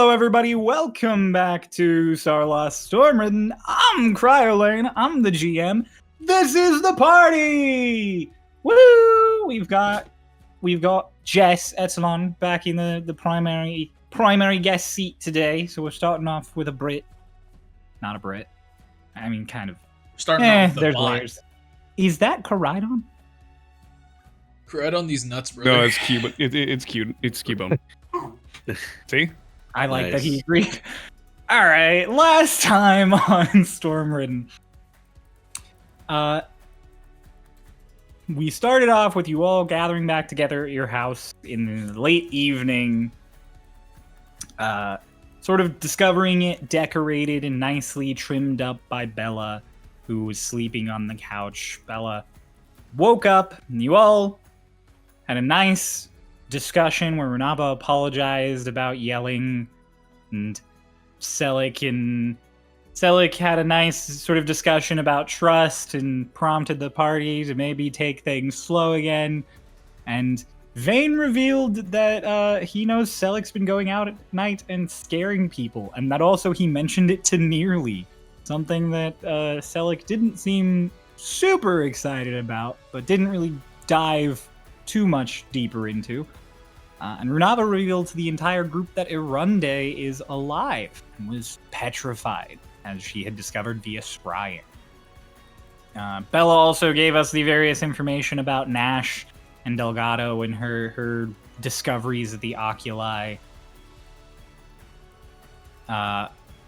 Hello, everybody. Welcome back to Starlost Stormridden. I'm Cryolane. I'm the GM. This is the party. Woo! We've got Jess Etalon back in the primary guest seat today. So we're starting off with a Brit. Not a Brit. I mean, kind of. Starting off with there's a bot. layers. Is that Caridon? Right on these nuts, brother. No, it's cute. It's cute. It's Cubone. See? I like Nice. that he agreed. All right, last time on Stormridden. We started off with you all gathering back together at your house in the late evening, sort of discovering it decorated and nicely trimmed up by Bella, who was sleeping on the couch. Bella woke up, and you all had a nice discussion where Runava apologized about yelling, and Celic had a nice sort of discussion about trust and prompted the party to maybe take things slow again. And Vane revealed that he knows Celic's been going out at night and scaring people, and that also he mentioned it to Nearly, something that Celic didn't seem super excited about, but didn't really dive too much deeper into. And Runava revealed to the entire group that Erunde is alive and was petrified, as she had discovered via scrying. Bella also gave us the various information about Nash and Delgado and her discoveries at the Oculi.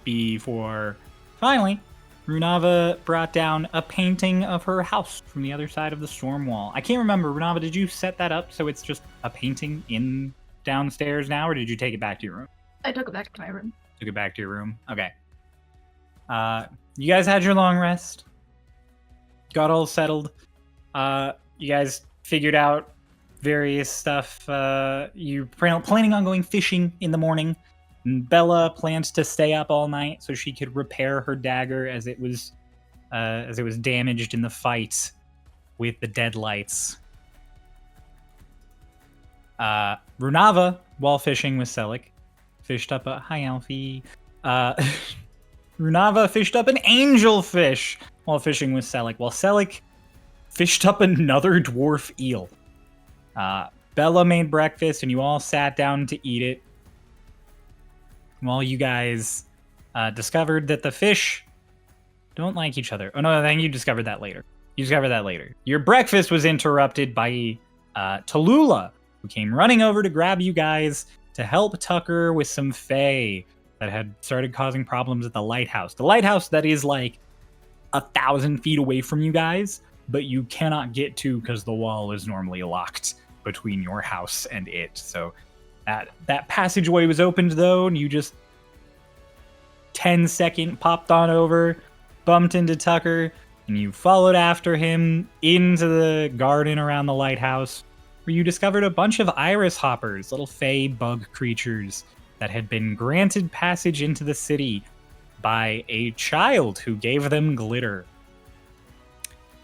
Before, finally, Runava brought down a painting of her house from the other side of the storm wall. I can't remember, Runava, did you set that up so it's just a painting in downstairs now, or did you take it back to your room? I took it back to my room. Took it back to your room? Okay. You guys had your long rest. Got all settled. You guys figured out various stuff. You planning on going fishing in the morning. Bella planned to stay up all night so she could repair her dagger as it was damaged in the fight with the Deadlights. Runava, while fishing with Celic, fished up a Alfie. Runava fished up an angelfish while fishing with Celic, while Celic fished up another dwarf eel. Bella made breakfast, and you all sat down to eat it. While you guys discovered that the fish don't like each other. Oh, no, I think you discovered that later. Your breakfast was interrupted by Tallulah, who came running over to grab you guys to help Tucker with some fae that had started causing problems at the Lighthouse. The Lighthouse that is like 1,000 feet away from you guys, but you cannot get to because the wall is normally locked between your house and it. So that passageway was opened, though, and you just 10-second popped on over, bumped into Tucker, and you followed after him into the garden around the lighthouse, where you discovered a bunch of iris hoppers, little fey bug creatures that had been granted passage into the city by a child who gave them glitter.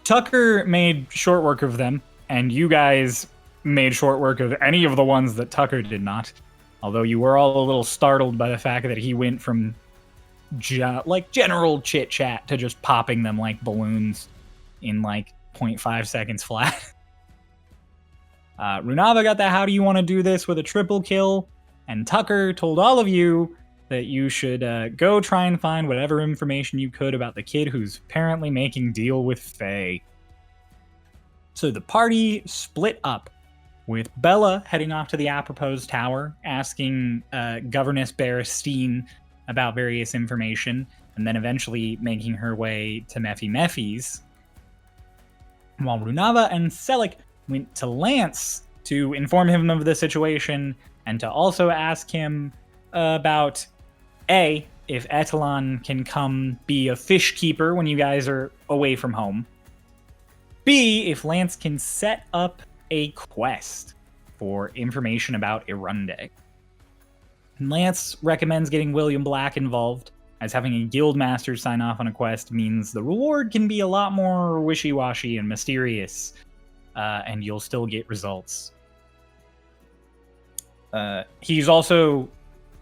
Tucker made short work of them, and you guys made short work of any of the ones that Tucker did not. Although you were all a little startled by the fact that he went from general chit-chat to just popping them like balloons in like 0.5 seconds flat. Runava got the how do you want to do this with a triple kill, and Tucker told all of you that you should go try and find whatever information you could about the kid who's apparently making deal with Faye. So the party split up, with Bella heading off to the Apropos Tower, asking Governess Baristine about various information, and then eventually making her way to Mephi's, while Runava and Celic went to Lance to inform him of the situation, and to also ask him about, A, if Etalon can come be a fish keeper when you guys are away from home, B, if Lance can set up a quest for information about Erunde. Lance recommends getting William Black involved, as having a guildmaster sign off on a quest means the reward can be a lot more wishy-washy and mysterious, and you'll still get results. He's also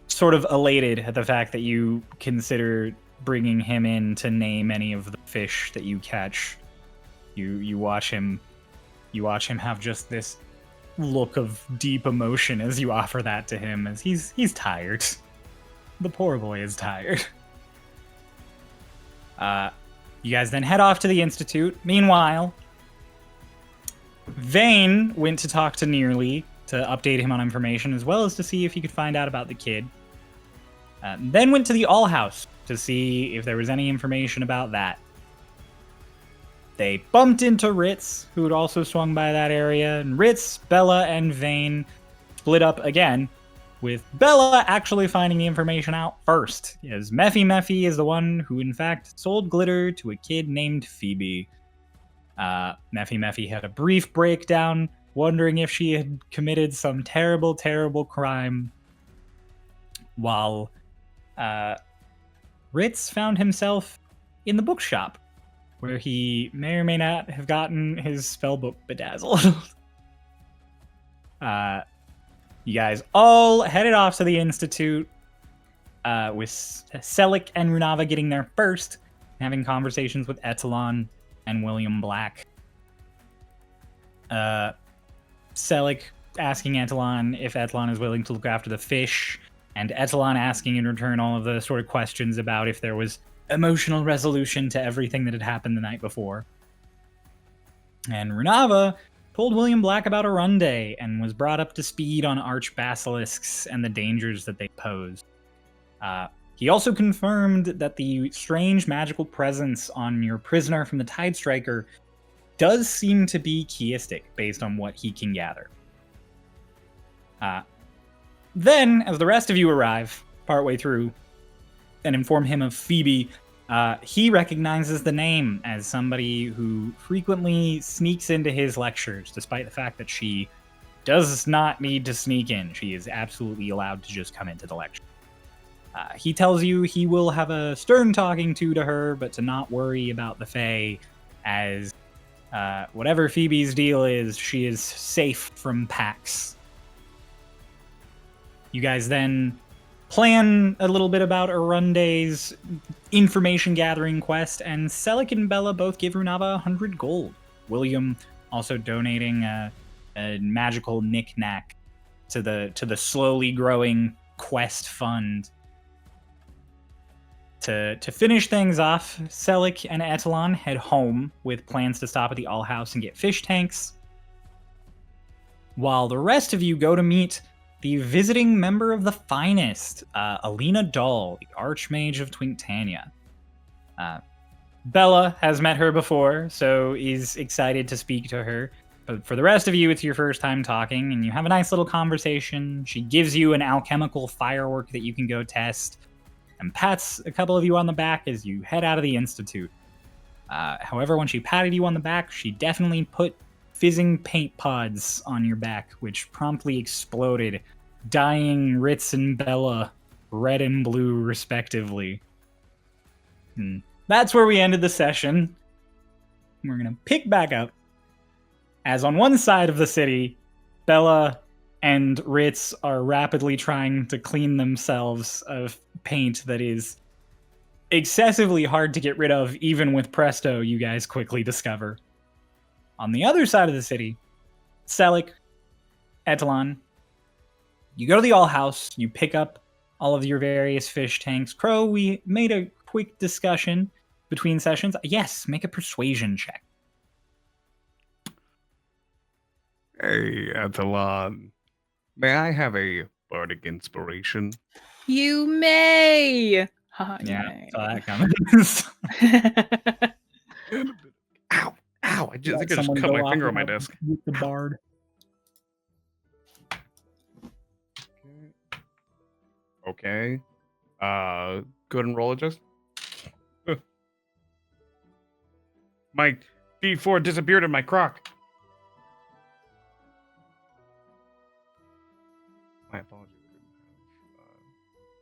sort of elated at the fact that you consider bringing him in to name any of the fish that you catch. You watch him have just this look of deep emotion as you offer that to him, as he's tired. The poor boy is tired. You guys then head off to the Institute. Meanwhile, Vane went to talk to Nearly to update him on information, as well as to see if he could find out about the kid. Then went to the All House to see if there was any information about that. They bumped into Ritz, who had also swung by that area, and Ritz, Bella, and Vane split up again, with Bella actually finding the information out first, as Mephi is the one who in fact sold glitter to a kid named Phoebe. Mephi had a brief breakdown, wondering if she had committed some terrible, terrible crime, while Ritz found himself in the bookshop, where he may or may not have gotten his spellbook bedazzled. You guys all headed off to the Institute, with Celic and Runava getting there first, having conversations with Etalon and William Black. Celic asking Etalon if Etalon is willing to look after the fish, and Etalon asking in return all of the sort of questions about if there was emotional resolution to everything that had happened the night before. And Runava told William Black about Arunde and was brought up to speed on arch-basilisks and the dangers that they pose. He also confirmed that the strange magical presence on your prisoner from the Tide Striker does seem to be chiistic, based on what he can gather. Then, as the rest of you arrive, partway through, and inform him of Phoebe, he recognizes the name as somebody who frequently sneaks into his lectures, despite the fact that she does not need to sneak in. She is absolutely allowed to just come into the lecture. He tells you he will have a stern talking to her, but to not worry about the Fae, as whatever Phoebe's deal is, she is safe from Pax. You guys then plan a little bit about Arunde's information gathering quest, and Celic and Bella both give Runava 100 gold. William also donating a magical knick-knack to the slowly growing quest fund. To finish things off, Celic and Etalon head home with plans to stop at the All House and get fish tanks, while the rest of you go to meet the visiting member of the Finest, Alina Dahl, the Archmage of Twinktania. Bella has met her before, so is excited to speak to her. But for the rest of you, it's your first time talking, and you have a nice little conversation. She gives you an alchemical firework that you can go test, and pats a couple of you on the back as you head out of the Institute. However, when she patted you on the back, she definitely put fizzing paint pods on your back, which promptly exploded, dyeing Ritz and Bella red and blue, respectively. And that's where we ended the session. We're going to pick back up, as on one side of the city, Bella and Ritz are rapidly trying to clean themselves of paint that is excessively hard to get rid of, even with Presto, you guys quickly discover. On the other side of the city, Celic, Etalon, you go to the All House, you pick up all of your various fish tanks. Crow, we made a quick discussion between sessions. Yes, make a persuasion check. Hey, Etalon. May I have a bardic inspiration? You may. Haha, you Yeah, may. saw that coming. Ow! Ow! I think I just Someone cut go my finger off on my with desk. With the bard. Okay. Go ahead and roll it, just. My D4 disappeared in my crock. My apologies. I didn't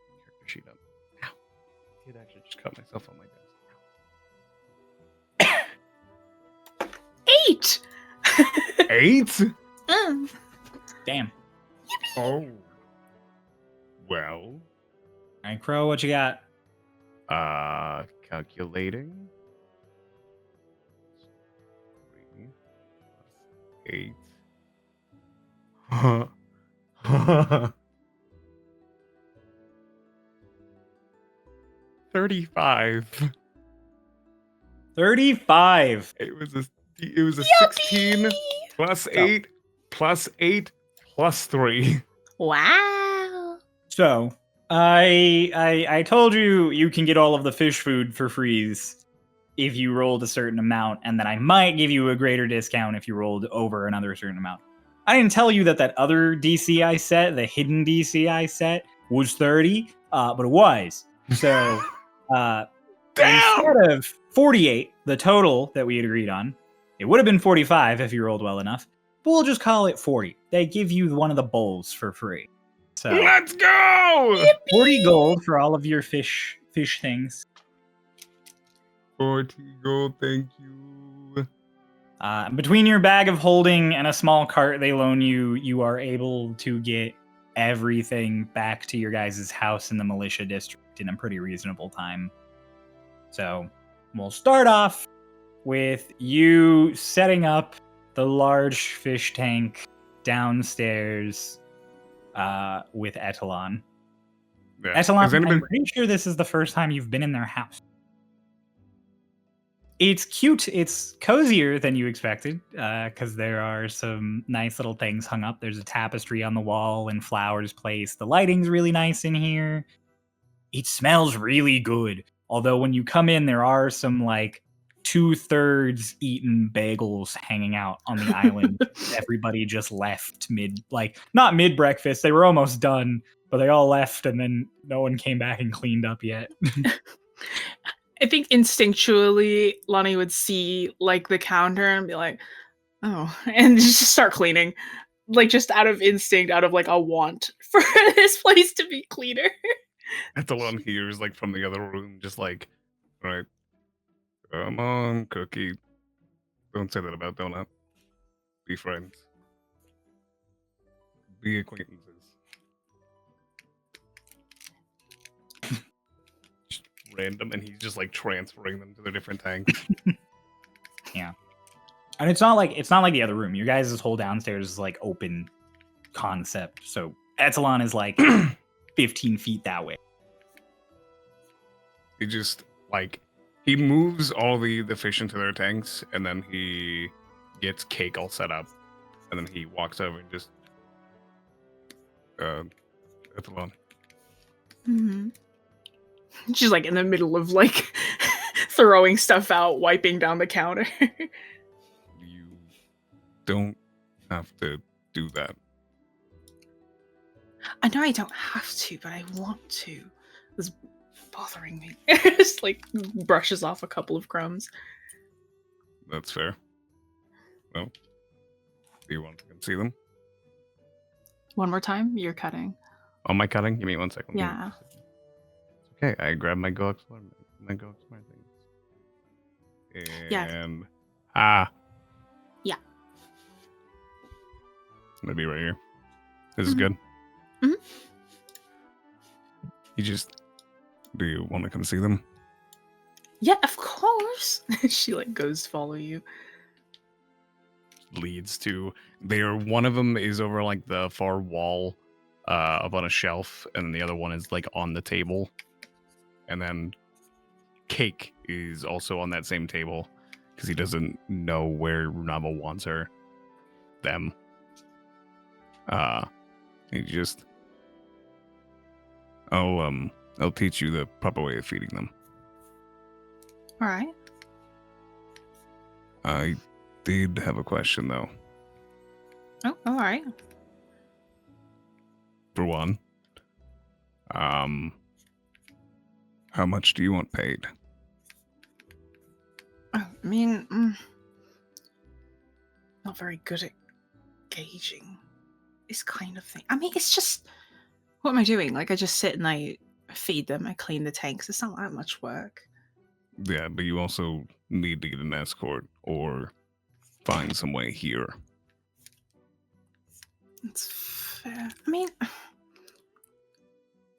have character sheet up. Ow! I did actually just cut myself on my desk. 8! 8? Mm. Damn. Oh. Well, All right, Crow, what you got? Calculating. 3 plus 8. 35. 35. It was a 16 plus 8 plus 8 plus 3. Wow. So, I told you you can get all of the fish food for freeze if you rolled a certain amount, and then I might give you a greater discount if you rolled over another certain amount. I didn't tell you that other DC I set, the hidden DC I set, was 30, but it was. So, instead of 48, the total that we had agreed on, it would have been 45 if you rolled well enough, but we'll just call it 40. They give you one of the bowls for free. So Let's go! 40 gold for all of your fish things. 40 gold, thank you. Between your bag of holding and a small cart they loan you, you are able to get everything back to your guys' house in the militia district in a pretty reasonable time. So we'll start off with you setting up the large fish tank downstairs with Etalon. Yeah. Etalon, I'm pretty sure this is the first time you've been in their house. It's cute. It's cozier than you expected because there are some nice little things hung up. There's a tapestry on the wall and flowers placed. The lighting's really nice in here. It smells really good. Although when you come in, there are some like 2/3 eaten bagels hanging out on the island. Everybody just left not mid breakfast. They were almost done, but they all left and then no one came back and cleaned up yet. I think instinctually Lonnie would see like the counter and be like, oh, and just start cleaning. Like just out of instinct, out of like a want for this place to be cleaner. Etalon hears like from the other room, just like, all right, come on, Cookie. Don't say that about Donut. Be friends. Be acquaintances. Just random, and he's just like transferring them to their different tanks. Yeah. And it's not like the other room. Your guys' whole downstairs is like open concept. So Etalon is like 15 feet that way. He just like he moves all the fish into their tanks, and then he gets cake all set up, and then he walks over and just Etalon. Mm-hmm. She's like in the middle of like throwing stuff out, wiping down the counter. You don't have to do that. I know I don't have to, but I want to. It's bothering me. Just like brushes off a couple of crumbs. That's fair. Well, do you want to come see them? One more time, you're cutting. Oh, am I cutting? Give me 1 second. Yeah. Okay, I grab my Go Explore things. And Yeah. Yeah. It's gonna be right here. This is good. Mhm. Do you want to come see them? Yeah, of course. She like goes to follow you. Leads to one of them is over like the far wall up on a shelf, and then the other one is like on the table, and then Cake is also on that same table because he doesn't know where Runava wants them. He just I'll teach you the proper way of feeding them. All right. I did have a question though. Oh, all right. For one, how much do you want paid? I mean, not very good at gauging this kind of thing. I mean, it's just, what am I doing? Like, I just sit and I feed them, I clean the tanks. It's not that much work. Yeah, but you also need to get an escort or find some way here. It's fair. I mean,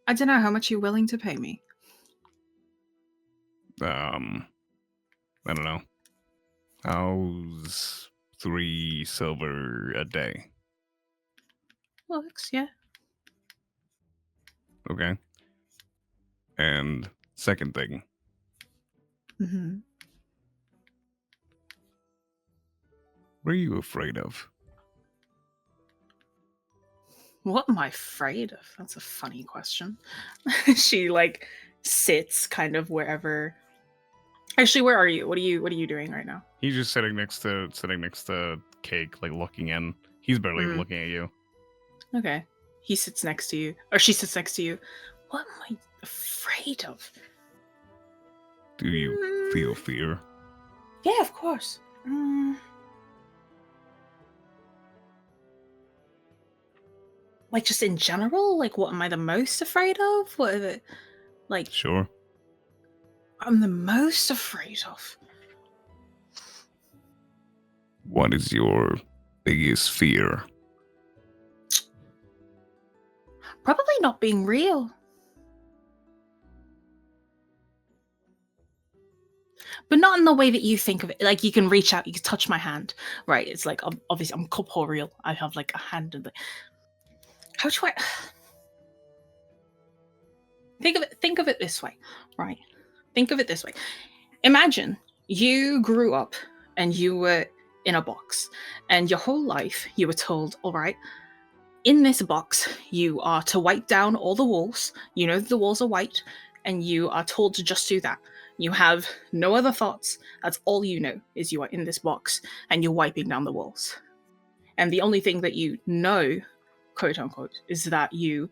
I don't know how much you're willing to pay me. I don't know. How's 3 silver a day? Works, yeah. Okay. And second thing, Mm-hmm. what are you afraid of? What am I afraid of? That's a funny question. She like sits kind of wherever. Actually, where are you? What are you doing right now? He's just sitting next to Cake, like looking in. He's barely even Mm. looking at you. Okay. He sits next to you. Or she sits next to you. What am I afraid of? Do you feel fear? Yeah, of course. Like just in general? Like what am I the most afraid of? What are the like Sure. I'm the most afraid of? What is your biggest fear? Probably not being real. But not in the way that you think of it. Like you can reach out, you can touch my hand, right? It's like obviously I'm corporeal. I have like a hand in the. How do I think of it this way, right? Think of it this way. Imagine you grew up and you were in a box, and your whole life you were told, all right, in this box you are to wipe down all the walls. You know the walls are white, and you are told to just do that. You have no other thoughts. That's all you know is you are in this box and you're wiping down the walls. And the only thing that you know, quote unquote, is that you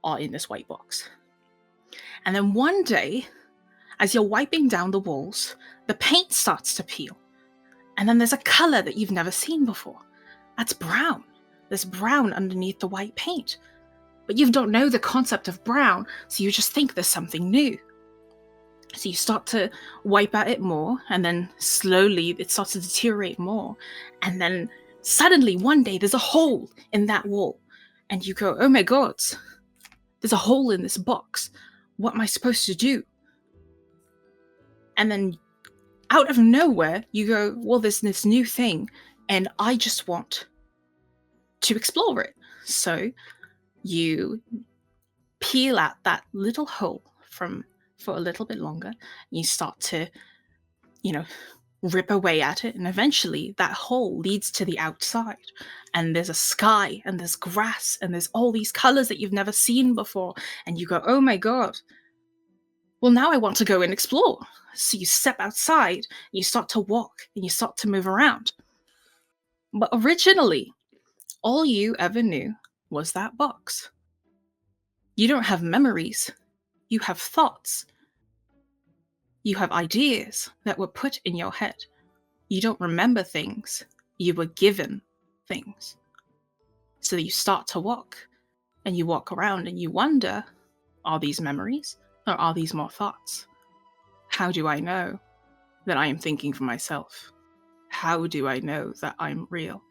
are in this white box. And then one day, as you're wiping down the walls, the paint starts to peel. And then there's a color that you've never seen before. That's brown. There's brown underneath the white paint. But you don't know the concept of brown, so you just think there's something new. So you start to wipe at it more, and then slowly it starts to deteriorate more. And then suddenly one day there's a hole in that wall. And you go, oh my God, there's a hole in this box. What am I supposed to do? And then out of nowhere, you go, well, there's this new thing, and I just want to explore it. So you peel out that little hole for a little bit longer. You start to, rip away at it, and eventually that hole leads to the outside. And there's a sky, and there's grass, and there's all these colors that you've never seen before. And you go, oh my God. Well, now I want to go and explore. So you step outside, and you start to walk, and you start to move around. But originally, all you ever knew was that box. You don't have memories. You have thoughts. You have ideas that were put in your head. You don't remember things. You were given things. So you start to walk, and you walk around, and you wonder, are these memories, or are these more thoughts? How do I know that I am thinking for myself? How do I know that I'm real?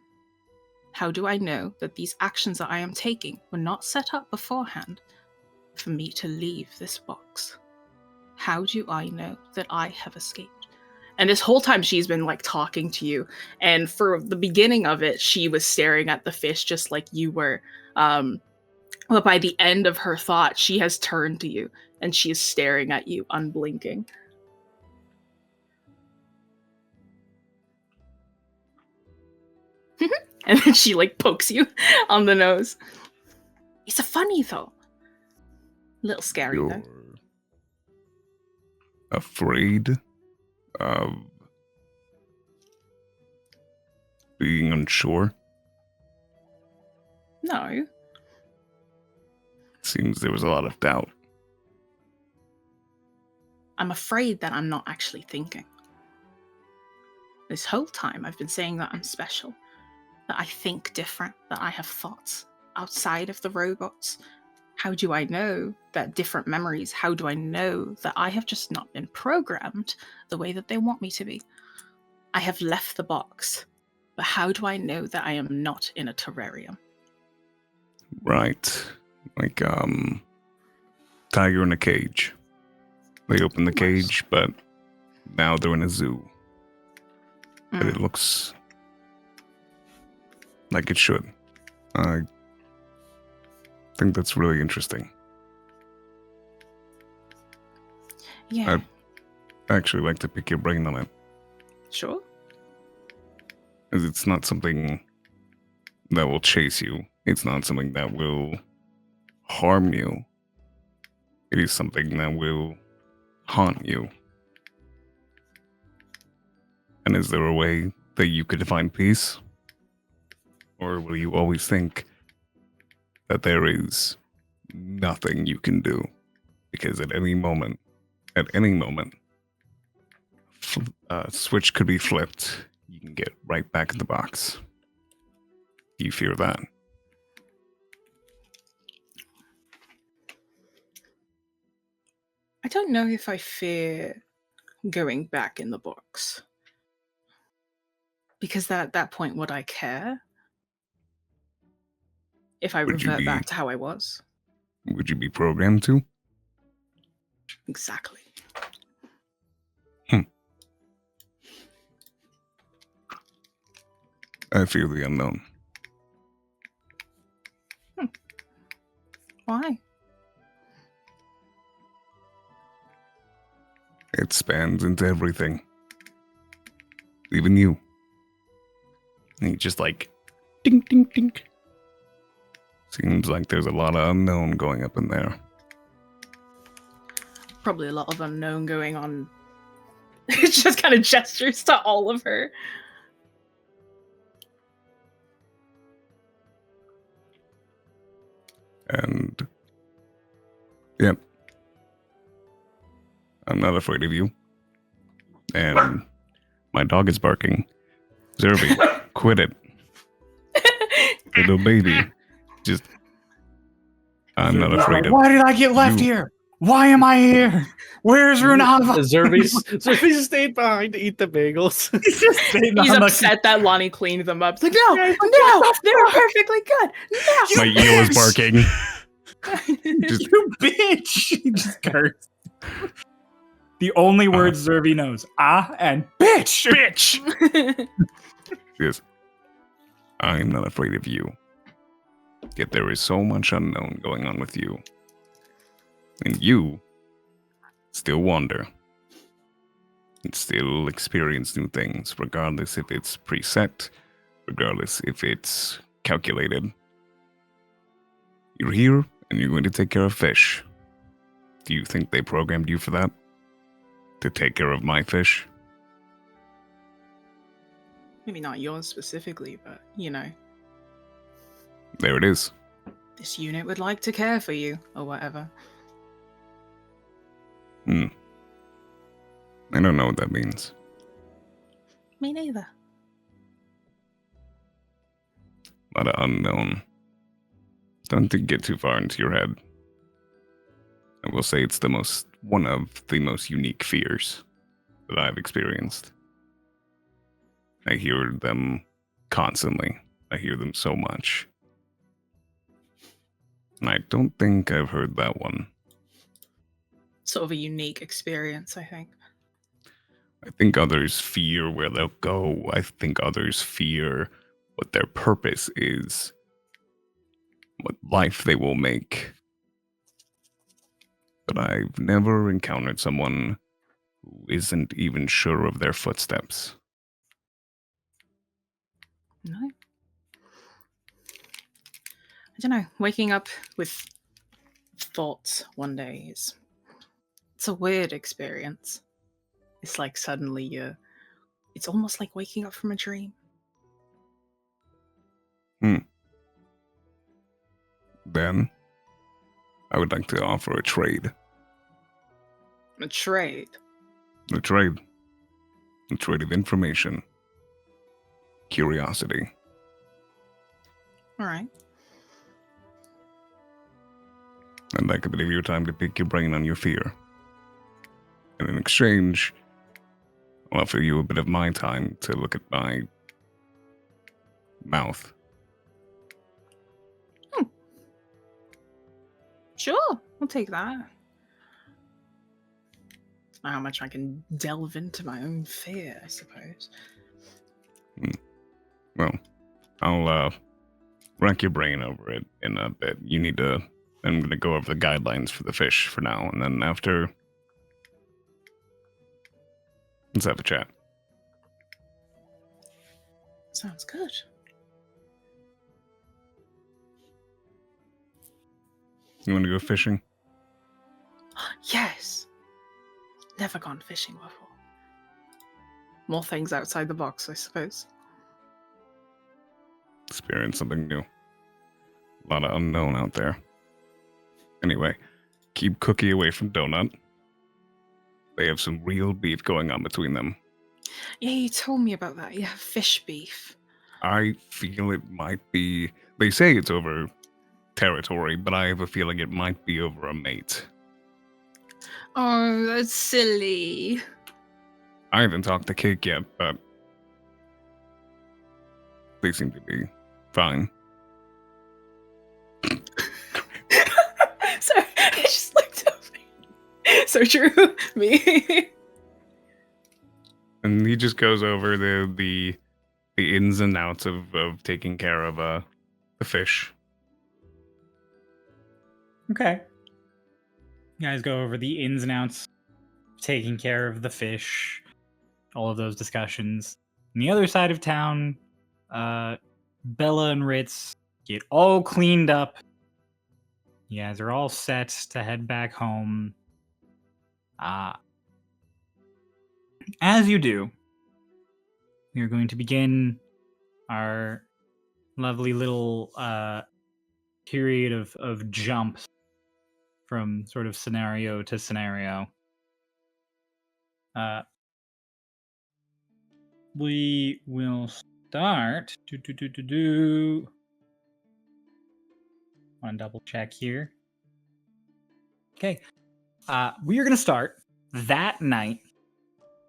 How do I know that these actions that I am taking were not set up beforehand for me to leave this box? How do I know that I have escaped? And this whole time she's been like talking to you. And for the beginning of it, she was staring at the fish just like you were. But by the end of her thought, she has turned to you and she is staring at you, unblinking. And then she like pokes you on the nose. It's a funny though. A little scary You're though. afraid of being unsure? No. Seems there was a lot of doubt. I'm afraid that I'm not actually thinking. This whole time I've been saying that I'm special, that I think different, that I have thoughts outside of the robots. How do I know that different memories? How do I know that I have just not been programmed the way that they want me to be? I have left the box, but how do I know that I am not in a terrarium? Right. Like, tiger in a cage. They open the cage, but now they're in a zoo. But it looks like it should. I think that's really interesting. Yeah. I'd actually like to pick your brain on it. Sure. Because it's not something that will chase you. It's not something that will harm you. It is something that will haunt you. And is there a way that you could find peace? Or will you always think that there is nothing you can do? Because at any moment, switch could be flipped. You can get right back in the box. Do you fear that? I don't know if I fear going back in the box. Because at that point, would I care? If I revert back to how I was? Would you be programmed to? Exactly. I fear the unknown. Why? It spans into everything. Even you. And you just like, ding, ding, ding. Seems like there's a lot of unknown going up in there. Probably a lot of unknown going on. It just kind of gestures to all of her. And yep. I'm not afraid of you. And my dog is barking. Zerby, quit it. Little baby. Just I'm not afraid of Why did I get left you. here? Why am I here? Where's Runava? Zerby stayed behind to eat the bagels. He's just sitting He's on the- upset that Lonnie cleaned them up. It's like, no, they were perfectly good. No. My eel is barking. Just You bitch! He just cursed. The only words Zerby knows. Ah and bitch! Bitch! yes. I'm not afraid of you. Yet there is so much unknown going on with you. And you still wander. And still experience new things, regardless if it's preset, regardless if it's calculated. You're here, and you're going to take care of fish. Do you think they programmed you for that? To take care of my fish? Maybe not yours specifically, but, you know. There it is. This unit would like to care for you, or whatever. I don't know what that means. Me neither. A lot of unknown. Don't get too far into your head. I will say it's one of the most unique fears that I've experienced. I hear them constantly. I hear them so much. And I don't think I've heard that one. Sort of a unique experience, I think. I think others fear where they'll go. I think others fear what their purpose is, what life they will make. But I've never encountered someone who isn't even sure of their footsteps. No. I don't know. Waking up with thoughts one day it's a weird experience. It's like suddenly it's almost like waking up from a dream. Then, I would like to offer a trade. A trade. A trade. A trade of information. Curiosity. All right. I'd like a bit of your time to pick your brain on your fear. And in exchange, I'll offer you a bit of my time to look at my mouth. Sure, I'll take that. How much I can delve into my own fear, I suppose. Well, I'll rack your brain over it in a bit. I'm going to go over the guidelines for the fish for now, and then after, let's have a chat. Sounds good. You want to go fishing? Yes. Never gone fishing before. More things outside the box, I suppose. Experience something new. A lot of unknown out there. Anyway, keep Cookie away from Donut. They have some real beef going on between them. Yeah, you told me about that. Yeah, fish beef. I feel it might be... They say it's over territory, but I have a feeling it might be over a mate. Oh, that's silly. I haven't talked to Cake yet, but they seem to be fine. Sorry, I just looked over. So true, me. And he just goes over the ins and outs of taking care of the fish. Okay. You guys go over the ins and outs, taking care of the fish, all of those discussions. On the other side of town, Bella and Ritz get all cleaned up. You guys are all set to head back home. As you do, we are going to begin our lovely little period of jumps from sort of scenario to scenario. We will start. Want to double check here. Okay. We are going to start that night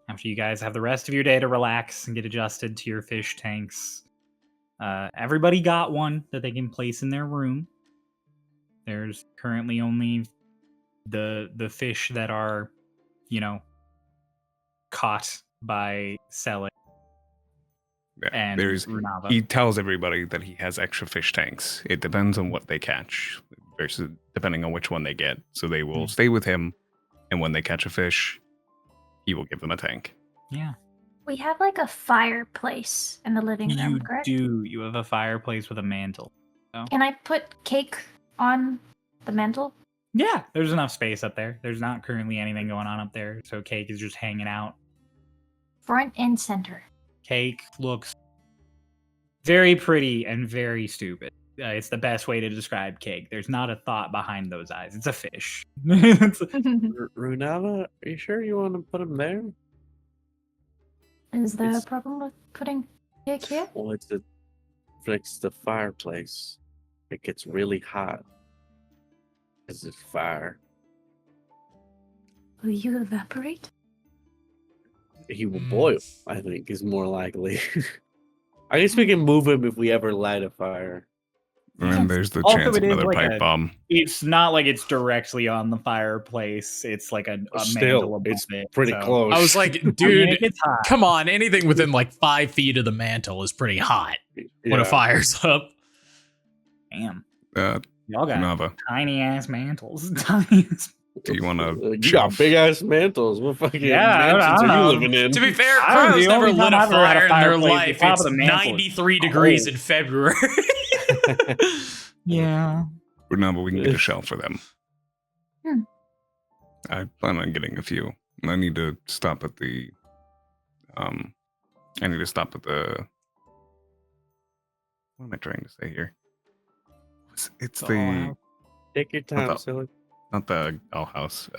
after you guys have the rest of your day to relax and get adjusted to your fish tanks. Everybody got one that they can place in their room. There's currently only the fish that are, caught by Celic Yeah, and Runava. he tells everybody that he has extra fish tanks. It depends on what they catch, versus depending on which one they get. So they will stay with him, and when they catch a fish, he will give them a tank. Yeah. We have like a fireplace in the living room, You correct? do. You have a fireplace with a mantle. Can I put cake on the mantle? Yeah, there's enough space up there. There's not currently anything going on up there, so Cake is just hanging out. Front and center. Cake looks very pretty and very stupid. It's the best way to describe Cake. There's not a thought behind those eyes. It's a fish. Runava, are you sure you want to put him there? Is there It's- a problem with putting cake here? Well, it's the fireplace. It gets really hot. Is it fire? Will you evaporate? He will boil, I think, is more likely. I guess we can move him if we ever light a fire. And there's the Also, chance of it is another like pipe a- bomb. It's not like it's directly on the fireplace. It's like a mantle Still, above it's it, pretty so- close. I was like, I mean, dude, it gets hot. come on. Anything within like 5 feet of the mantle is pretty hot when a fire's up. Damn. Uh, Y'all got Nava, tiny ass mantles. Tiny ass- do you want to You got big ass mantles. What fucking Yeah, I mansions don't are you know. living in? To be fair, I don't- Crow's the never only lit time a I've ever had a fire in their fireplace, the life. top It's of the mantle is 93 degrees cold. in February. Yeah. Runava, we can get a shell for them. Hmm. I plan on getting a few. I need to stop at the what am I trying to say here? It's the Oh, Take your time, What silly. not the All House.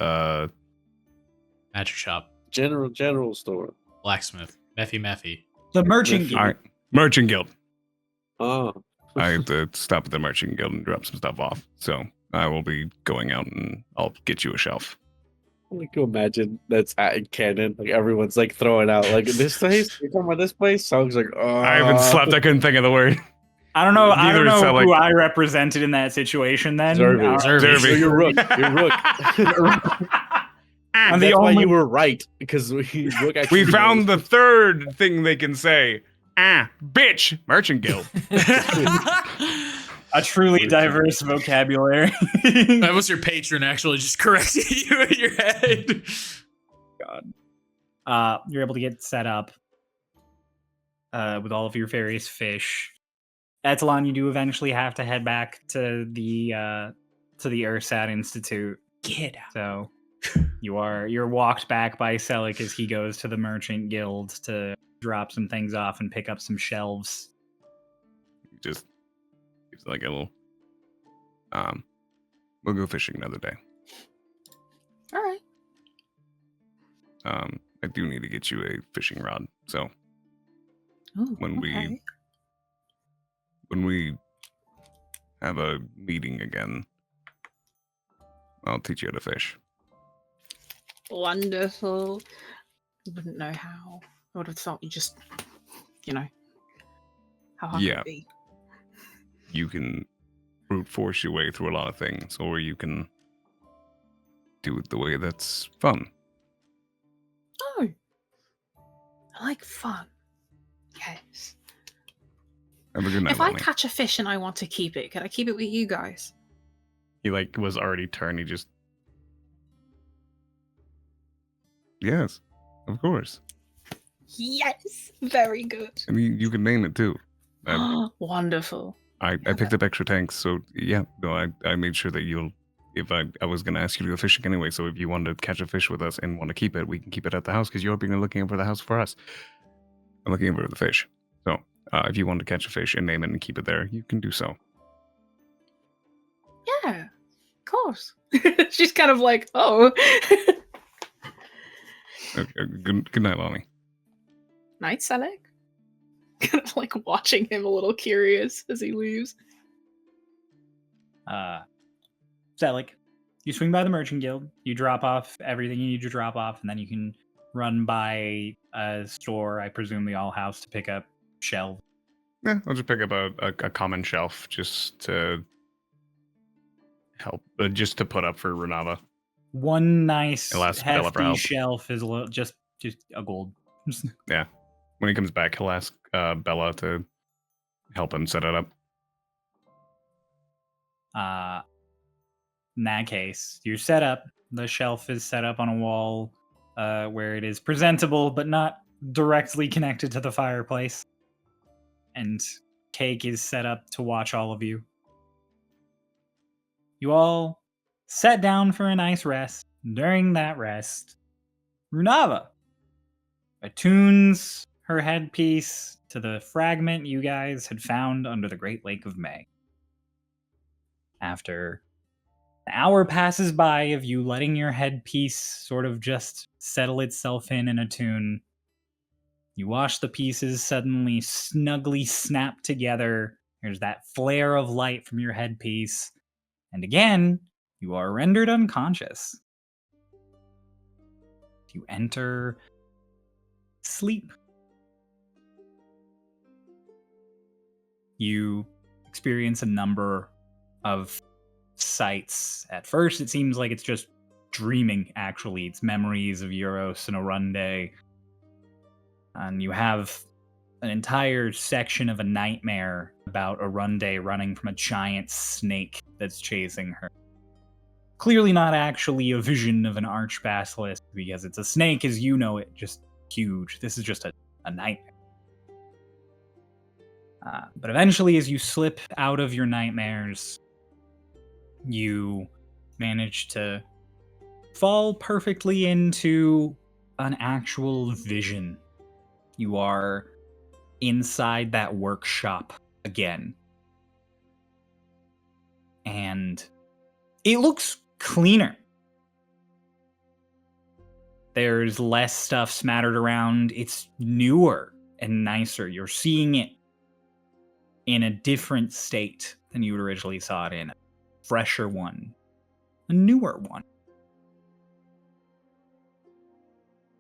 Magic shop, General store. blacksmith, Meffy. the merchant guild. All right, Merchant Guild. Oh. I have to stop at the Merchant Guild and drop some stuff off. So I will be going out and I'll get you a shelf. Like you imagine that's at canon. Like everyone's like throwing out like this place. You talking about this place? Song's like, oh. I haven't slept. I couldn't think of the word. I don't know. I Neither don't is know Celic. who I represented in that situation. Then Zerby. Zerby. So you're Rook. You're Rook. I'm the That's why only. you were right, because we We found the third thing they can say. Bitch, Merchant Guild. A truly diverse vocabulary. That was your patron actually just correcting you in your head. You're able to get set up with all of your various fish. Etalon, you do eventually have to head back to the Ursat Institute. Get out. So you're walked back by Celic as he goes to the Merchant Guild to drop some things off and pick up some shelves. Just it's like a little. We'll go fishing another day. All right. I do need to get you a fishing rod. So Ooh, when we have a meeting again, I'll teach you how to fish. Wonderful. Wouldn't know how. I would have thought you just, how hard Yeah. would it be? You can brute force your way through a lot of things, or you can do it the way that's fun. Oh, I like fun. Yes. Have a good night, If I Lonnie. catch a fish and I want to keep it, can I keep it with you guys? He was already turned. He just yes, of course. Yes. Very good. I mean, you can name it too. Wonderful. I picked up extra tanks, so yeah. No, I made sure that you'll. If I was going to ask you to go fishing anyway, so if you wanted to catch a fish with us and want to keep it, we can keep it at the house because you're being looking for the house for us. I'm looking for the fish. So if you want to catch a fish and name it and keep it there, you can do so. Yeah, of course. She's kind of like, oh. Good night, Lonnie. Night, Celic. Kind of like watching him a little curious as he leaves. Celic, you swing by the Merchant Guild, you drop off everything you need to drop off, and then you can run by a store, I presume the All House, to pick up shelves. Yeah, I'll just pick up a common shelf just to help, just to put up for Runava. One nice It'll ask Bella for hefty help. shelf is just a gold. Yeah. When he comes back, he'll ask Bella to help him set it up. In that case, you're set up. The shelf is set up on a wall where it is presentable, but not directly connected to the fireplace. And Cake is set up to watch all of you. You all sat down for a nice rest. During that rest, Runava attunes her headpiece to the fragment you guys had found under the Great Lake of May. After an hour passes by of you letting your headpiece sort of just settle itself in attune, you watch the pieces suddenly snugly snap together. There's that flare of light from your headpiece. And again, you are rendered unconscious. You enter sleep. You experience a number of sights. At first, it seems like it's just dreaming, actually. It's memories of Euros and Arunde. And you have an entire section of a nightmare about Arunde running from a giant snake that's chasing her. Clearly not actually a vision of an arch-basilisk, because it's a snake as you know it, just huge. This is just a nightmare. But eventually, as you slip out of your nightmares, you manage to fall perfectly into an actual vision. You are inside that workshop again. And it looks cleaner. There's less stuff smattered around. It's newer and nicer. You're seeing it in a different state than you originally saw it in. A fresher one. A newer one.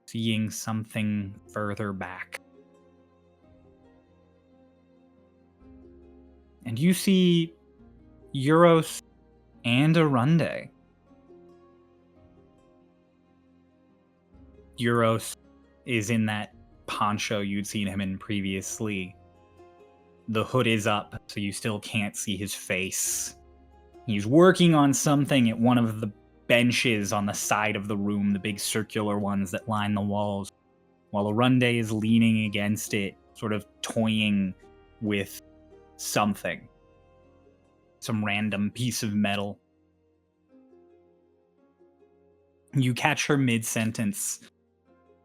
Seeing something further back. And you see Euros and Arunde. Euros is in that poncho you'd seen him in previously. The hood is up, so you still can't see his face. He's working on something at one of the benches on the side of the room, the big circular ones that line the walls, while Arunde is leaning against it, sort of toying with something. Some random piece of metal. You catch her mid-sentence.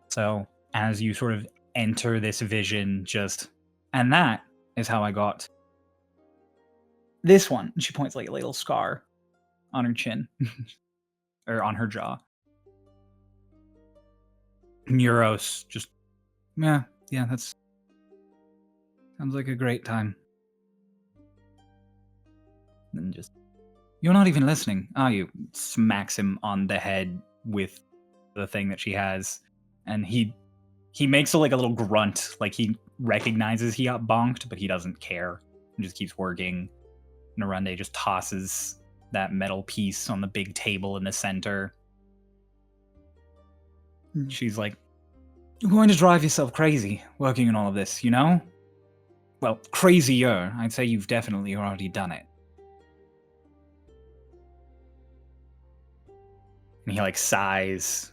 So, as you sort of enter this vision, and that is how I got this one. She points like a little scar on her chin. Or on her jaw. Euros just, yeah, that's, sounds like a great time. And just, you're not even listening, are you? Smacks him on the head with the thing that she has. And he makes like a little grunt, like he recognizes he got bonked, but he doesn't care. He just keeps working. Narunde just tosses that metal piece on the big table in the center. She's like, you're going to drive yourself crazy working on all of this, you know? Well, crazier. I'd say you've definitely already done it. And he like sighs.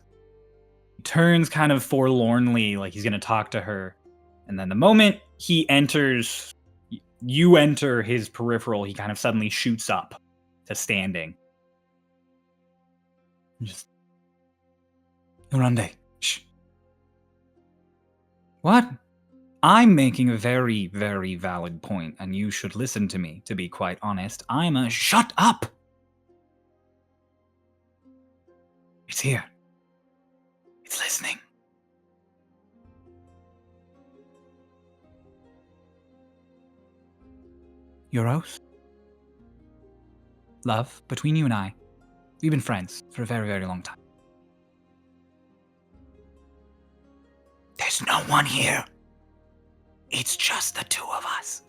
Turns kind of forlornly, like he's going to talk to her. And then the moment he enters, you enter his peripheral, he kind of suddenly shoots up to standing. Just, Arunde, shh. What? I'm making a very, very valid point, and you should listen to me, to be quite honest. Shut up! It's here. It's listening. Euros? Love, between you and I, we've been friends for a very, very long time. There's no one here. It's just the two of us.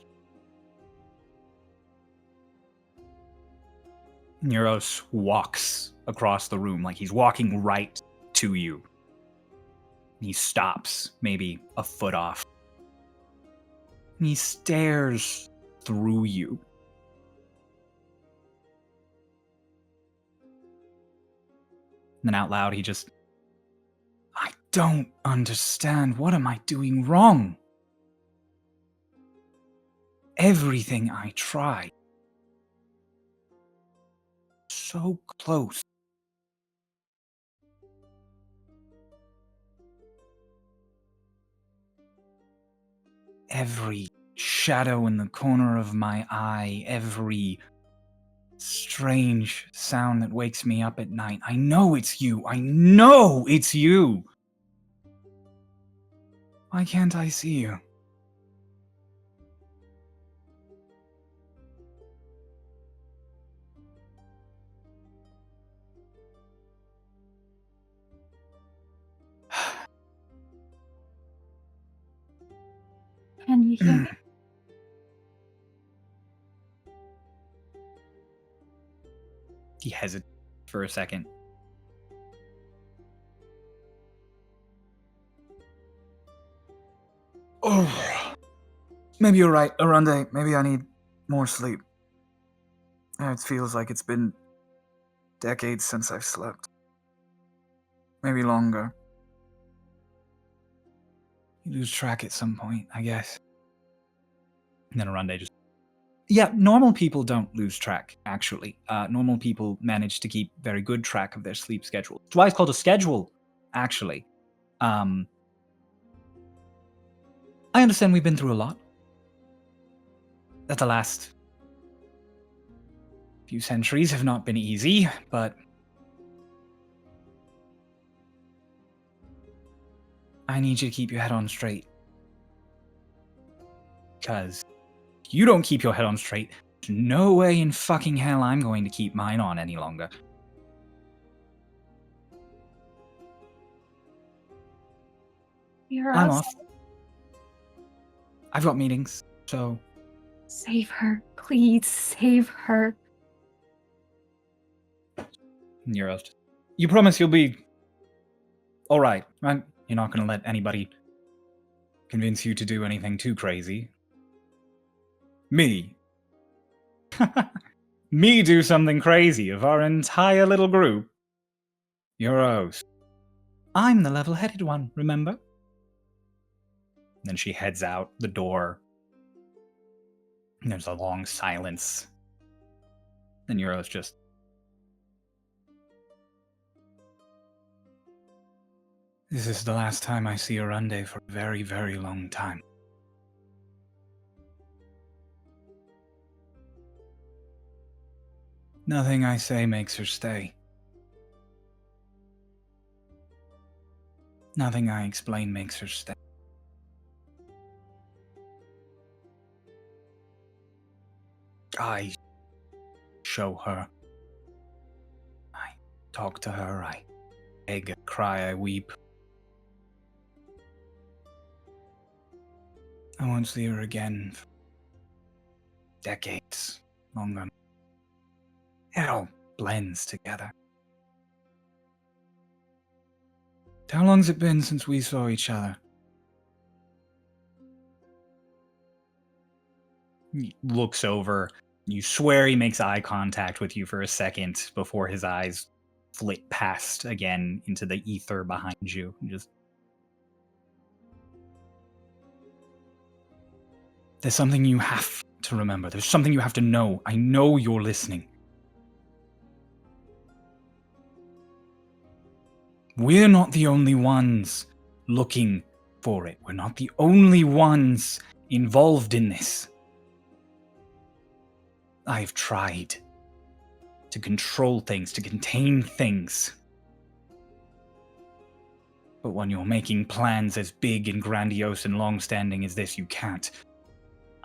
Euros walks across the room like he's walking right to you. He stops, maybe a foot off. And he stares through you. And then out loud, I don't understand. What am I doing wrong? Everything I try. So close. Every shadow in the corner of my eye, every strange sound that wakes me up at night. I know it's you. I know it's you. Why can't I see you? Can you hear me? He hesitates for a second. Oh, maybe you're right, Arunde. Maybe I need more sleep. It feels like it's been decades since I've slept. Maybe longer. You lose track at some point, I guess. And then Arunde just... Yeah, normal people don't lose track, actually. Normal people manage to keep very good track of their sleep schedule. It's why it's called a schedule, actually. I understand we've been through a lot. That the last few centuries have not been easy, but I need you to keep your head on straight. Because if you don't keep your head on straight, there's no way in fucking hell I'm going to keep mine on any longer. You're I'm us. off. I've got meetings, so... Save her. Please, save her. Euros. You promise you'll be All right. You're not going to let anybody convince you to do anything too crazy. Me. Me do something crazy of our entire little group. You're a host. I'm the level-headed one, remember? Then she heads out the door. And there's a long silence. And Euro's just... This is the last time I see Arunde for a very, very long time. Nothing I say makes her stay. Nothing I explain makes her stay. I show her. I talk to her. I beg, I cry, I weep. I won't see her again for decades longer. It all blends together. How long's it been since we saw each other? He looks over. You swear he makes eye contact with you for a second before his eyes flit past again into the ether behind you. Just... There's something you have to remember. There's something you have to know. I know you're listening. We're not the only ones looking for it. We're not the only ones involved in this. I've tried to control things, to contain things. But when you're making plans as big and grandiose and long-standing as this, you can't.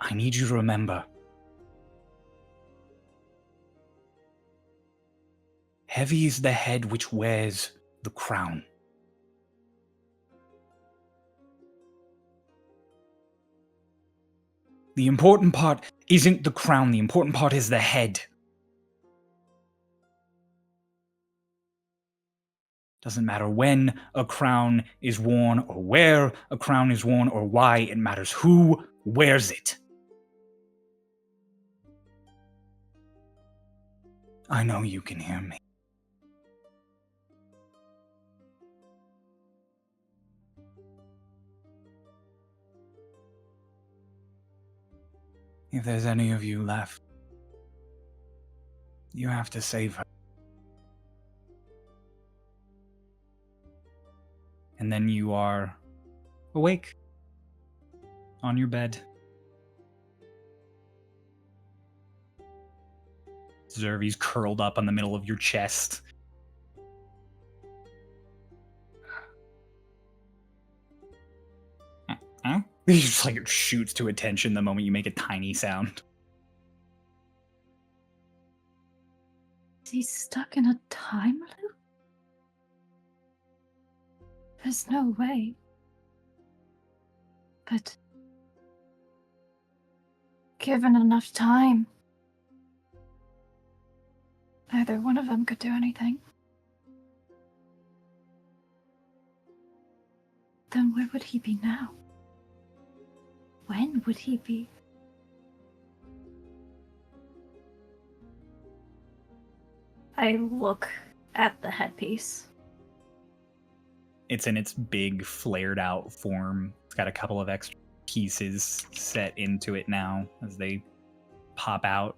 I need you to remember. Heavy is the head which wears the crown. The important part isn't the crown, the important part is the head. Doesn't matter when a crown is worn, or where a crown is worn, or why. It matters who wears it. I know you can hear me. If there's any of you left, you have to save her. And then you are awake on your bed. Zervy's curled up on the middle of your chest. Huh? He just like shoots to attention the moment you make a tiny sound. Is he stuck in a time loop? There's no way. But given enough time, either one of them could do anything. Then where would he be now? When would he be? I look at the headpiece. It's in its big, flared out form. It's got a couple of extra pieces set into it now as they pop out.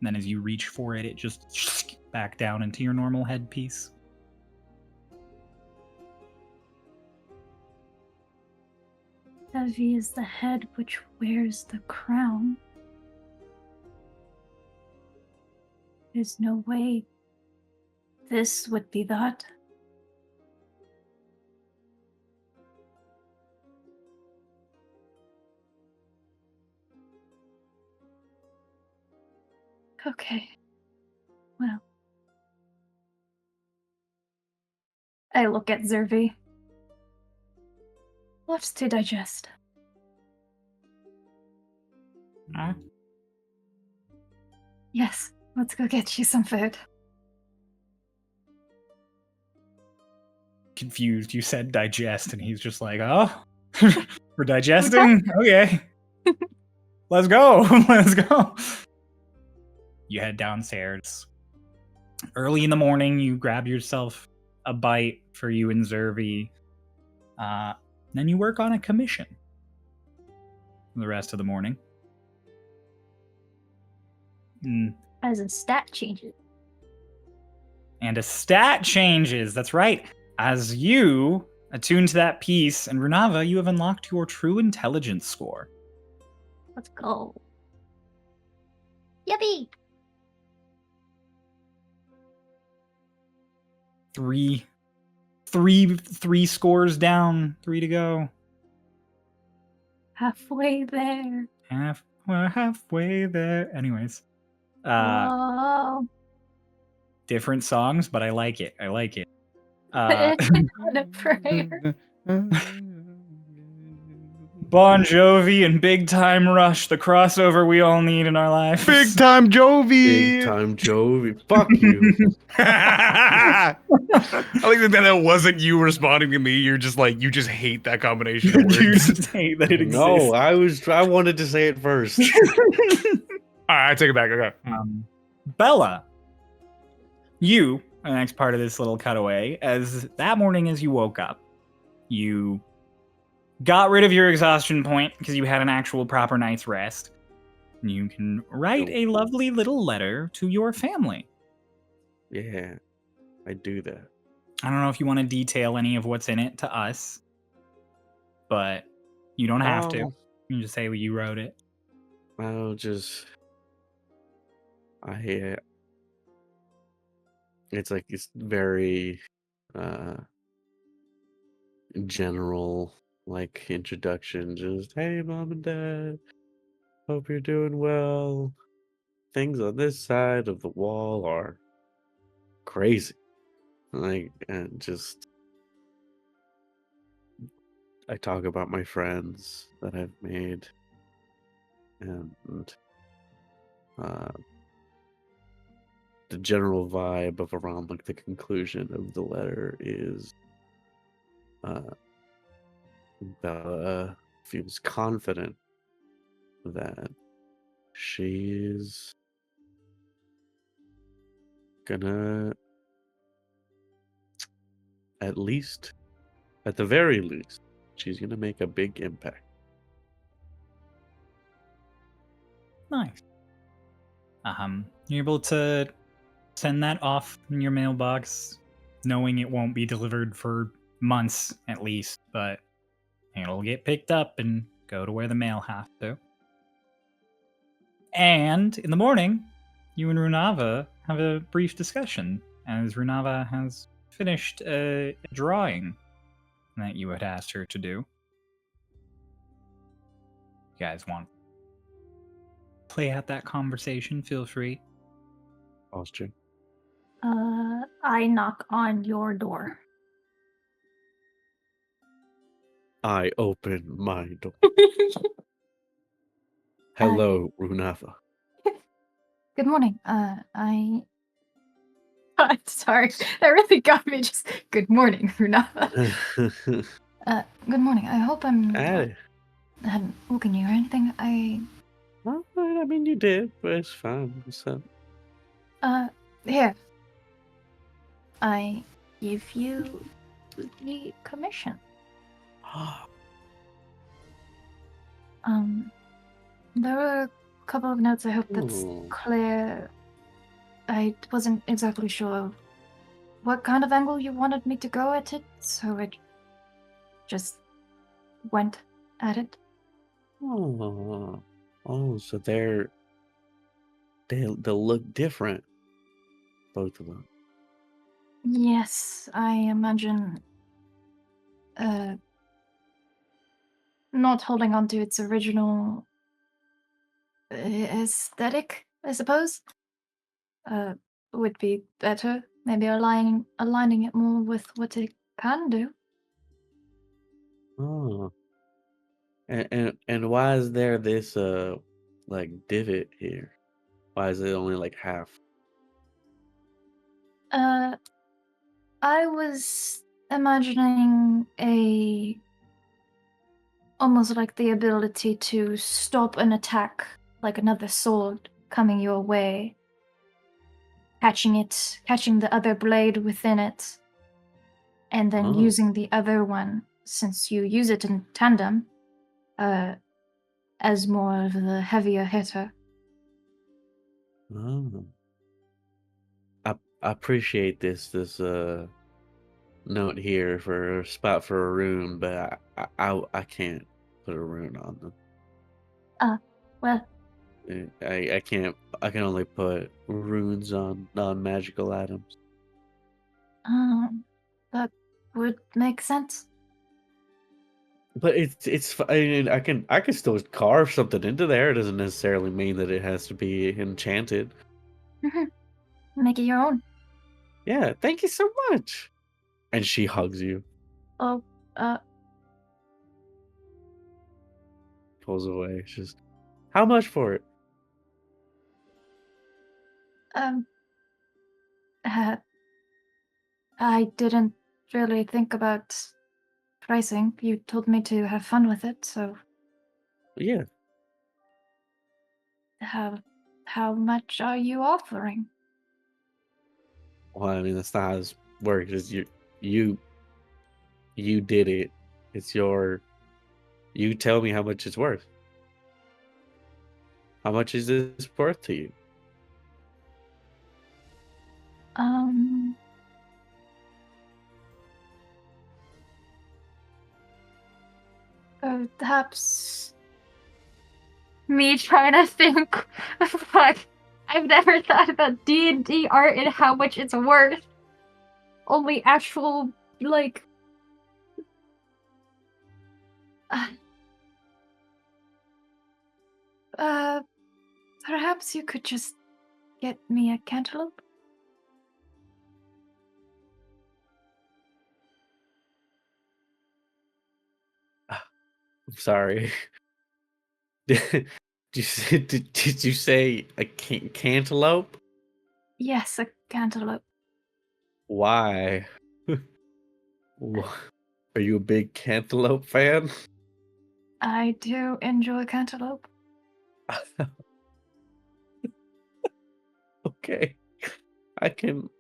And then as you reach for it, it just back down into your normal headpiece. Heavy is the head which wears the crown. There's no way this would be that. Okay. Well. I look at Zervi. Lots to digest. Huh? Yes, let's go get you some food. confused. You said digest, and he's just like, oh, we're digesting? Okay. Let's go. Let's go. You head downstairs. Early in the morning, you grab yourself a bite for you and Zervi. Then you work on a commission for the rest of the morning. As a stat changes. And a stat changes. That's right. As you attune to that piece, and Runava, you have unlocked your true intelligence score. Let's go. Yippee! Three scores down. 3 to go. Halfway there. We're halfway there. Anyways. Whoa. Different songs, but I like it. I like it. On a prayer. Bon Jovi and Big Time Rush, the crossover we all need in our lives. Big time Jovi. Big time Jovi. Fuck you. I like that wasn't you responding to me. You're just like, you just hate that combination of You words. just hate that it exists. No, I wanted to say it first. All right, I take it back. Okay. Bella, you are the next part of this little cutaway. As that morning, as you woke up, you got rid of your exhaustion point because you had an actual proper night's rest. You can write a lovely little letter to your family. Yeah, I do that. I don't know if you want to detail any of what's in it to us, but you don't have to. You can just say you wrote it. I'll just. It's like it's very general, like introduction. Just, hey, mom and dad, hope you're doing well. Things on this side of the wall are crazy. Like, and just I talk about my friends that I've made, and the general vibe of around like the conclusion of the letter is Bella feels confident that she's gonna at the very least she's gonna make a big impact. Nice. You're able to send that off in your mailbox, knowing it won't be delivered for months at least, but it'll get picked up and go to where the mail has to. And in the morning, you and Runava have a brief discussion, as Runava has finished a drawing that you had asked her to do. You guys want to play out that conversation, feel free. Posture. I knock on your door. I open my door. Hello, Runava. Good morning. I'm sorry. That really got me. Just good morning, Runava. Good morning. I hope I hadn't woken you or anything. Well, I mean, you did, but it's fine. What's up? Here. I give you the commission. There were a couple of notes. I hope that's Ooh. clear. I wasn't exactly sure what kind of angle you wanted me to go at it, so I just went at it. Oh, so they'll look different, both of them. Yes, I imagine not holding on to its original aesthetic, I suppose, would be better. Maybe aligning it more with what it can do. Oh, and why is there this like divot here? Why is it only like half? I was imagining almost like the ability to stop an attack, like another sword coming your way, catching the other blade within it, and then Oh. using the other one, since you use it in tandem, as more of the heavier hitter. Oh. I appreciate this note here for a spot for a rune, but I can't put a rune on them. Well, I can't. I can only put runes on non-magical items. that would make sense. But I mean, I can still carve something into there. It doesn't necessarily mean that it has to be enchanted. Make it your own. Yeah, thank you so much. And she hugs you, Oh, pulls away. She's just, how much for it? I didn't really think about pricing. You told me to have fun with it, so Yeah, how much are you offering? well, I mean that's not how this works. It's you did it. It's your. You tell me how much it's worth. How much is this worth to you? Perhaps me trying to think of like I've never thought about D&D art and how much it's worth. Only actual like perhaps you could just get me a cantaloupe? I'm sorry. Did you say a cantaloupe? Yes, a cantaloupe. Why? Are you a big cantaloupe fan? I do enjoy cantaloupe. Okay. I can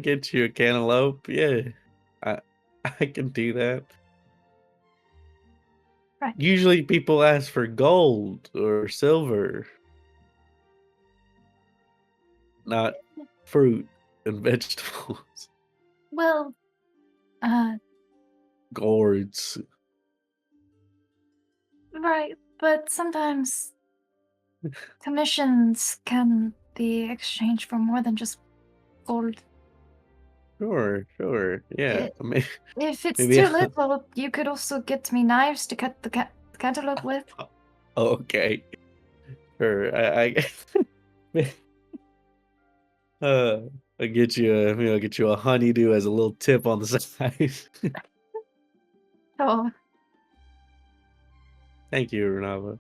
get you a cantaloupe. Yeah. I can do that. Right. Usually people ask for gold or silver. Not fruit and vegetables. Well, Gourds. right, but sometimes commissions can be exchanged for more than just gold. Sure. Yeah. It- I mean, If it's maybe too little, you could also get me knives to cut the cantaloupe with. okay. Sure. I get you maybe I'll get you a honeydew as a little tip on the side. Oh, Thank you, Runava.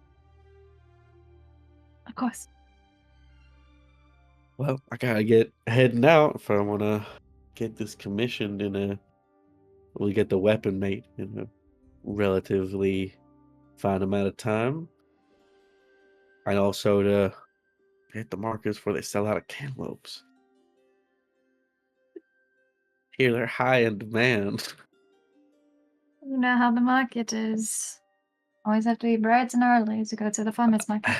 of course. Well, I gotta get heading out if I wanna get this commissioned we get the weapon made in a relatively fine amount of time. And also to hit the markets before they sell out of cantaloupes. Here they're high in demand. You know how the market is. Always have to be bright and early to go to the farmer's market.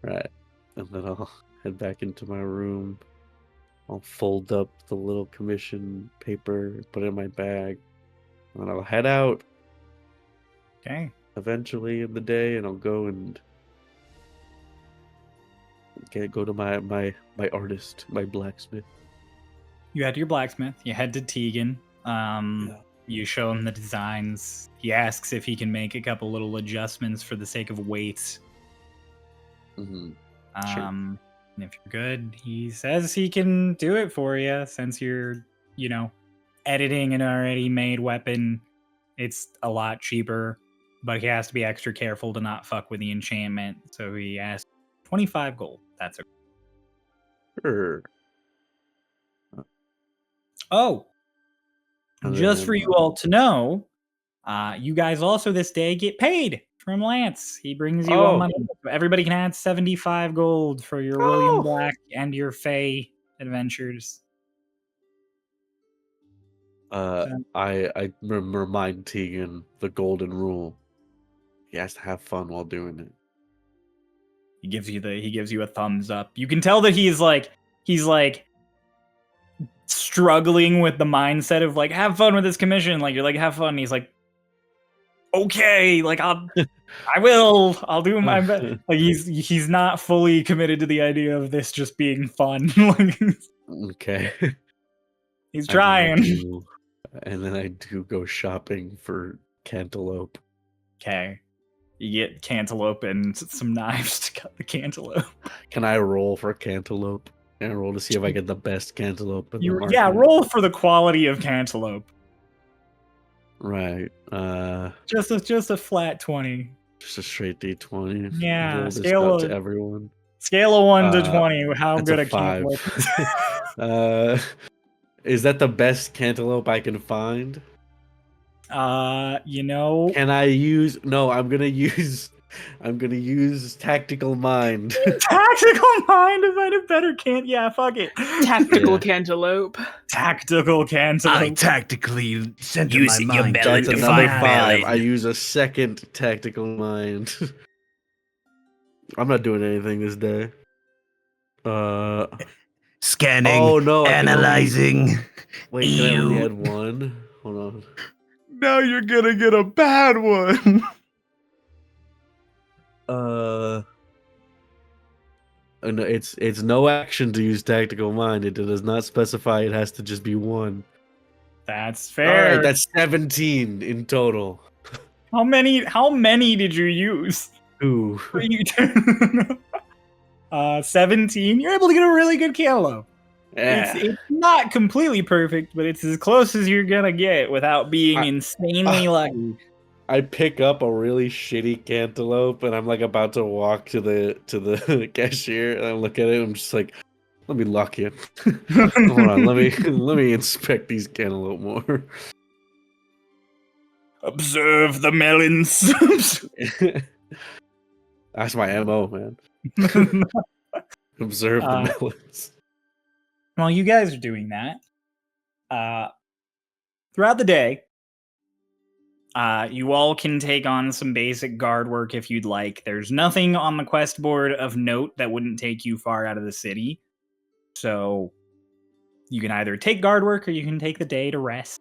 Right. And then I'll head back into my room. I'll fold up the little commission paper, put it in my bag, and I'll head out Okay. eventually in the day, and I'll go and go to my artist, my blacksmith. You head to your blacksmith. You head to Tegan. You show him the designs. He asks if he can make a couple little adjustments for the sake of weight. Mm-hmm. And if you're good, he says he can do it for you since you're, editing an already made weapon. It's a lot cheaper, but he has to be extra careful to not fuck with the enchantment. So he asks 25 gold. That's a. Sure. Oh, And Just for then, you all to know, you guys also this day get paid from Lance. He brings you all Oh. money. Everybody can add 75 gold for your Oh. William Black and your Fae adventures. I remind Tegan the golden rule. He has to have fun while doing it. He gives you a thumbs up. You can tell that he's like struggling with the mindset of like, have fun with this commission. Like you're like, have fun. And he's like, okay, like I'll do my best. Like he's not fully committed to the idea of this just being fun. Like, Okay. he's trying. And then I do go shopping for cantaloupe. Okay. You get cantaloupe and some knives to cut the cantaloupe. Can I roll for cantaloupe? Can I roll to see if I get the best cantaloupe in the market? Yeah, roll for the quality of cantaloupe. Right. Just a flat 20. Just a straight D20. Yeah, Roll this scale out of- to everyone. Scale of 1 to 20. How That's good a a cantaloupe is. 5. Is that the best cantaloupe I can find? You know, Can I use? No, I'm gonna use tactical mind. tactical mind is a better can't. Yeah, fuck it. Tactical Yeah. cantaloupe. Tactical cantaloupe. tactically center Using your belly That's to another find 5. belly. I use a second tactical mind. I'm not doing anything this day. Scanning, Oh no! I can only- analyzing. Wait, can I only Ew. add 1? Hold on. Now you're gonna get a bad one. No, it's no action to use tactical mind. It does not specify it has to just be 1. That's All fair. right, that's 17 in total. How many did you use? 2. For you to 17. You're able to get a really good cantaloupe. Yeah. It's not completely perfect, but it's as close as you're gonna get without being insanely lucky. I pick up a really shitty cantaloupe and I'm like about to walk to the cashier and I look at it and I'm just like, let me lock it. Hold on, let me inspect these cantaloupe more. Observe the melons. That's my MO, man. Observe the melons. While you guys are doing that, throughout the day, you all can take on some basic guard work if you'd like. There's nothing on the quest board of note that wouldn't take you far out of the city. So you can either take guard work or you can take the day to rest.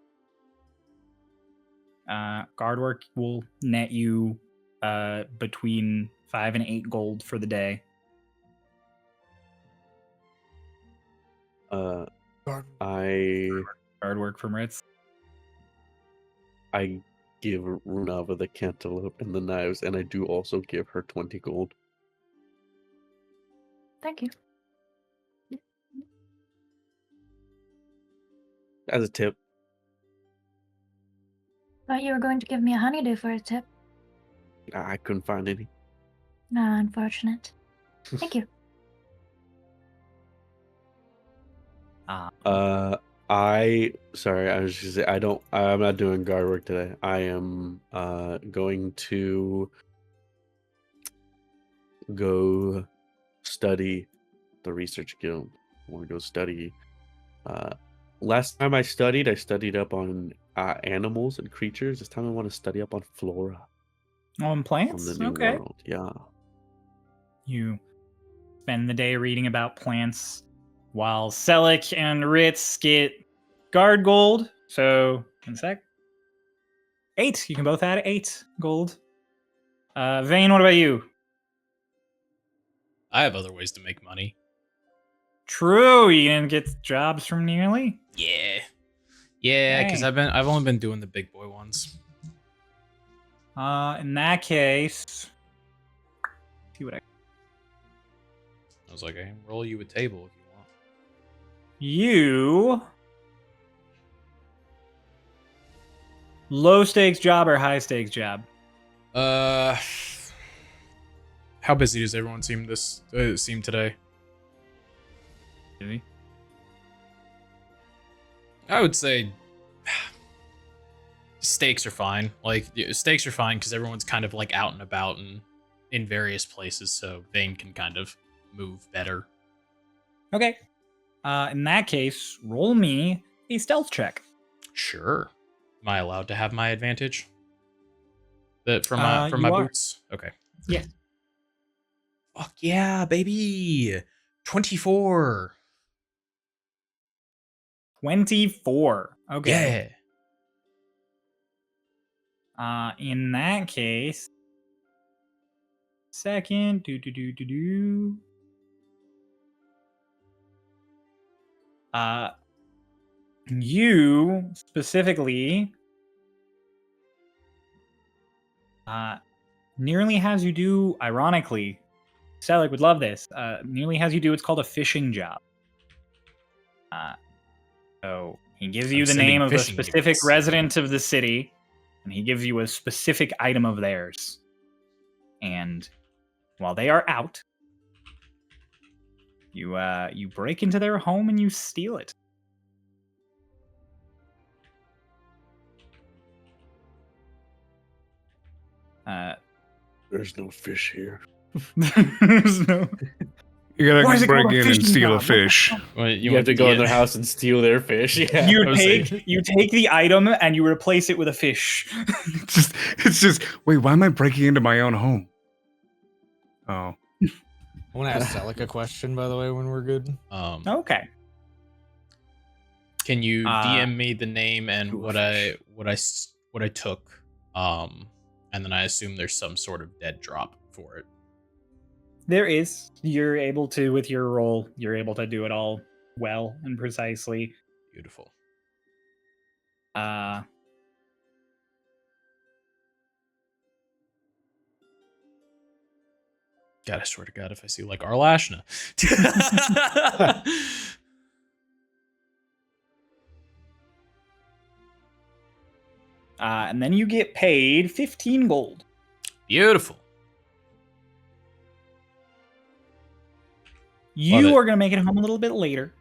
Guard work will net you between 5 and 8 gold for the day. Guard work from Ritz. I give Runava the cantaloupe and the knives, and I do also give her 20 gold. Thank you. As a tip. Thought you were going to give me a honeydew for a tip. I couldn't find any. No, unfortunate. Thank you. I was just gonna say I'm not doing guard work today. I am going to go study the research guild. I want to go study. Last time I studied up on animals and creatures. This time I want to study up on flora. On On plants? the new Okay. world. Yeah. You spend the day reading about plants while Celic and Ritz get guard gold. So, one sec. 8. You can both add 8 gold. Vane, what about you? I have other ways to make money. True, you can get jobs from Nearly. Yeah, because Dang. I've only been doing the big boy ones. In that case, see what I I was like, I can roll you a table if you want. you low stakes job or high stakes job? How busy does everyone seem today? Busy. I would say Steaks are fine. Like steaks are fine because everyone's kind of like out and about and in various places, so Vane can kind of move better. Okay. In that case, roll me a stealth check. Sure. Am I allowed to have my advantage? From You my are. boots? Okay. Yeah. Fuck yeah, baby. 24. 24. Okay. Yeah. In that case, second, you specifically, nearly has you do, ironically, Celic would love this, nearly has you do what's called a fishing job. So he gives you I'm the sending name of a fishing specific needles. resident of the city, and he gives you a specific item of theirs. And while they are out, you break into their home and you steal it. There's no fish here. There's no. You Why is gotta it break called a in and fishing steal a job? What the fish. Well, You have to go in their house and steal their fish. Yeah. You I was take the item and you replace it with a fish. It's just wait, why am I breaking into my own home? Oh. I want to ask Celic a question, by the way, when we're good. Okay. Can you Uh, DM me the name and what I took? And then I assume there's some sort of dead drop for it. There is. You're able to, with your roll, you're able to do it all well and precisely. Beautiful. Uh, God, I swear to God, if I see like our Lashna. and then you get paid 15 gold. Beautiful. You it. are going to make it home a little bit later.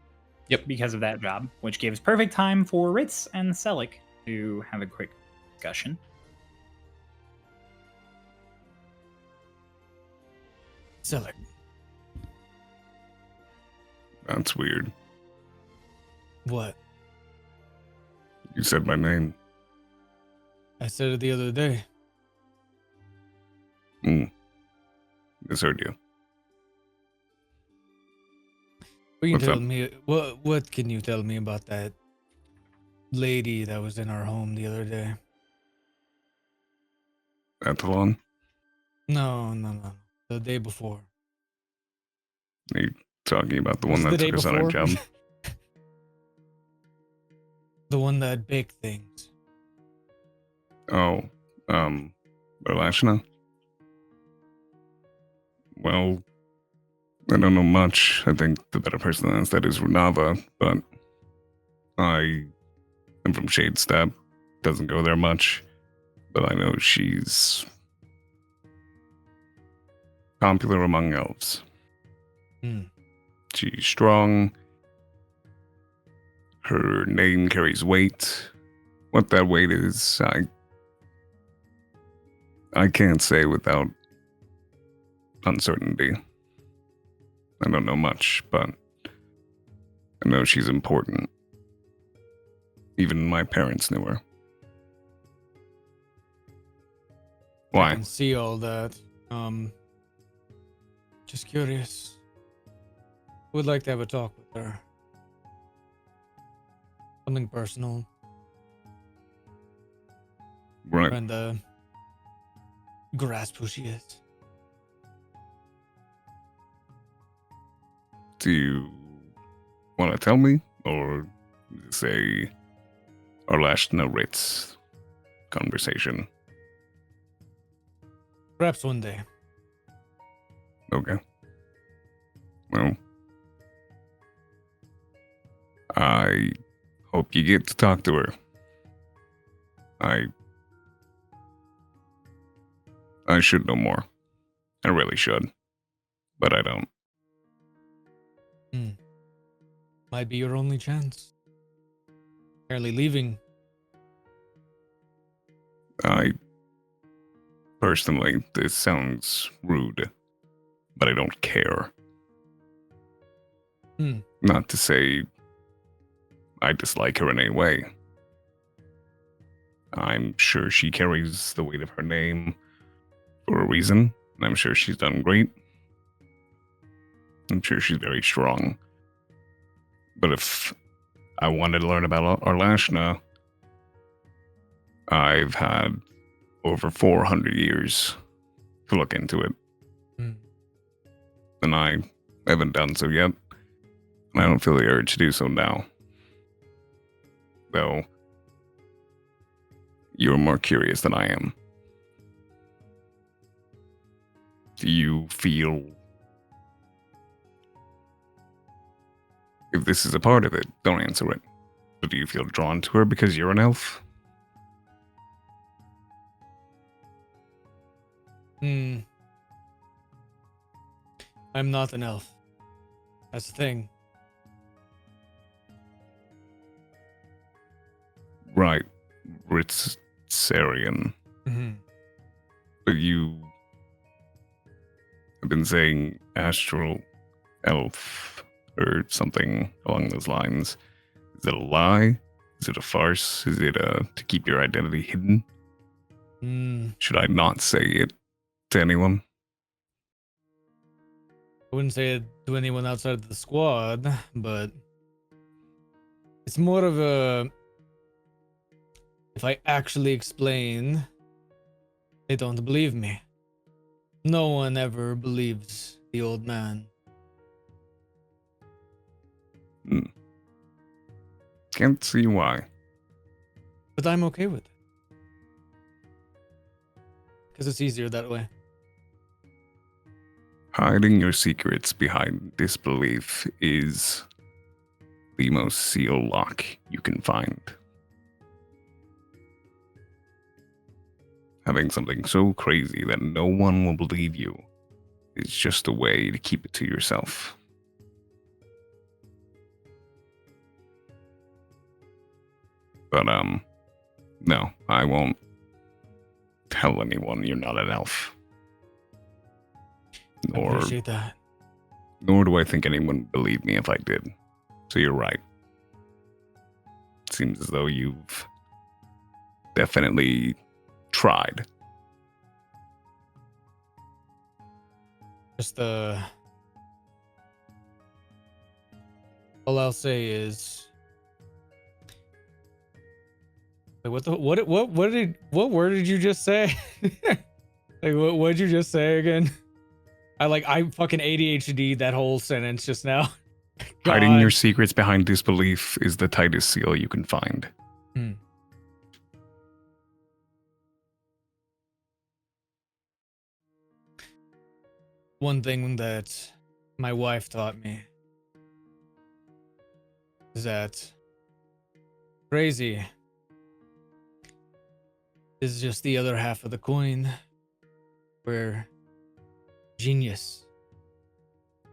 Yep. Because of that job, which gives perfect time for Ritz and Celic to have a quick discussion. Celic, That's weird. what? You said my name. I said it the other day. Misheard you. What can you tell me about that lady that was in our home the other day? Athlon? No. The day before. Are you talking about the Was one it that the took day us on our before? job? The one that baked things. Oh, Lashna? Well, I don't know much. I think the better person than that is Runava, but I am from Shadestep. Doesn't go there much, but I know she's popular among elves. She's strong. Her name carries weight. What that weight is, I can't say without uncertainty. I don't know much, but I know she's important. Even my parents knew her. I Why? can see all that. Just curious. Would like to have a talk with her. Something personal. Right. And grasp who she is. Do you want to tell me, or say our last narrates conversation? Perhaps one day. Okay. Well, I hope you get to talk to her. I should know more. I really should. But I don't. Might be your only chance. Apparently leaving I personally, this sounds rude, but I don't care. Not to say I dislike her in any way. I'm sure she carries the weight of her name for a reason, and I'm sure she's done great. I'm sure she's very strong. But if I wanted to learn about our Lashna, I've had over 400 years to look into it. And I haven't done so yet. And I don't feel the urge to do so now. Though, you're more curious than I am. Do you feel... If this is a part of it, don't answer it. But do you feel drawn to her because you're an elf? I'm not an elf. That's the thing. Right. Ritzarian. But you have been saying astral elf or something along those lines. Is it a lie? Is it a farce? Is it to keep your identity hidden? Should I not say it to anyone? I wouldn't say it to anyone outside of the squad, but it's more of a... If I actually explain, they don't believe me. No one ever believes the old man. Can't see why. But I'm okay with it. Because it's easier that way. Hiding your secrets behind disbelief is the most seal lock you can find. Having something so crazy that no one will believe you is just a way to keep it to yourself. But, no, I won't tell anyone you're not an elf. I appreciate that. Nor do I think anyone would believe me if I did. So you're right. It seems as though you've definitely tried. Just all I'll say is, like, what word did you just say? Like, what did you just say again? I fucking ADHD that whole sentence just now. Hiding your secrets behind disbelief is the tightest seal you can find. One thing that my wife taught me is that crazy is just the other half of the coin, where genius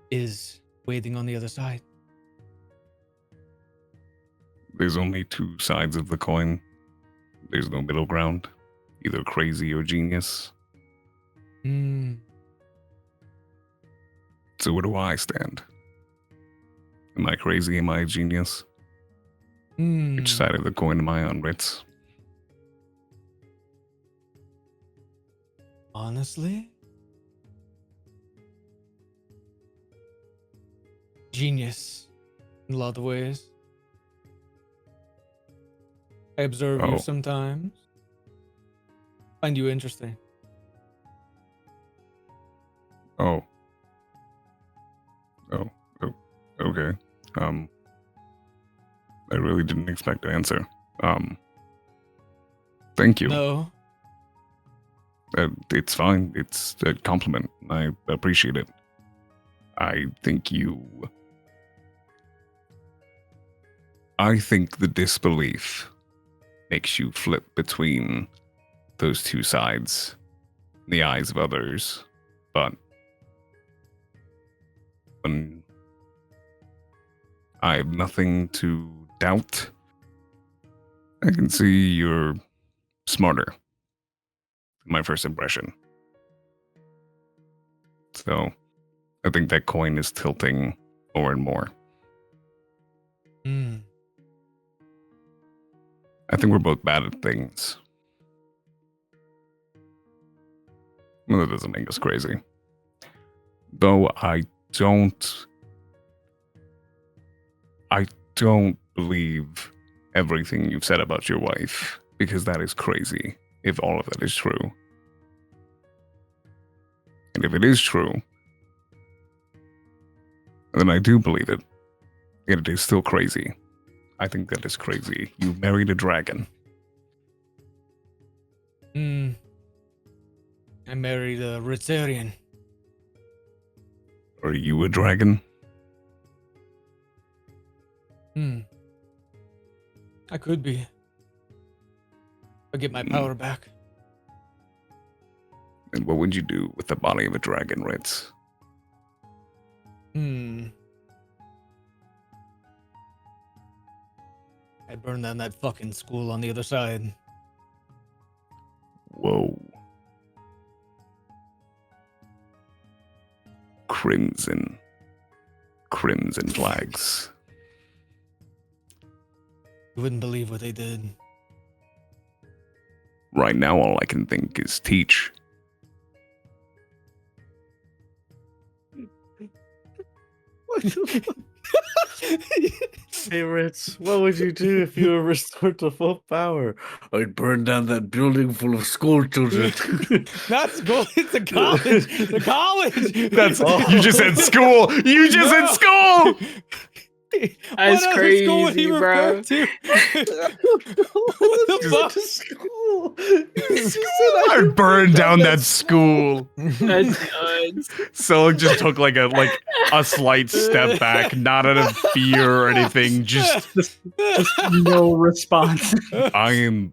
is waiting on the other side. There's only two sides of the coin. There's no middle ground. Either crazy or genius. So where do I stand? Am I crazy? Am I a genius? Which side of the coin am I on, Ritz? Honestly? Genius in a lot of ways. I observe you sometimes. Find you interesting. Okay. I really didn't expect to answer. Thank you. No. It's fine. It's a compliment. I appreciate it. I think the disbelief makes you flip between those two sides in the eyes of others. But when I have nothing to doubt, I can see you're smarter my first impression. So I think that coin is tilting more and more. Hmm. I think we're both bad at things. Well, that doesn't make us crazy. Though I don't believe everything you've said about your wife, because that is crazy, if all of that is true. And if it is true, then I do believe it. Yet it is still crazy. I think that is crazy. You married a dragon. Hmm. I married a Ritzarian. Are you a dragon? Hmm. I could be. I'll get my power back. And what would you do with the body of a dragon, Ritz? Hmm. I burned down that fucking school on the other side. Whoa. Crimson flags. You wouldn't believe what they did. Right now, all I can think is teach. What the fuck? Hey, Ritz, what would you do if you were restored to full power? I'd burn down that building full of school children. Not school, it's a college. The college. That's you just said school. You just said school. That's What other school would he crazy, refer bro. to? What the fuck? School. I burned down that school. That's nuts. Celic just took like a slight step back, not out of fear or anything. Just No response.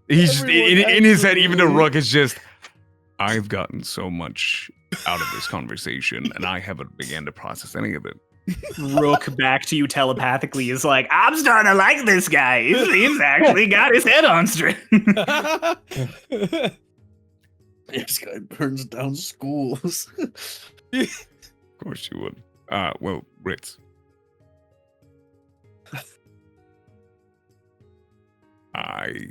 he's just, in his head, even a Rook is just, I've gotten so much out of this conversation and I haven't began to process any of it. Rook back to you telepathically is like, I'm starting to like this guy. He's actually got his head on straight. This guy burns down schools. Of course you would. Well, Ritz. I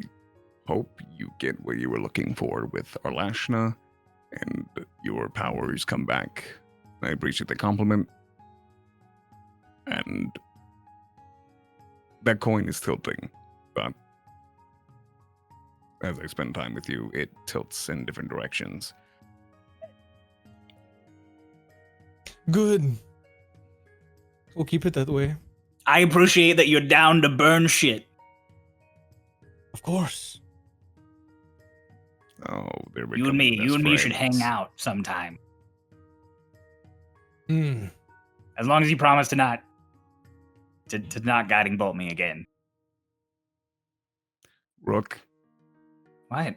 hope you get what you were looking for with our Lashna and your powers come back. I appreciate the compliment. And that coin is tilting, but as I spend time with you, it tilts in different directions. Good. We'll keep it that way. I appreciate that you're down to burn shit. Of course. Oh, there we You go. and me should hang out sometime. Hmm. As long as you promise to not guiding bolt me again. Rook. What?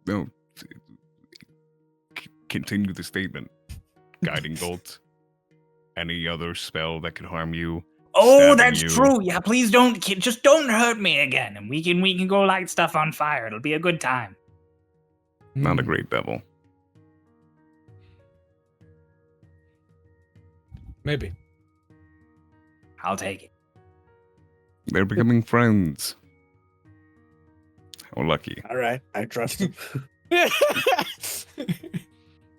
No. Continue the statement. Guiding bolt. Any other spell that could harm you. Oh, stabbing that's you. true. Yeah, please just don't hurt me again, and we can go light stuff on fire. It'll be a good time. Not a Hmm. great devil. Maybe. I'll take it. They're becoming friends. How lucky. All right, I trust him. All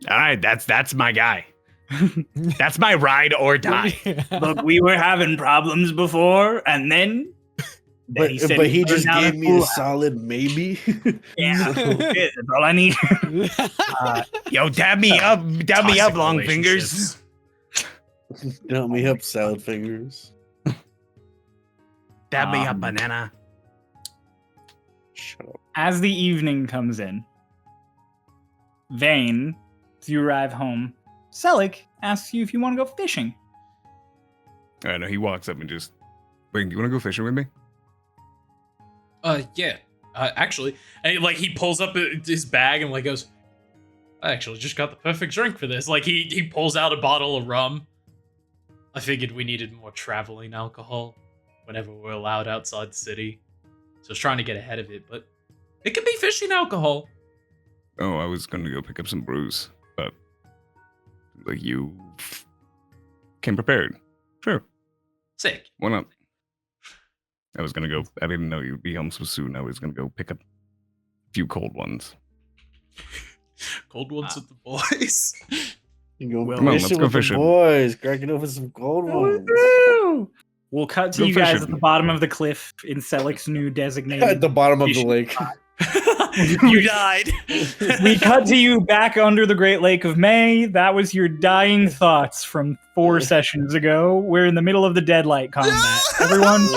right, that's my guy. That's my ride or die. Look, we were having problems before, and then But he said he he'd burn just down gave the me a schoolhouse. solid maybe. Yeah, that's all I need. Yo, dab me up, Toxic long relationships. fingers. Dump me up, salad fingers. Dab me up, Um, banana. Shut up. As the evening comes in, Vane, as you arrive home, Celic asks you if you want to go fishing. I know he walks up and just, wait, you want to go fishing with me? Yeah. Actually, and like he pulls up his bag and like goes, I actually just got the perfect drink for this. Like he pulls out a bottle of rum. I figured we needed more traveling alcohol whenever we're allowed outside the city. So I was trying to get ahead of it, but it could be fishing alcohol. Oh, I was gonna go pick up some brews, but like you came prepared. Sure, Sick. why not? I was gonna go. I didn't know you'd be home so soon. I was gonna go pick up a few cold ones. Cold ones with the boys. You go Well, come on, fishing let's go with the fishing. boys, cracking open some cold ones. Woo! We'll cut to Go you guys fishing. at the bottom of the cliff in Celic's new At designated. the bottom of the fishing lake. spot. You died. We cut to you back under the Great Lake of May. That was your dying thoughts from 4 sessions ago. We're in the middle of the Deadlight combat. Everyone.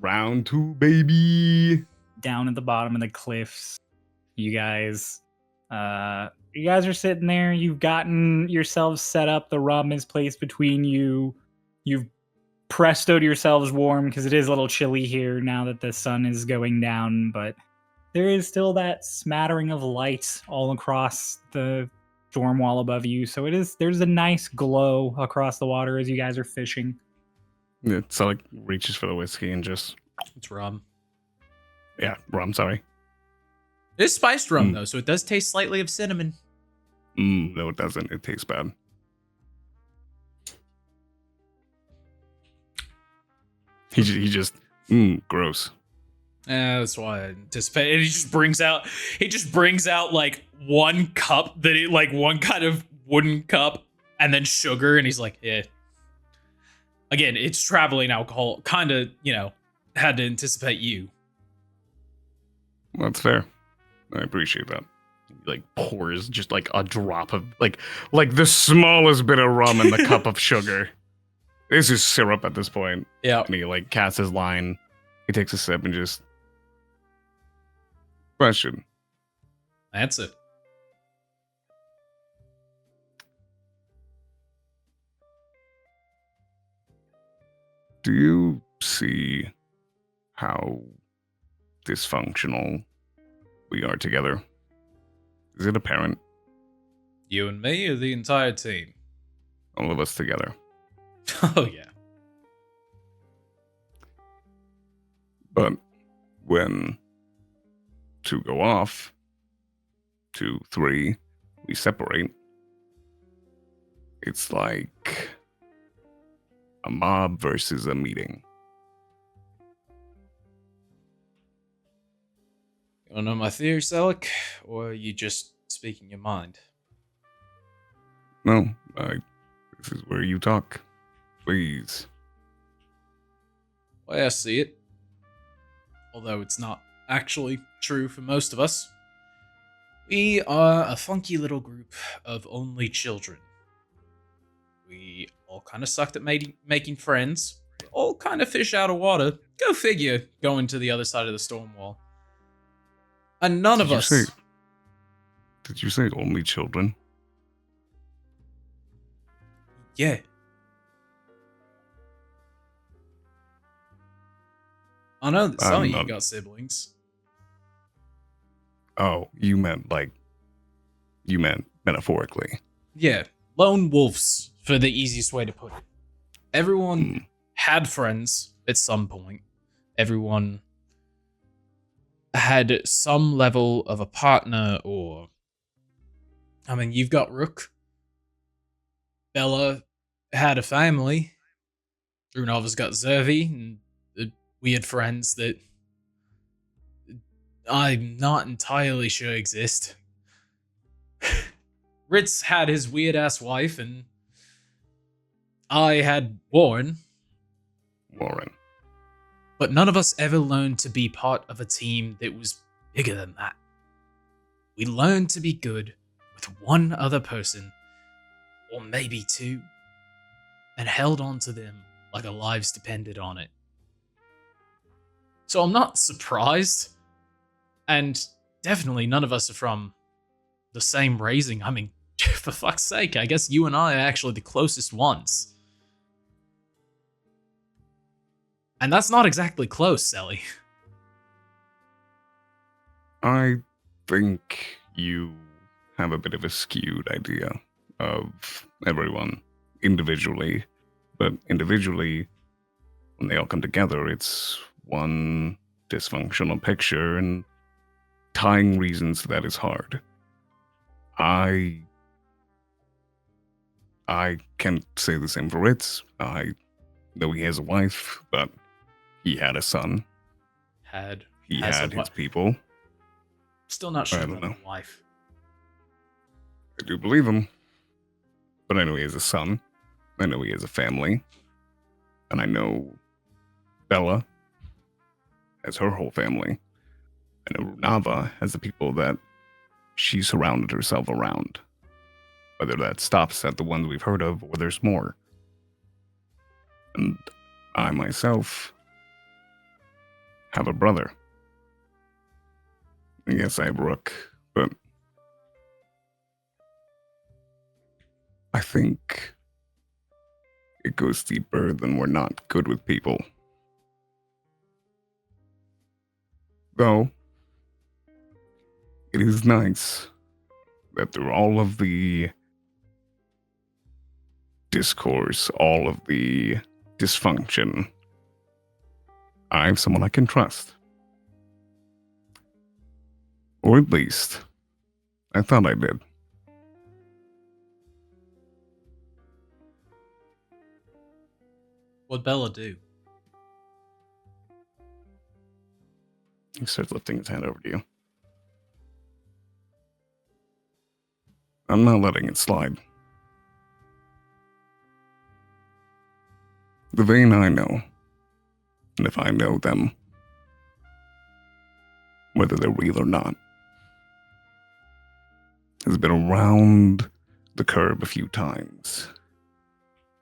Round 2, baby. Down at the bottom of the cliffs, you guys are sitting there. You've gotten yourselves set up. The rum is placed between you. You've prestoed yourselves warm because it is a little chilly here now that the sun is going down, but there is still that smattering of light all across the storm wall above you. So there's a nice glow across the water as you guys are fishing. Yeah, so like reaches for the whiskey and just It's rum. rum. Sorry. It's spiced rum though, so it does taste slightly of cinnamon. No, it doesn't. It tastes bad. He just gross. That's why I anticipate. And he just brings out like one cup one kind of wooden cup and then sugar, and he's like, yeah. Again, it's traveling alcohol. Kind of, had to anticipate you. That's fair. I appreciate that. He, like pours just like a drop of like the smallest bit of rum in the cup of sugar. This is syrup at this point. Yeah. And he like casts his line. He takes a sip and just question. That's it. Do you see how dysfunctional we are together? Is it apparent? You and me or the entire team? All of us together. Oh, yeah. But when 2 go off, 2, 3, we separate. It's like a mob versus a meeting. You wanna know my theory, Celic? Or are you just speaking your mind? No, this is where you talk. Please. Way I see it, although it's not actually true for most of us, we are a funky little group of only children. We all kind of sucked at making friends. We all kind of fish out of water. Go figure, going to the other side of the storm wall. And none of us... Did you say only children? Yeah. I know that some of you got siblings. Oh, you meant metaphorically. Yeah, lone wolves, for the easiest way to put it. Everyone had friends at some point. Everyone had some level of a partner, or... I mean, you've got Rook. Bella had a family. Runava's got Zervi, and the weird friends that I'm not entirely sure exist. Ritz had his weird-ass wife, and I had Warren. But none of us ever learned to be part of a team that was bigger than that. We learned to be good with one other person, or maybe 2, and held on to them like our lives depended on it. So I'm not surprised, and definitely none of us are from the same raising. I mean, for fuck's sake, I guess you and I are actually the closest ones. And that's not exactly close, Celi. I think you have a bit of a skewed idea of everyone individually. But individually, when they all come together, it's one dysfunctional picture, and tying reasons that is hard. I can't say the same for Ritz. I know he has a wife, but he had a son. He Has had a his people. Still not sure I don't about know. the wife. I do believe him. But I know he has a son. I know he has a family. And I know Bella has her whole family. I know Runava has the people that she surrounded herself around. Whether that stops at the ones we've heard of or there's more. And I myself have a brother. Yes, I have Rook, but I think it goes deeper than we're not good with people. Though, it is nice that through all of the discourse, all of the dysfunction, I have someone I can trust. Or at least, I thought I did. What'd Bella do? He starts lifting his hand over to you. I'm not letting it slide. The vein I know, and if I know them, whether they're real or not, has been around the curb a few times.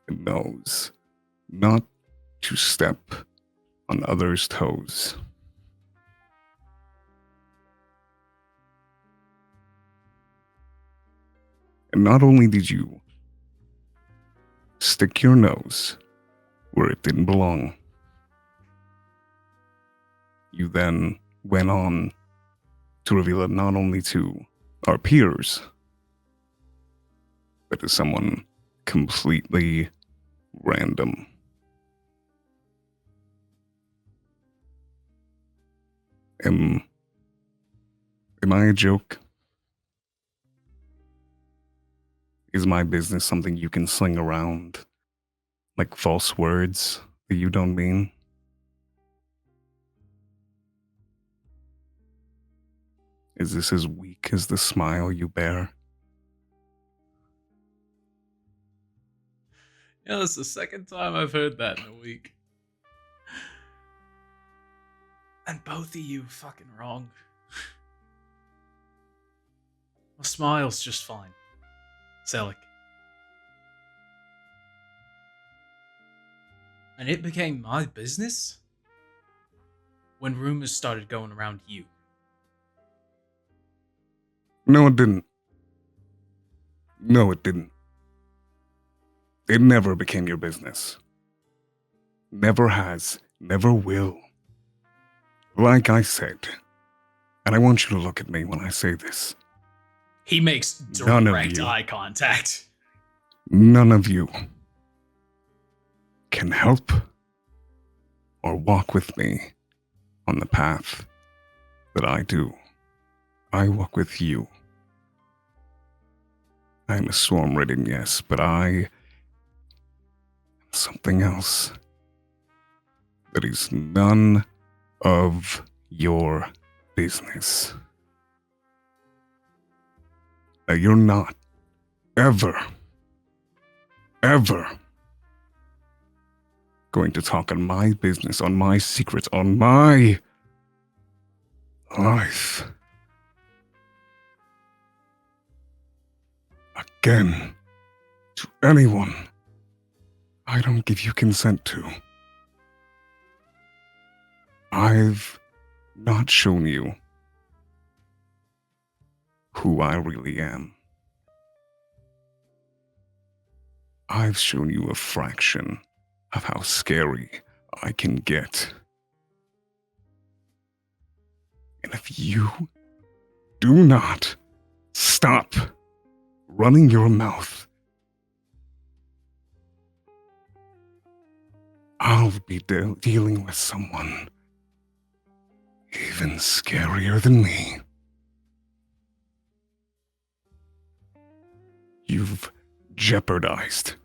It knows not to step on others' toes. And not only did you stick your nose where it didn't belong, you then went on to reveal it not only to our peers, but to someone completely random. Am I a joke? Is my business something you can sling around like false words that you don't mean? Is this as weak as the smile you bear? Yeah, that's the second time I've heard that in a week. And both of you fucking wrong. My smile's just fine. Celic. And it became my business when rumors started going around you. No, it didn't. No, it didn't. It never became your business. Never has, never will. Like I said, and I want you to look at me when I say this. He makes None of direct you. eye contact. None of you can help or walk with me on the path that I do. I walk with you. I am a Stormridden, yes, but I am something else that is none of your business. Now, you're not ever going to talk on my business, on my secrets, on my life again to anyone I don't give you consent to. I've not shown you who I really am. I've shown you a fraction of how scary I can get. And if you do not stop running your mouth, I'll be dealing with someone even scarier than me. jeopardized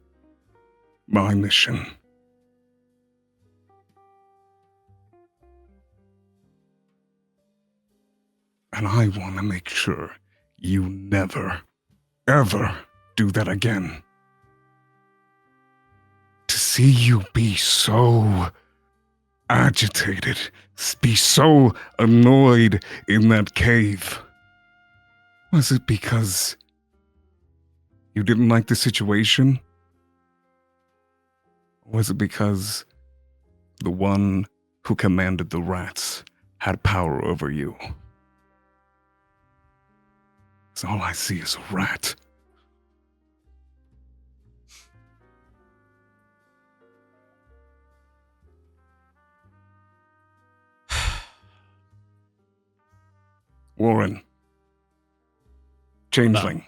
my mission. And I want to make sure you never, ever do that again. To see you be so agitated, be so annoyed in that cave. Was it because you didn't like the situation? Or was it because the one who commanded the rats had power over you? 'Cause all I see is a rat. Warren. Changeling.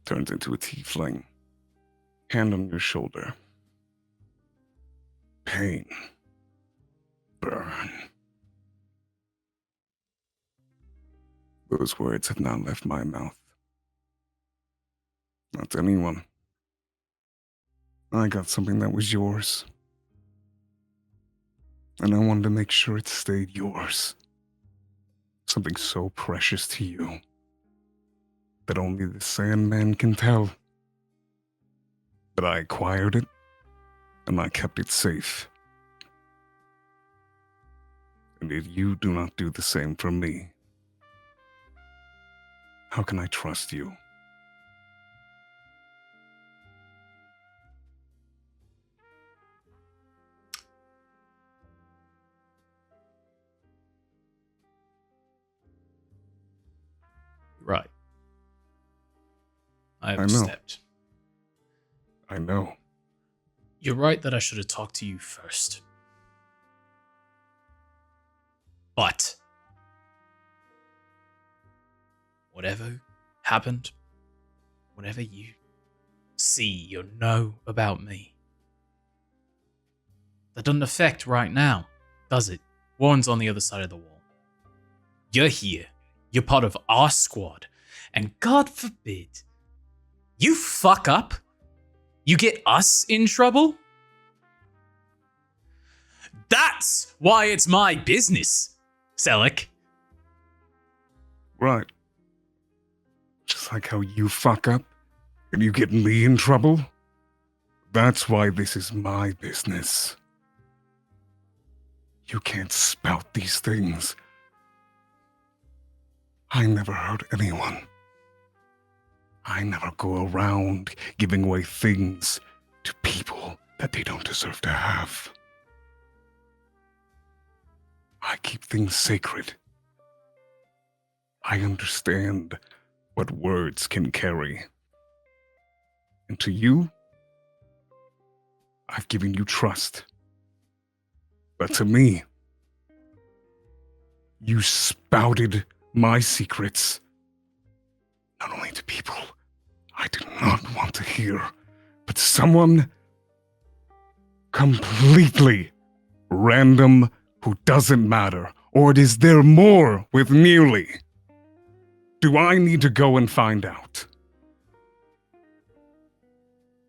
Turns into a tiefling. Hand on your shoulder. Pain. Burn. Those words have not left my mouth. Not to anyone. I got something that was yours. And I wanted to make sure it stayed yours. Something so precious to you that only the Sandman can tell. But I acquired it, and I kept it safe. And if you do not do the same for me, how can I trust you? Right. I know. overstepped. I know. You're right that I should have talked to you first. But whatever happened, whatever you see or know about me, that doesn't affect right now, does it? Warren's on the other side of the wall. You're here. You're part of our squad. And God forbid, you fuck up, you get us in trouble? That's why it's my business, Celic. Right. Just like how you fuck up and you get me in trouble. That's why this is my business. You can't spout these things. I never hurt anyone. I never go around giving away things to people that they don't deserve to have. I keep things sacred. I understand what words can carry. And to you, I've given you trust. But to me, you spouted my secrets, not only to people I did not want to hear, but someone completely random who doesn't matter. Or is there more with Nearly? Do I need to go and find out?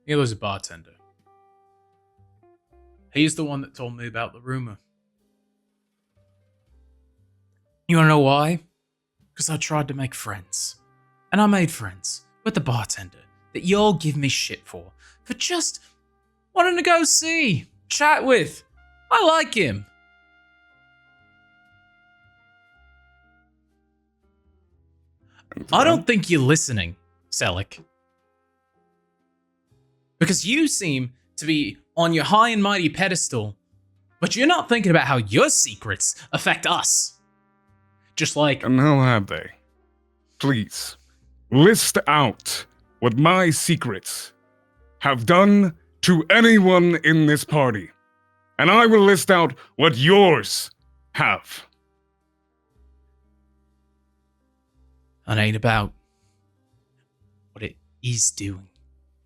Nearly's a bartender. He's the one that told me about the rumor. You wanna know why? Because I tried to make friends. And I made friends with the bartender that y'all give me shit for just wanting to go see, chat with. I like him. I don't think you're listening, Celic. Because you seem to be on your high and mighty pedestal, but you're not thinking about how your secrets affect us. Just like... And how have they? Please, list out what my secrets have done to anyone in this party. And I will list out what yours have. It ain't about what it is doing.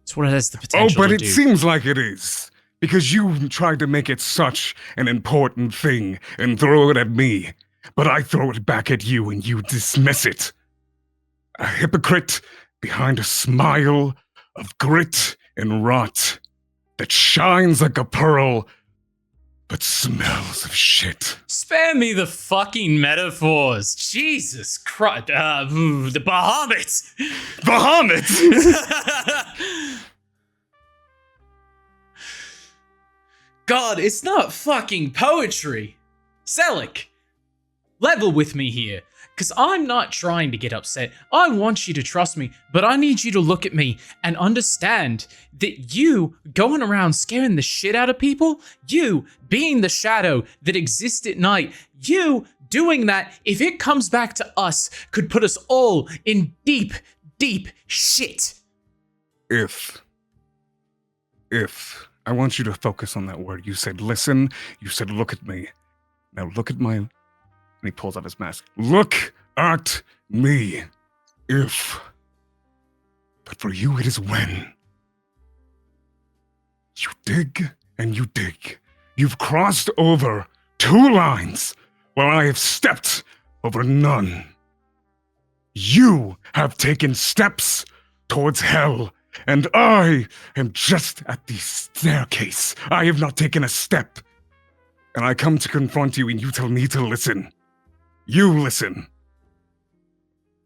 It's what it has the potential to do. Oh, but it seems like it is. Because you tried to make it such an important thing and throw it at me. But I throw it back at you and you dismiss it. A hypocrite behind a smile of grit and rot that shines like a pearl but smells of shit. Spare me the fucking metaphors. Jesus Christ. The Bahamut. Bahamut! God, it's not fucking poetry. Celic, level with me here. Because I'm not trying to get upset. I want you to trust me, but I need you to look at me and understand that you going around scaring the shit out of people, you being the shadow that exists at night, you doing that, if it comes back to us, could put us all in deep, deep shit. If. I want you to focus on that word. You said listen, you said look at me. Now look at my... And he pulls off his mask. Look at me. If. But for you, it is when. You dig and you dig. You've crossed over 2 lines while I have stepped over none. You have taken steps towards hell, and I am just at the staircase. I have not taken a step. And I come to confront you, and you tell me to listen. You listen.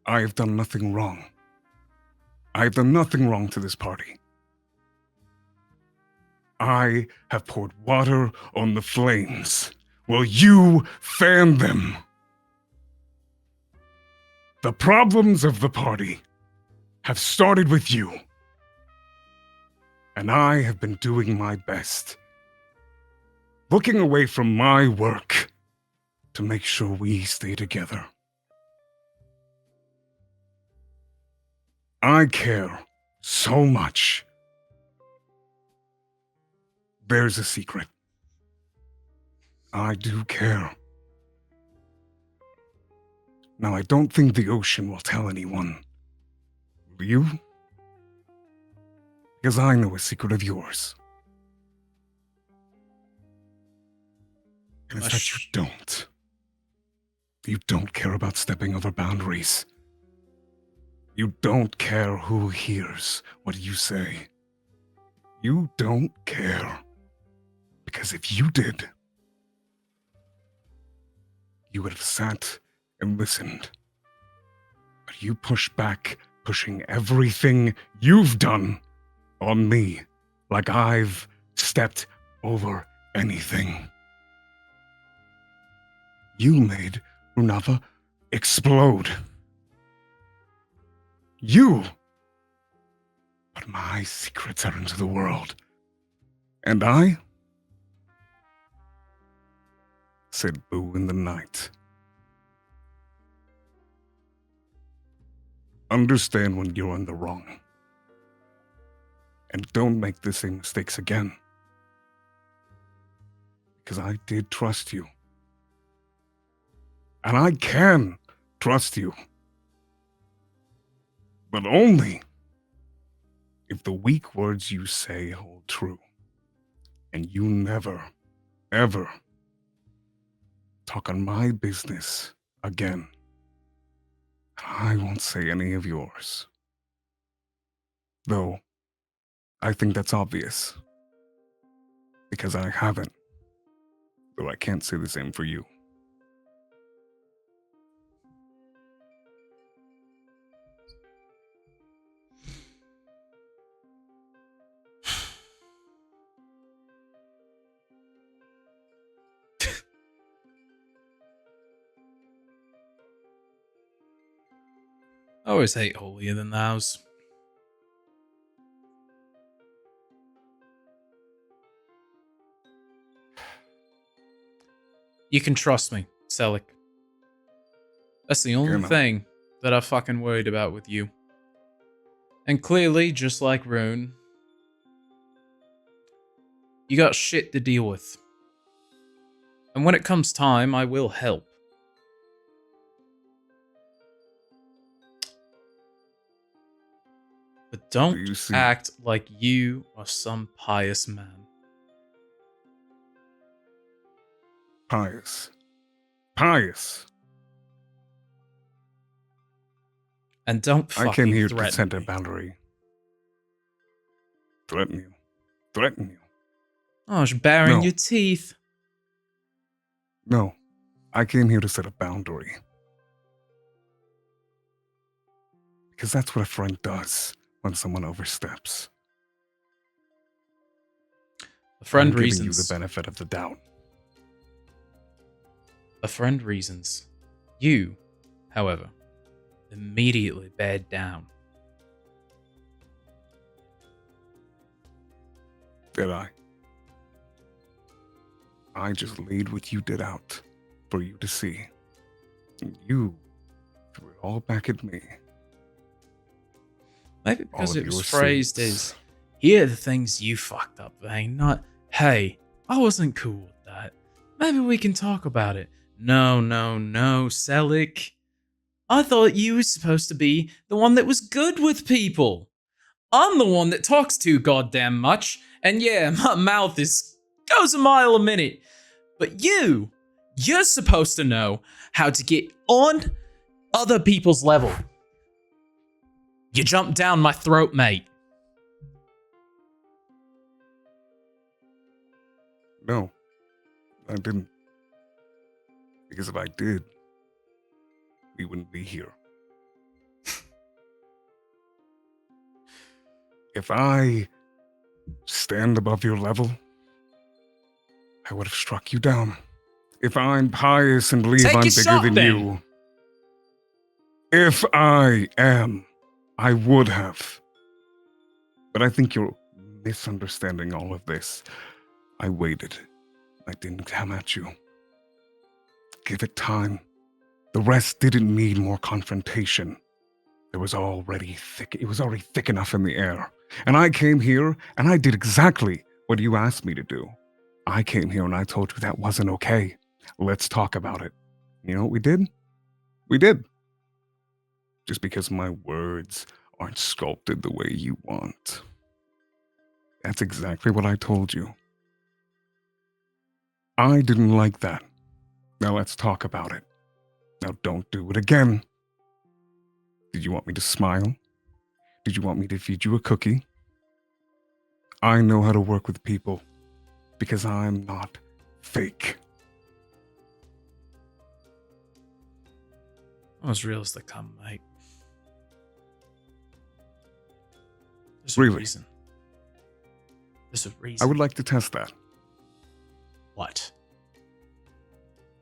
I have done nothing wrong. I have done nothing wrong to this party. I have poured water on the flames while you fan them. The problems of the party have started with you. And I have been doing my best, looking away from my work to make sure we stay together. I care so much. There's a secret. I do care. Now, I don't think the ocean will tell anyone. Will you? Because I know a secret of yours. And it's that you don't. You don't care about stepping over boundaries. You don't care who hears what you say. You don't care. Because if you did, you would have sat and listened. But you push back, pushing everything you've done on me, like I've stepped over anything. You made Runava explode. You! But my secrets are into the world. And I said boo in the night. Understand when you're in the wrong. And don't make the same mistakes again. Because I did trust you. And I can trust you. But only if the weak words you say hold true. And you never, ever talk on my business again. I won't say any of yours. Though, I think that's obvious. Because I haven't. Though I can't say the same for you. I always hate holier than thous. You can trust me, Celic. That's the only thing that I fucking worried about with you. And clearly, just like Rune, you got shit to deal with. And when it comes time, I will help. But don't act like you are some pious man. Pious. Pious. And don't I fucking came here to threaten set a me. boundary. Threaten you. Threaten you. Oh, it's baring No. your teeth. No. I came here to set a boundary. Because that's what a friend does when someone oversteps. A friend I'm giving reasons. you the benefit of the doubt. A friend reasons. You, however, immediately bared down. Did I? I just laid what you did out for you to see. And you threw it all back at me. Maybe because All of it was your phrased sins. as, here are the things you fucked up, Vane, not, hey, I wasn't cool with that. Maybe we can talk about it. No, Celic. I thought you were supposed to be the one that was good with people. I'm the one that talks too goddamn much, and yeah, my mouth goes a mile a minute. But you're supposed to know how to get on other people's level. You jumped down my throat, mate. No, I didn't. Because if I did, we wouldn't be here. If I stand above your level, I would have struck you down. If I'm pious and believe Take I'm your bigger shot, than then. you, if I am, I would have. But I think you're misunderstanding all of this. I waited. I didn't come at you. Give it time. The rest didn't need more confrontation. It was already thick enough in the air. And I came here and I did exactly what you asked me to do. I came here and I told you that wasn't okay. Let's talk about it. You know what we did? We did. Just because my words aren't sculpted the way you want. That's exactly what I told you. I didn't like that. Now let's talk about it. Now don't do it again. Did you want me to smile? Did you want me to feed you a cookie? I know how to work with people because I'm not fake. I'm as real as they come, mate. There's Really? a reason. There's a reason. I would like to test that. What?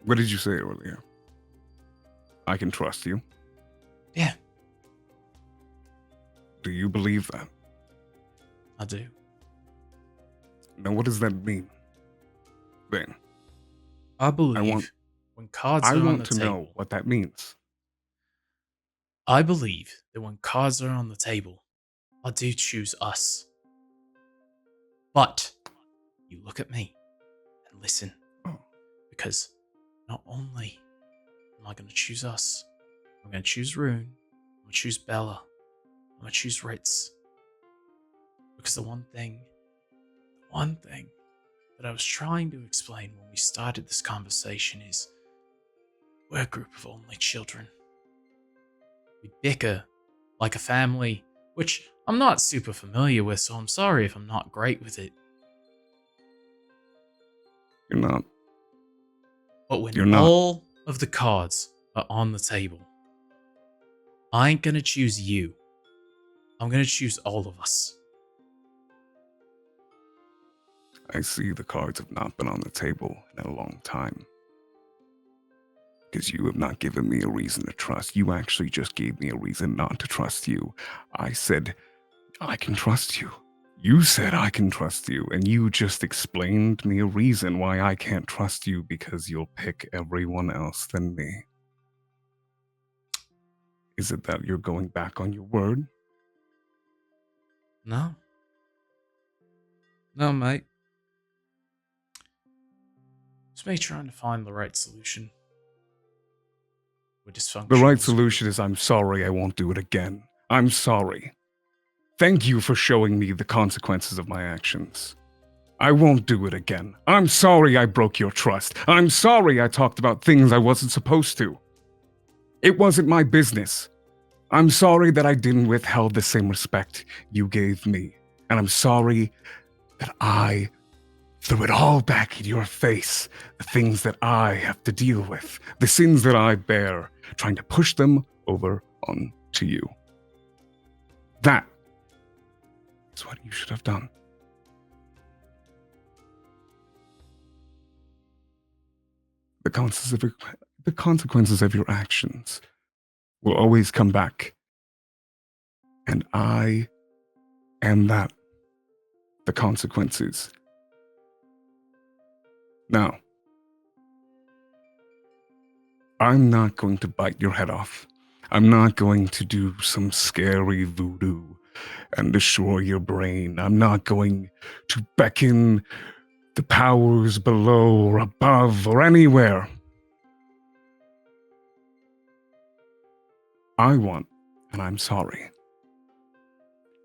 What did you say earlier? I can trust you. Yeah, Do you believe that? I do. Now what does that mean? Then I believe want- when cards I are on want the to table. know what that means. I believe that when cards are on the table, I do choose us. But you look at me and listen. Oh. Because not only am I going to choose us, I'm going to choose Rune, I'm going to choose Bella, I'm going to choose Ritz. Because the one thing that I was trying to explain when we started this conversation is we're a group of only children. We bicker like a family, which I'm not super familiar with, so I'm sorry if I'm not great with it. You're not. But when You're not. all of the cards are on the table, I ain't gonna choose you. I'm gonna choose all of us. I see the cards have not been on the table in a long time. Because you have not given me a reason to trust. You actually just gave me a reason not to trust you. I said, I can trust you. You said I can trust you, and you just explained me a reason why I can't trust you because you'll pick everyone else than me. Is it that you're going back on your word? No. No, mate. It's me trying to find the right solution. We're dysfunctional. The right solution is I'm sorry I won't do it again. I'm sorry. Thank you for showing me the consequences of my actions. I won't do it again. I'm sorry I broke your trust. I'm sorry I talked about things I wasn't supposed to. It wasn't my business. I'm sorry that I didn't withhold the same respect you gave me. And I'm sorry that I threw it all back in your face. The things that I have to deal with, the sins that I bear, trying to push them over onto you. That is what you should have done. The consequences of your actions will always come back. And I am that. The consequences. Now, I'm not going to bite your head off. I'm not going to do some scary voodoo and destroy your brain. I'm not going to beckon the powers below or above or anywhere. I want, and I'm sorry.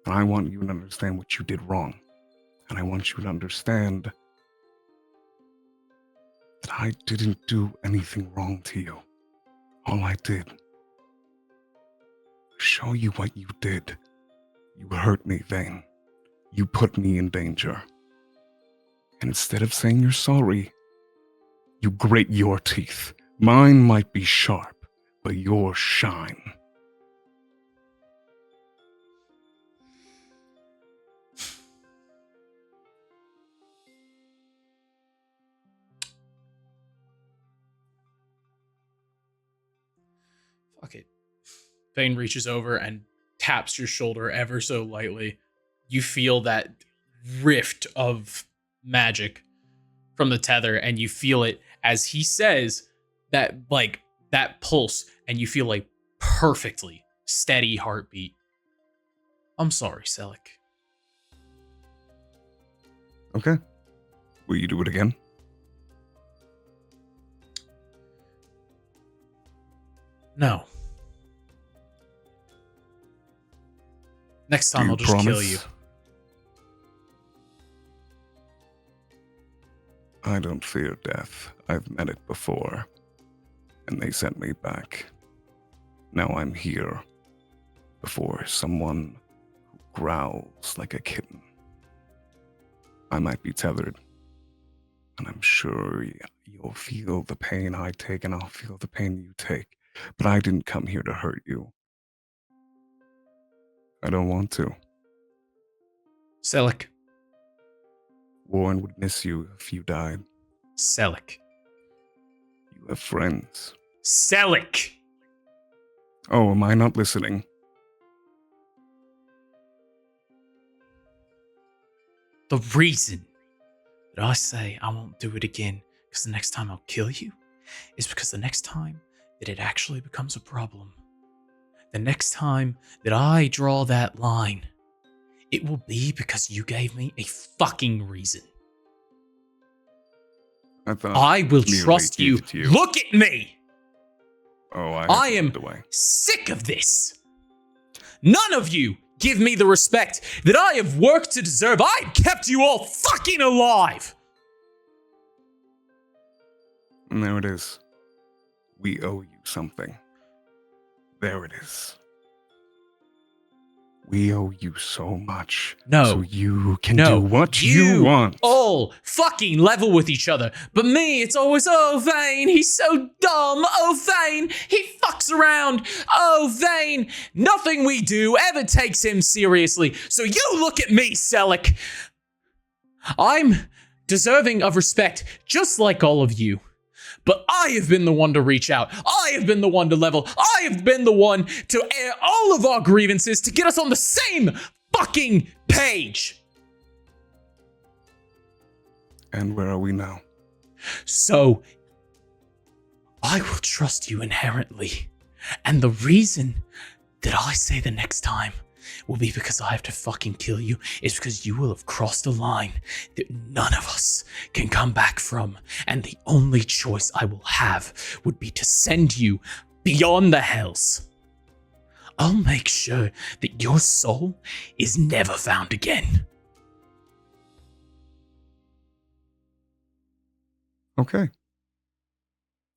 And I want you to understand what you did wrong. And I want you to understand that I didn't do anything wrong to you. All I did was show you what you did. You hurt me, Vane. You put me in danger. And instead of saying you're sorry, you grate your teeth. Mine might be sharp, but yours shine. Fuck it. Vane reaches over and taps your shoulder ever so lightly. You feel that rift of magic from the tether, and you feel it as he says that, like, that pulse, and you feel a perfectly steady heartbeat. I'm sorry, Celic. Okay. Will you do it again? No. Next Do time you I'll just kill promise? you. I don't fear death. I've met it before. And they sent me back. Now I'm here. Before someone who growls like a kitten. I might be tethered. And I'm sure you'll feel the pain I take, and I'll feel the pain you take. But I didn't come here to hurt you. I don't want to. Celic. Warren would miss you if you died. Celic. You have friends. Celic! Oh, am I not listening? The reason that I say I won't do it again because the next time I'll kill you is because the next time that it actually becomes a problem, the next time that I draw that line, it will be because you gave me a fucking reason. I will trust you. Look at me! Oh, I am sick of this. None of you give me the respect that I have worked to deserve. I kept you all fucking alive. And there it is. We owe you something. There it is. We owe you so much. No. So you can do what you want. All fucking level with each other. But me, it's always, oh, Vane, he's so dumb. Oh, Vane, he fucks around. Oh, Vane, nothing we do ever takes him seriously. So you look at me, Celic. I'm deserving of respect, just like all of you. But I have been the one to reach out. I have been the one to level. I have been the one to air all of our grievances to get us on the same fucking page. And where are we now? So, I will trust you inherently. And the reason that I say the next time will be because I have to fucking kill you is because you will have crossed a line that none of us can come back from. And the only choice I will have would be to send you beyond the hells. I'll make sure that your soul is never found again. Okay.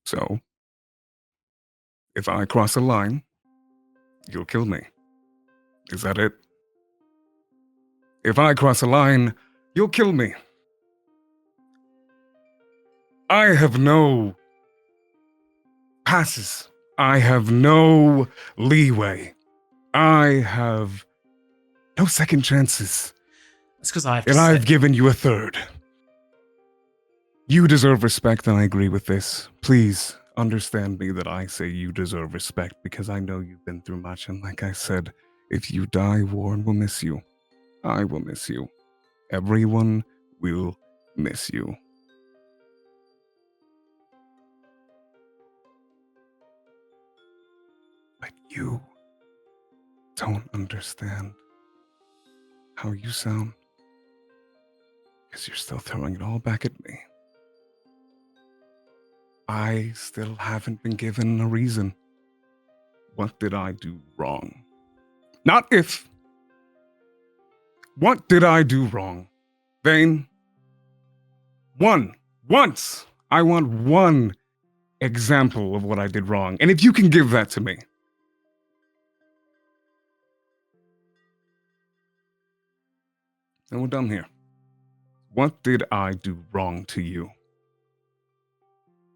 So, if I cross a line, you'll kill me. Is that it? If I cross a line, you'll kill me. I have no passes. I have no leeway. I have no second chances. That's because I have to And I've say- given you a third. You deserve respect, and I agree with this. Please understand me that I say you deserve respect because I know you've been through much. And like I said, if you die, Warren will miss you. I will miss you. Everyone will miss you. But you don't understand how you sound because you're still throwing it all back at me. I still haven't been given a reason. What did I do wrong? Not if. What did I do wrong? Vane? Once. I want one example of what I did wrong. And if you can give that to me. Then we're done here. What did I do wrong to you?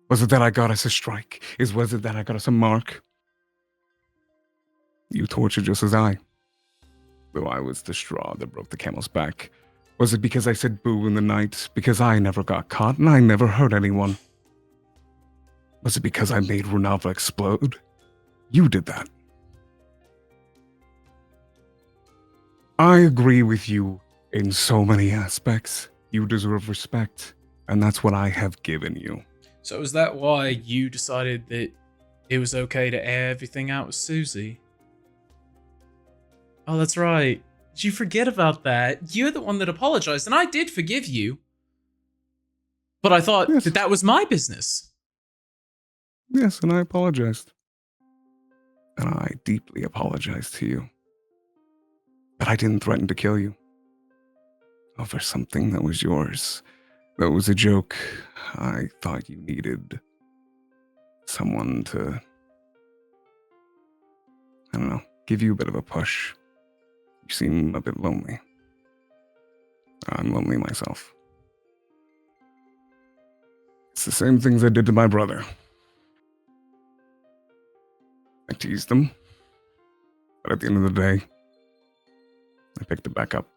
Was it that I got us a strike? Was it that I got us a mark? You tortured just as I. Though I was the straw that broke the camel's back. Was it because I said boo in the night? Because I never got caught and I never hurt anyone? Was it because I made Runava explode? You did that. I agree with you in so many aspects. You deserve respect, and that's what I have given you. So is that why you decided that it was okay to air everything out with Susie? Oh, that's right. Did you forget about that? You're the one that apologized, and I did forgive you. But I thought Yes. that was my business. Yes, and I apologized. And I deeply apologize to you. But I didn't threaten to kill you. Over something that was yours. That was a joke. I thought you needed someone to, I don't know, give you a bit of a push. You seem a bit lonely. I'm lonely myself. It's the same things I did to my brother. I teased him. But at the end of the day, I picked it back up.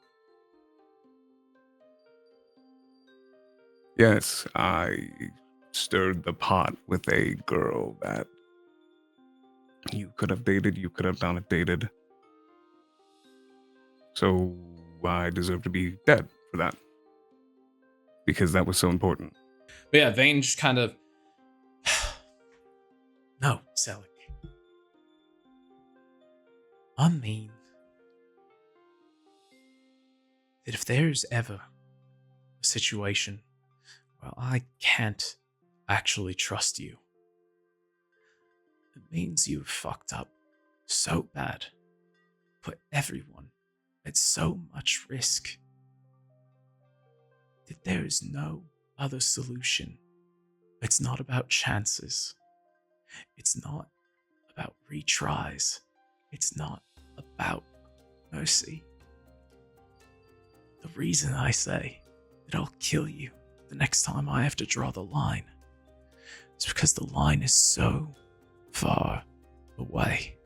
Yes, I stirred the pot with a girl that you could have dated, you could have not dated. So I deserve to be dead for that. Because that was so important. But yeah, Vane just kind of... No, Celic. I mean... that if there's ever a situation where I can't actually trust you, it means you've fucked up so bad, put everyone at so much risk, that there is no other solution. It's not about chances. It's not about retries. It's not about mercy. The reason I say that I'll kill you the next time I have to draw the line is because the line is so far away.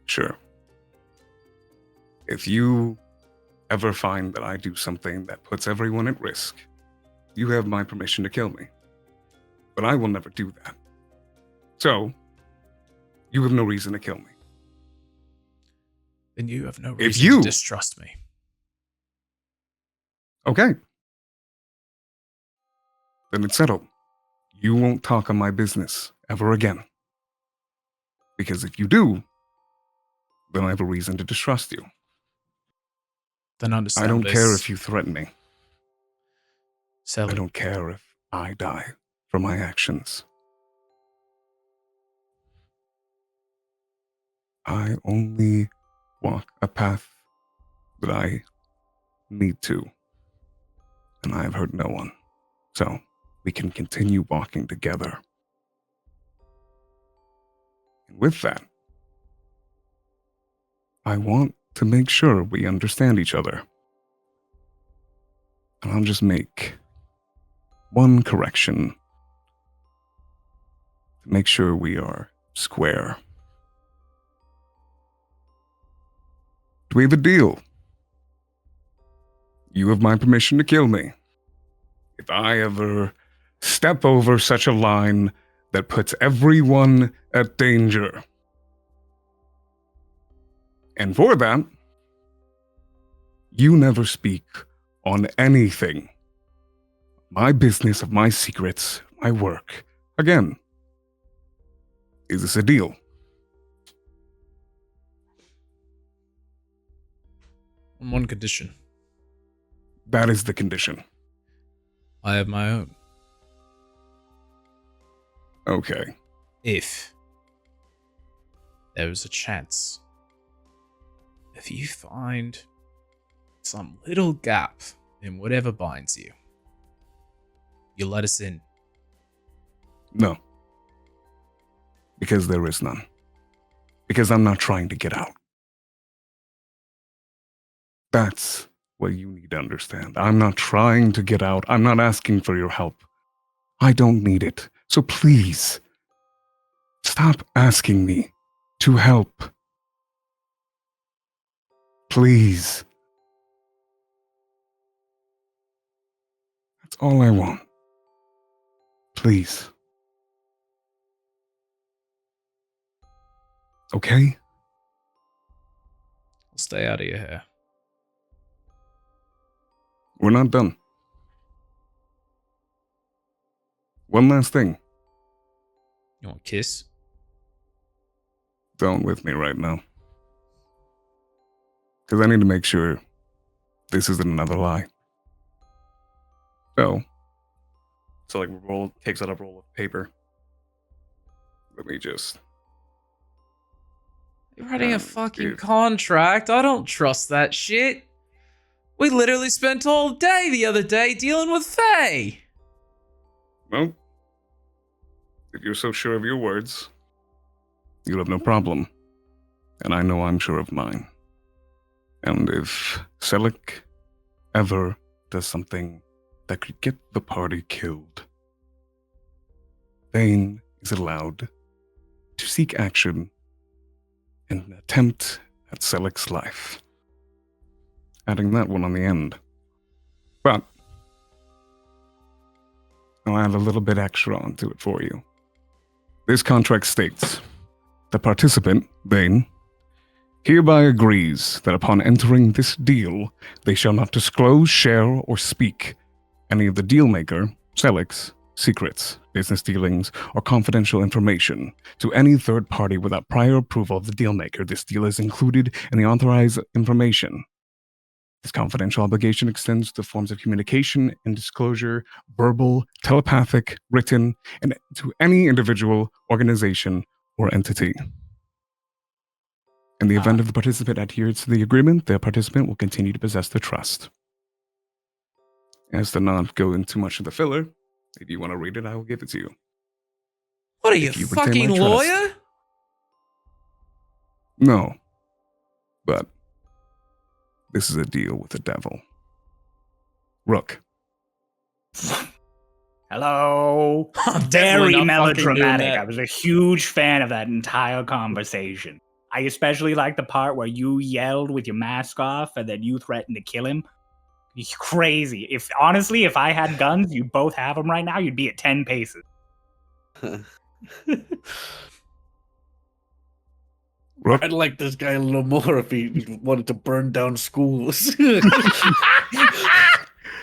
Sure. If you ever find that I do something that puts everyone at risk, you have my permission to kill me. But I will never do that. So, you have no reason to kill me. Then you have no If reason you- to distrust me. Okay. Then it's settled. You won't talk on my business ever again. Because if you do, then I have a reason to distrust you. Then understand I don't this. care if you threaten me. Celic, I don't care if I die for my actions. I only walk a path that I need to. And I have hurt no one. So we can continue walking together. And with that, I want to make sure we understand each other. And I'll just make one correction to make sure we are square. Do we have a deal? You have my permission to kill me. If I ever step over such a line that puts everyone at danger. And for that, you never speak on anything. My business, of my secrets, my work. Again, is this a deal? On one condition. That is the condition. I have my own. Okay. If there was a chance, if you find some little gap in whatever binds you, you let us in. No. Because there is none. Because I'm not trying to get out. That's what you need to understand. I'm not trying to get out. I'm not asking for your help. I don't need it. So please, stop asking me to help. Please. That's all I want. Please. Okay? I'll stay out of your hair. We're not done. One last thing. You want a kiss? Don't with me right now. Because I need to make sure this isn't another lie. So like takes out a roll of paper. Let me just. You're writing a fucking dude. contract. I don't trust that shit. We literally spent all day the other day dealing with Faye. Well, if you're so sure of your words, you'll have no problem. And I know I'm sure of mine. And if Celic ever does something that could get the party killed, Thane is allowed to seek action in an attempt at Celic's life. Adding that one on the end. But I'll add a little bit extra onto it for you. This contract states, the participant, Thane, hereby agrees that upon entering this deal, they shall not disclose, share, or speak any of the dealmaker, Celic's, secrets, business dealings, or confidential information to any third party without prior approval of the dealmaker. This deal is included in the authorized information. This confidential obligation extends to forms of communication and disclosure, verbal, telepathic, written, and to any individual, organization, or entity. In the event of the participant adheres to the agreement, the participant will continue to possess the trust. As to not go into much of the filler, if you want to read it, I will give it to you. What are you, If you retain fucking my trust. lawyer? No. But this is a deal with the devil. Rook. Hello. I'm Very definitely not fucking doing melodramatic. that. I was a huge fan of that entire conversation. I especially like the part where you yelled with your mask off and then you threatened to kill him. He's crazy. If I had guns, you both have them right now, you'd be at 10 paces. Rook. I'd like this guy a little more if he wanted to burn down schools.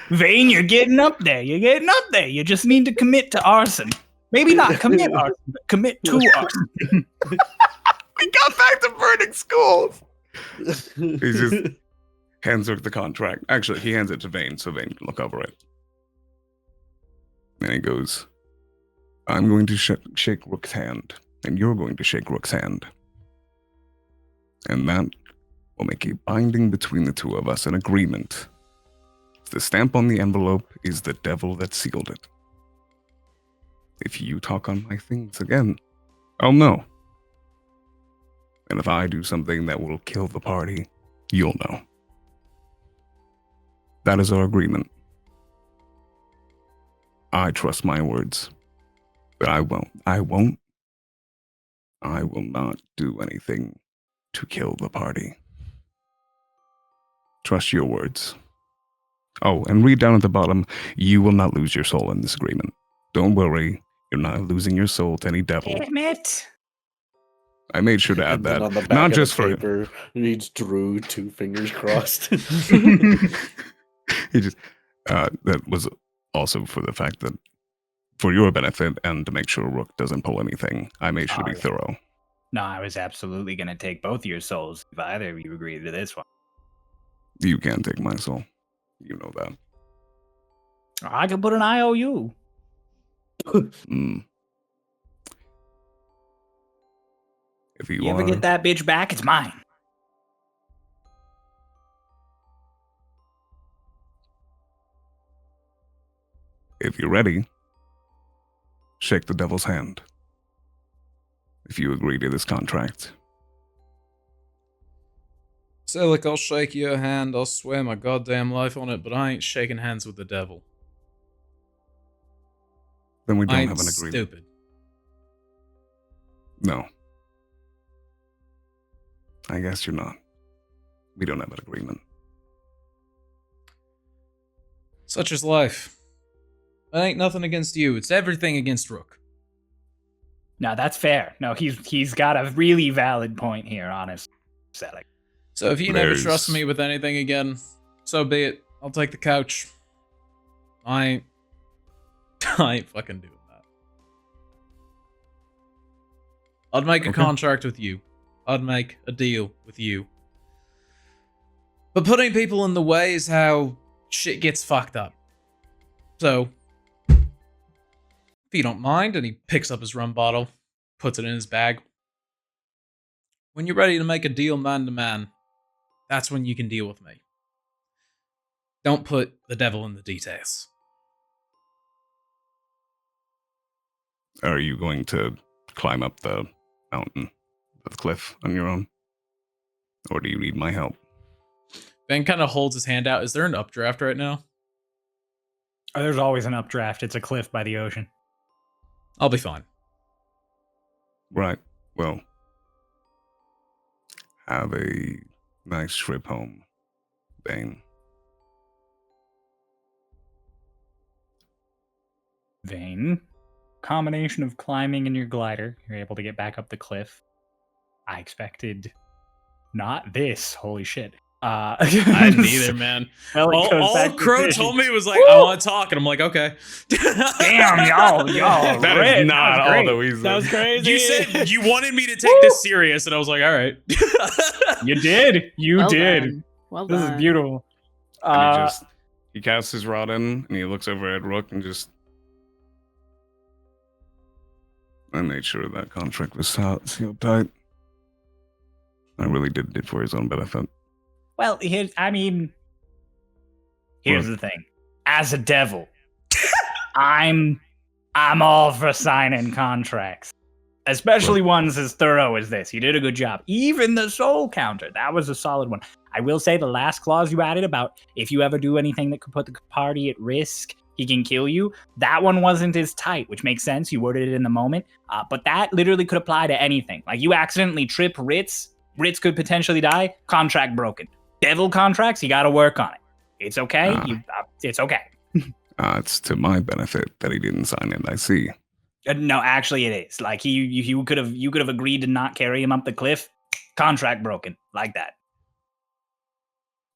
Vane, you're getting up there. You just need to commit to arson. Maybe not commit arson, but commit to arson. We got back to burning schools. He just hands her the contract. Actually, he hands it to Vane so Vane can look over it. And he goes, I'm going to shake Rook's hand, and you're going to shake Rook's hand. And that will make a binding between the two of us, an agreement. The stamp on the envelope is the devil that sealed it. If you talk on my things again, I'll know. And if I do something that will kill the party, you'll know. That is our agreement. I trust my words. But I will not do anything to kill the party. Trust your words. Oh, and read down at the bottom, you will not lose your soul in this agreement. Don't worry, you're not losing your soul to any devil. Damn it. I made sure to add And then that. on the back Not of just the for paper, reads Drew, 2 fingers crossed. he just that was also for the fact that for your benefit and to make sure Rook doesn't pull anything, I made sure to be yeah. thorough. No, I was absolutely going to take both your souls if either of you agreed to this one. You can't take my soul. You know that. I could put an IOU. Mm. If you, You ever get that bitch back, it's mine. If you're ready, shake the devil's hand. If you agree to this contract. Celic, I'll shake your hand. I'll swear my goddamn life on it, but I ain't shaking hands with the devil. Then we don't I ain't have an agreement. stupid. No. I guess you're not. We don't have an agreement. Such is life. It ain't nothing against you. It's everything against Rook. No, that's fair. No, he's got a really valid point here, honest. Celic. So if you never trust me with anything again, so be it. I'll take the couch. I ain't fucking doing that. I'd make a contract with you. I'd make a deal with you. But putting people in the way is how shit gets fucked up. So, if you don't mind, and he picks up his rum bottle, puts it in his bag. When you're ready to make a deal man to man, that's when you can deal with me. Don't put the devil in the details. Are you going to climb up the mountain, the cliff on your own? Or do you need my help? Ben kind of holds his hand out. Is there an updraft right now? Oh, there's always an updraft. It's a cliff by the ocean. I'll be fine. Right. Well, have a nice trip home, Bane. Vane. Combination of climbing in your glider, you're able to get back up the cliff. I expected not this. Holy shit. I didn't either, man. Well, all Crow told me was like, I want to talk, and I'm like, okay. Damn, y'all. That Red, is not all great. that we said. That was crazy. You said you wanted me to take this serious, and I was like, all right. You did. You Well did. done. Well This done. is beautiful. And he casts his rod in, and he looks over at Rook and just... I made sure that contract was sealed tight. I really did it for his own benefit. Well, here's the thing. As a devil, I'm all for signing contracts, especially ones as thorough as this. You did a good job. Even the soul counter, that was a solid one. I will say the last clause you added about if you ever do anything that could put the party at risk, he can kill you. That one wasn't as tight, which makes sense. You worded it in the moment, but that literally could apply to anything. Like you accidentally trip Ritz could potentially die. Contract broken. Devil contracts, you got to work on it. It's okay. It's okay. It's to my benefit that he didn't sign it. I see. No, actually, it is. Like you could have agreed to not carry him up the cliff. Contract broken, like that.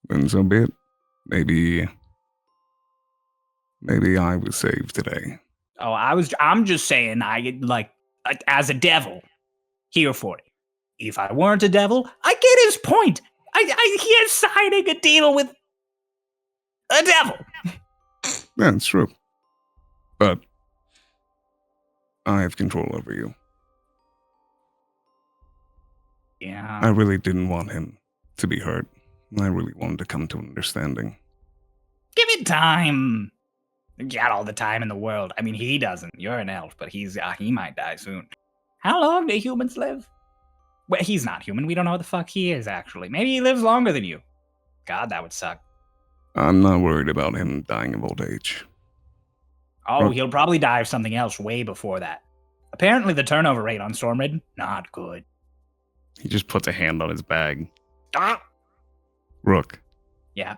Then so be it. Maybe I was saved today. Oh, I'm just saying. As a devil, here for it. If I weren't a devil, I get his point. He is signing a deal with a devil. Yeah, it's true. But I have control over you. Yeah. I really didn't want him to be hurt. I really wanted to come to an understanding. Give it time. You got all the time in the world. I mean, he doesn't. You're an elf, but he might die soon. How long do humans live? Well, he's not human. We don't know what the fuck he is, actually. Maybe he lives longer than you. God, that would suck. I'm not worried about him dying of old age. Oh, Rook. he'll probably die of something else way before that. Apparently, the turnover rate on Stormridden, not good. He just puts a hand on his bag. Ah! Rook, Yeah.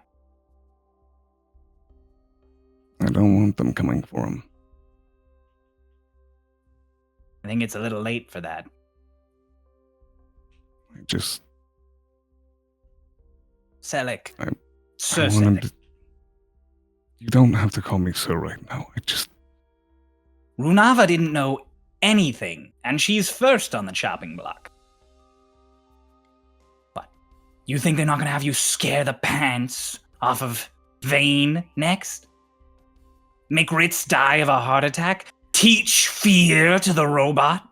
I don't want them coming for him. I think it's a little late for that. I just Celic. I Sir want him Celic. to... You don't have to call me sir right now. I just... Runava didn't know anything, and she's first on the chopping block. But you think they're not going to have you scare the pants off of Vane next? Make Ritz die of a heart attack? Teach fear to the robot?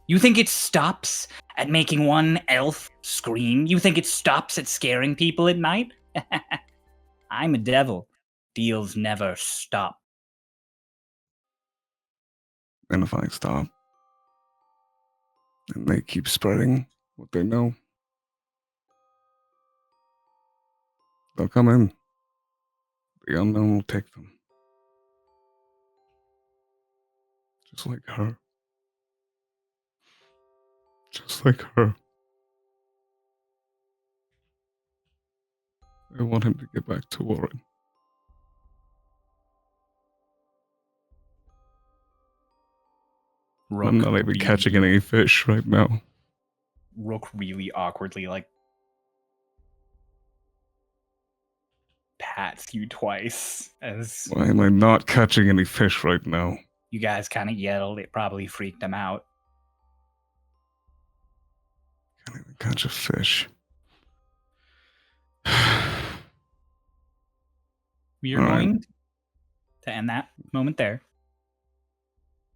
You think it stops at making one elf scream? You think it stops at scaring people at night? I'm a devil. Deals never stop. And if I stop, and they keep spreading what they know, they'll come in. The unknown will take them. Just like her. Just like her. I want him to get back to Warren. I'm not even catching any fish right now. Rook really awkwardly, pats you twice as Why am I not catching any fish right now? you guys kind of yelled. It probably freaked him out. Can't even catch a fish. We are All right. going to end that moment there.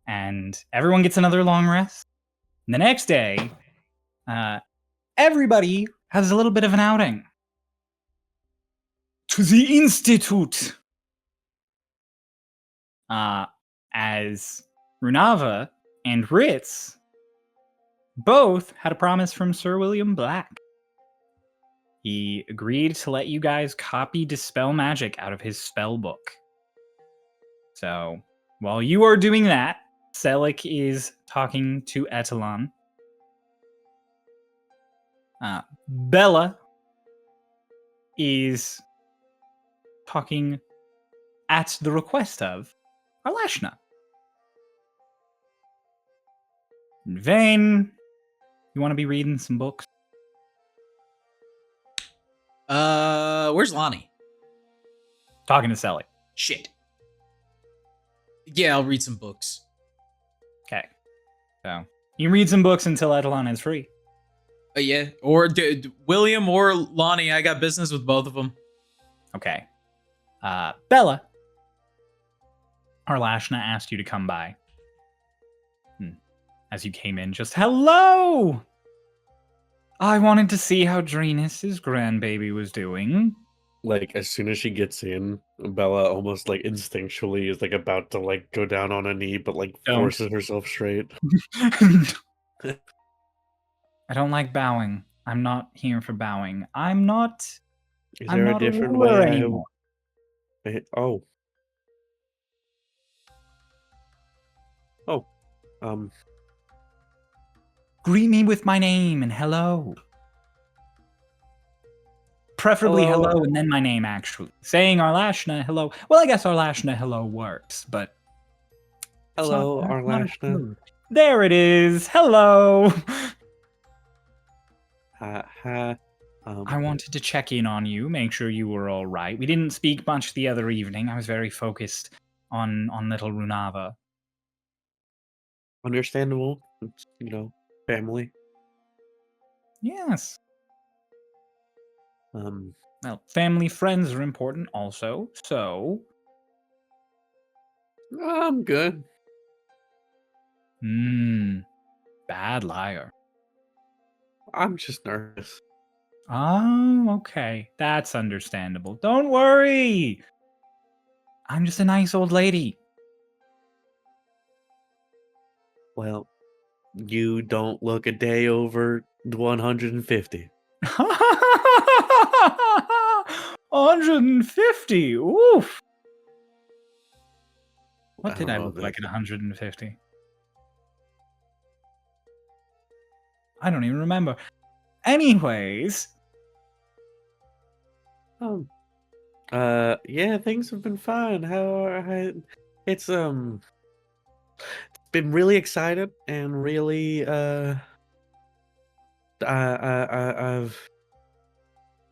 And everyone gets another long rest. And the next day, everybody has a little bit of an outing. To the Institute! As Runava and Ritz both had a promise from Sir William Black. He agreed to let you guys copy Dispel Magic out of his spell book. So, while you are doing that, Celic is talking to Etalon. Bella is talking at the request of Lashna. In Vane, you want to be reading some books? Where's Lonnie? Talking to Celic. Shit. Yeah, I'll read some books. Okay. So, you read some books until Etalon is free. Yeah, or William or Lonnie. I got business with both of them. Okay. Bella, Lashna asked you to come by. As you came in, just hello! I wanted to see how Drenus' grandbaby was doing. Like, as soon as she gets in, Bella almost, like, instinctually is, like, about to, like, go down on a knee, but, like, Don't. forces herself straight. I don't like bowing. I'm not here for bowing. I'm not Is I'm there a not different ruler way anymore. Oh. Greet me with my name and hello. Preferably Hello. hello and then my name, actually. Saying Arlashna hello. Well, I guess Arlashna hello works, but it's Hello, not- not as Arlashna. good. There it is. Hello. Ha. I wanted to check in on you, make sure you were all right. We didn't speak much the other evening. I was very focused on little Runava. Understandable. It's, family. Yes. Um, Well, family friends are important also, so I'm good. bad liar. I'm just nervous. Oh, okay. That's understandable. Don't worry. I'm just a nice old lady. Well, you don't look a day over 150. 150. Oof. What I did don't I know look if like at that's- 150? I don't even remember. Anyways, Yeah, things have been fine. It's been really excited and really I've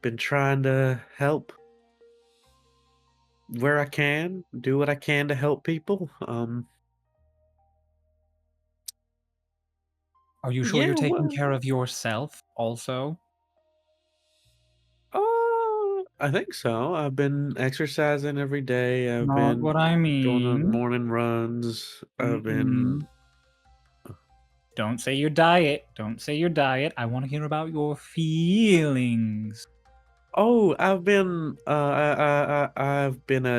been trying to help where I can, do what I can to help people. are you sure Yeah, you're taking well, care of yourself also? I think so. I've been exercising every day. I've Not been what I going on mean. morning runs. I've Mm-mm. been Don't say your diet. Don't say your diet. I want to hear about your feelings. Oh, I've been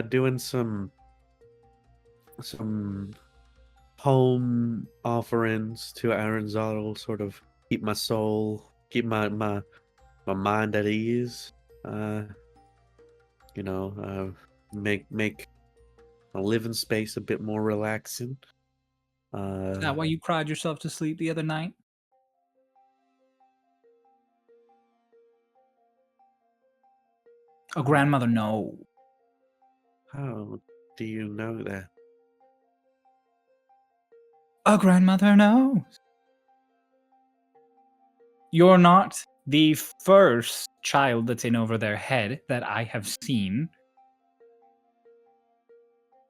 doing some home offerings to errands, sort of keep my soul, keep my mind at ease. Uh, make my living space a bit more relaxing. Is that why you cried yourself to sleep the other night? Oh, grandmother, no. How do you know that? A grandmother knows. You're not the first child that's in over their head that I have seen.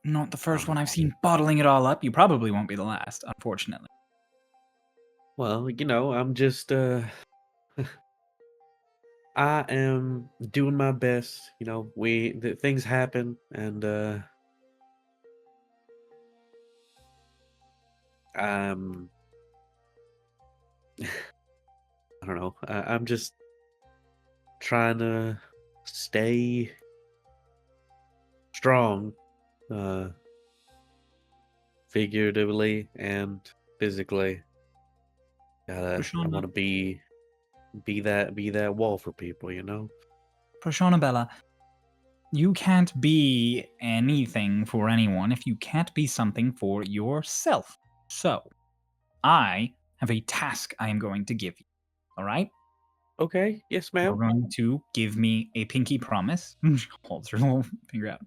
Not the first one I've seen bottling it all up. You probably won't be the last, unfortunately. Well, I'm just I am doing my best. Things happen, and I'm I don't know. I'm just trying to stay strong, uh, figuratively and physically. I want to be that wall for people. Prashana Bella, you can't be anything for anyone if you can't be something for yourself. So, I have a task I am going to give you. All right? Okay, yes, You're ma'am. going to give me a pinky promise. She holds her little finger out.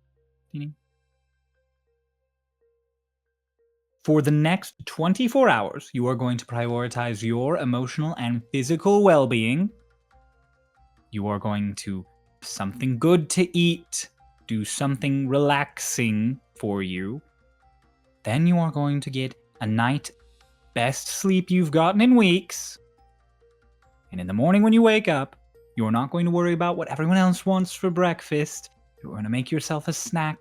For the next 24 hours, you are going to prioritize your emotional and physical well being. You are going to have something good to eat, do something relaxing for you. Then you are going to get a night best sleep you've gotten in weeks. And in the morning when you wake up, you're not going to worry about what everyone else wants for breakfast. You're going to make yourself a snack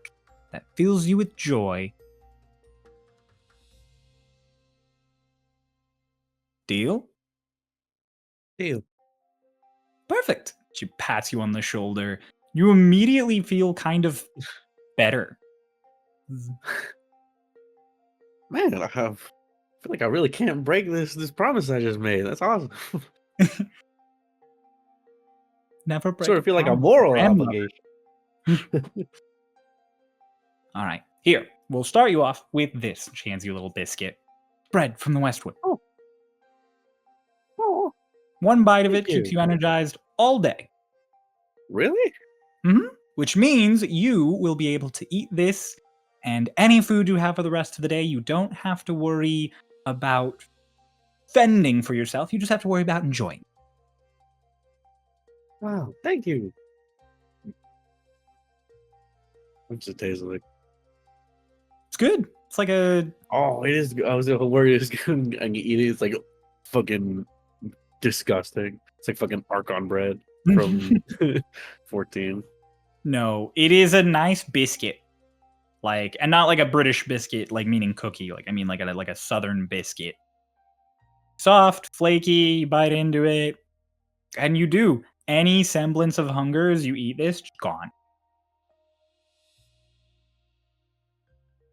that fills you with joy. Deal? Deal. Perfect. She pats you on the shoulder. You immediately feel kind of better. Man, I feel like I really can't break this promise I just made. That's awesome. Never break Sort a of feel like a promise, moral grandmother. obligation. All right, here. We'll start you off with this. She hands you a little biscuit. Bread from the Westwood. Oh. One bite of Thank it keeps you. you energized all day. Really? Which means you will be able to eat this and any food you have for the rest of the day. You don't have to worry about fending for yourself. You just have to worry about enjoying. Wow, thank you. What's it taste like? It's good. It's like a Oh, it is. I was worried it's good. I can eat it. It's like fucking disgusting. It's like fucking Archon bread from 14. No, it is a nice biscuit. Like, and not like a British biscuit, like meaning cookie. Like, I mean like a southern biscuit. Soft, flaky, you bite into it, and you do. Any semblance of hunger as you eat this, gone.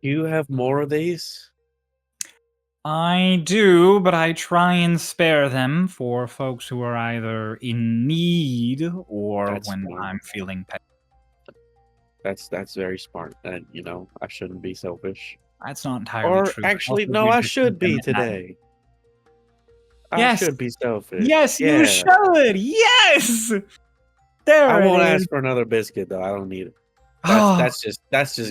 Do you have more of these? I do, but I try and spare them for folks who are either in need or That's when smart. I'm feeling pain. That's very smart. And I shouldn't be selfish. That's not entirely Or true. I actually, also no, do I just should feed them be at night. today. I Yes. should be selfish. Yes, you Yeah. should. Yes. There I it won't is. ask for another biscuit though. I don't need it. Oh, That's just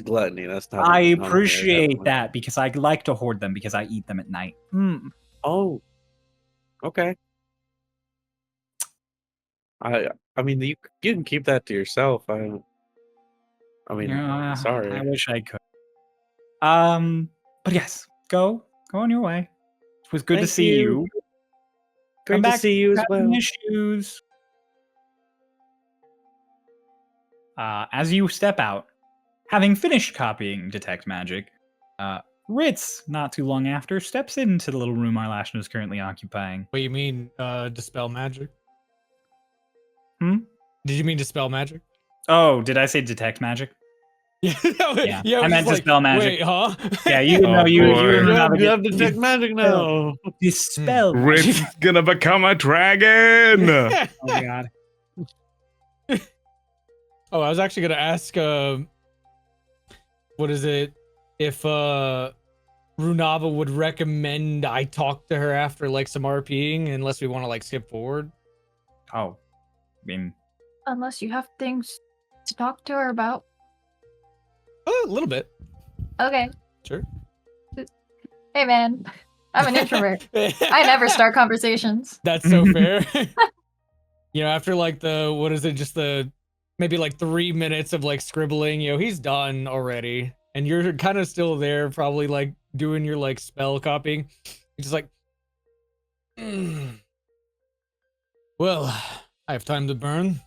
gluttony. That's not. I I'm hungry at that appreciate point. that because I like to hoard them because I eat them at night. Oh, okay. I mean, you can keep that to yourself. I mean, Yeah, sorry. I wish I could. But yes, go on your way. It was good to Thank see you. Great Come to back see you if as have any well. issues. As you step out, having finished copying Detect Magic, Ritz, not too long after, steps into the little room Lashna is currently occupying. What you mean, dispel magic? Hmm? Did you mean dispel magic? Oh, did I say Detect Magic? Yeah, Yeah, I meant dispel magic. Wait, huh? Yeah, you know, Oh, you boy. and Runava You have get detect magic now. dispel Ritz magic. is gonna become a dragon. Oh god. Oh, I was actually gonna ask, what is it? If Runava would recommend I talk to her after like some RPing, unless we want to like skip forward. Oh, I mean, Unless you have things to talk to her about. A little bit, Okay. sure. Hey, man. I'm an introvert. I never start conversations. That's so fair. After like what is it? Just maybe like 3 minutes of like scribbling, he's done already. And you're kind of still there, probably like doing your like spell copying. You're just like, well, I have time to burn.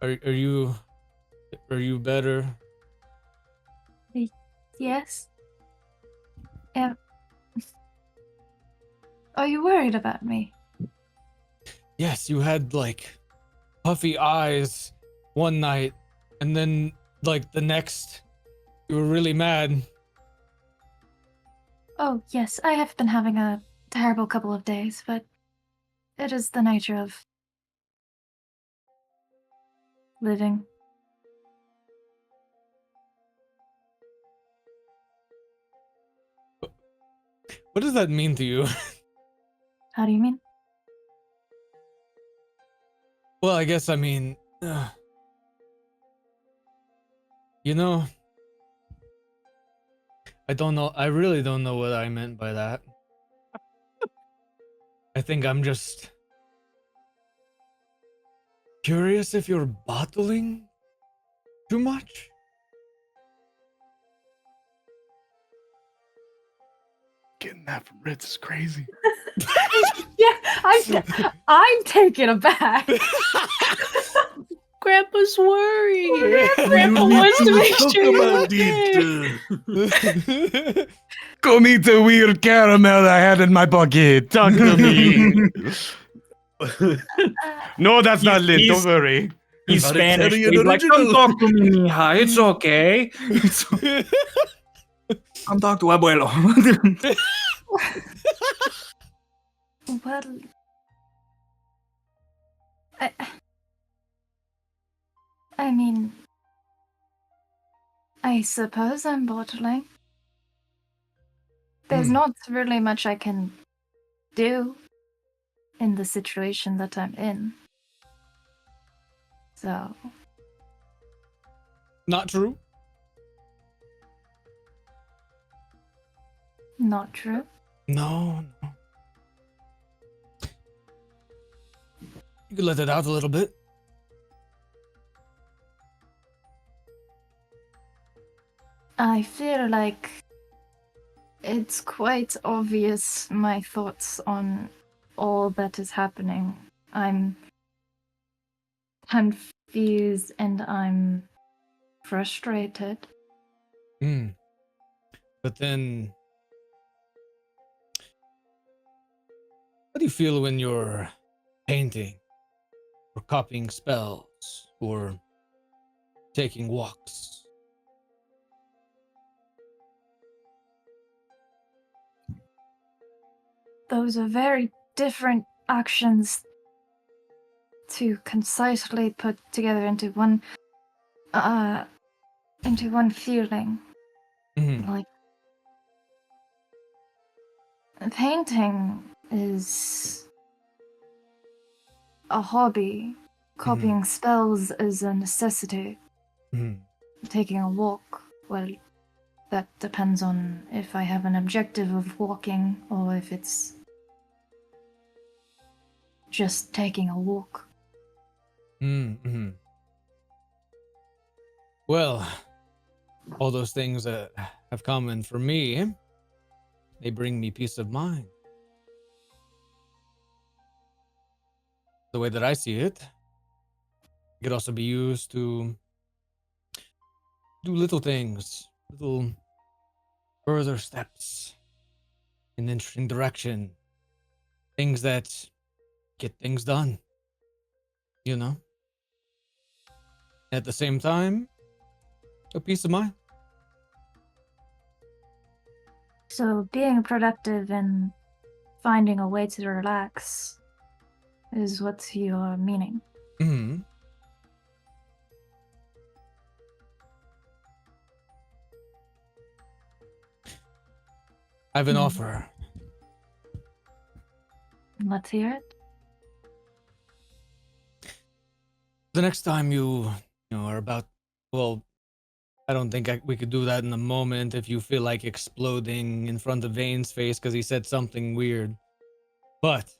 Are you better? Yes? Are you worried about me? Yes, you had like puffy eyes one night, and then like the next, you were really mad. Oh, yes, I have been having a terrible couple of days, but it is the nature of living. What does that mean to you? How do you mean? Well, I guess I mean, I don't know. I really don't know what I meant by that. I think I'm just curious if you're bottling too much. Getting that from Ritz is crazy. Yeah, I'm taken aback. Grandpa's worried. Grandpa wants to make sure you're okay. Come eat the weird caramel I had in my pocket. Talk to me. No, that's not Lynn. Don't worry. he's An Spanish. Italian He's like, original. come talk to me, mija. It's okay. Come talk to abuelo. Well, I mean, I suppose I'm bottling. There's not really much I can do in the situation that I'm in. So, Not true. not true. No. You could let it out a little bit. I feel like it's quite obvious my thoughts on all that is happening. I'm confused and I'm frustrated. But then, how do you feel when you're painting or copying spells or taking walks? those are very different actions to concisely put together into one feeling. Mhm. Like, painting is a hobby. Copying spells is a necessity. Mhm. Taking a walk, well, that depends on if I have an objective of walking or if it's just taking a walk. Mhm. Well, all those things that have common for me, they bring me peace of mind. The way that I see it, it could also be used to do little things, little further steps in an interesting direction, things that get things done, you know? At the same time, a peace of mind. So being productive and finding a way to relax is what you're meaning. Mhm. I have an offer. Let's hear it. The next time you are about, well, I don't think we could do that in the moment if you feel like exploding in front of Vane's face because he said something weird. But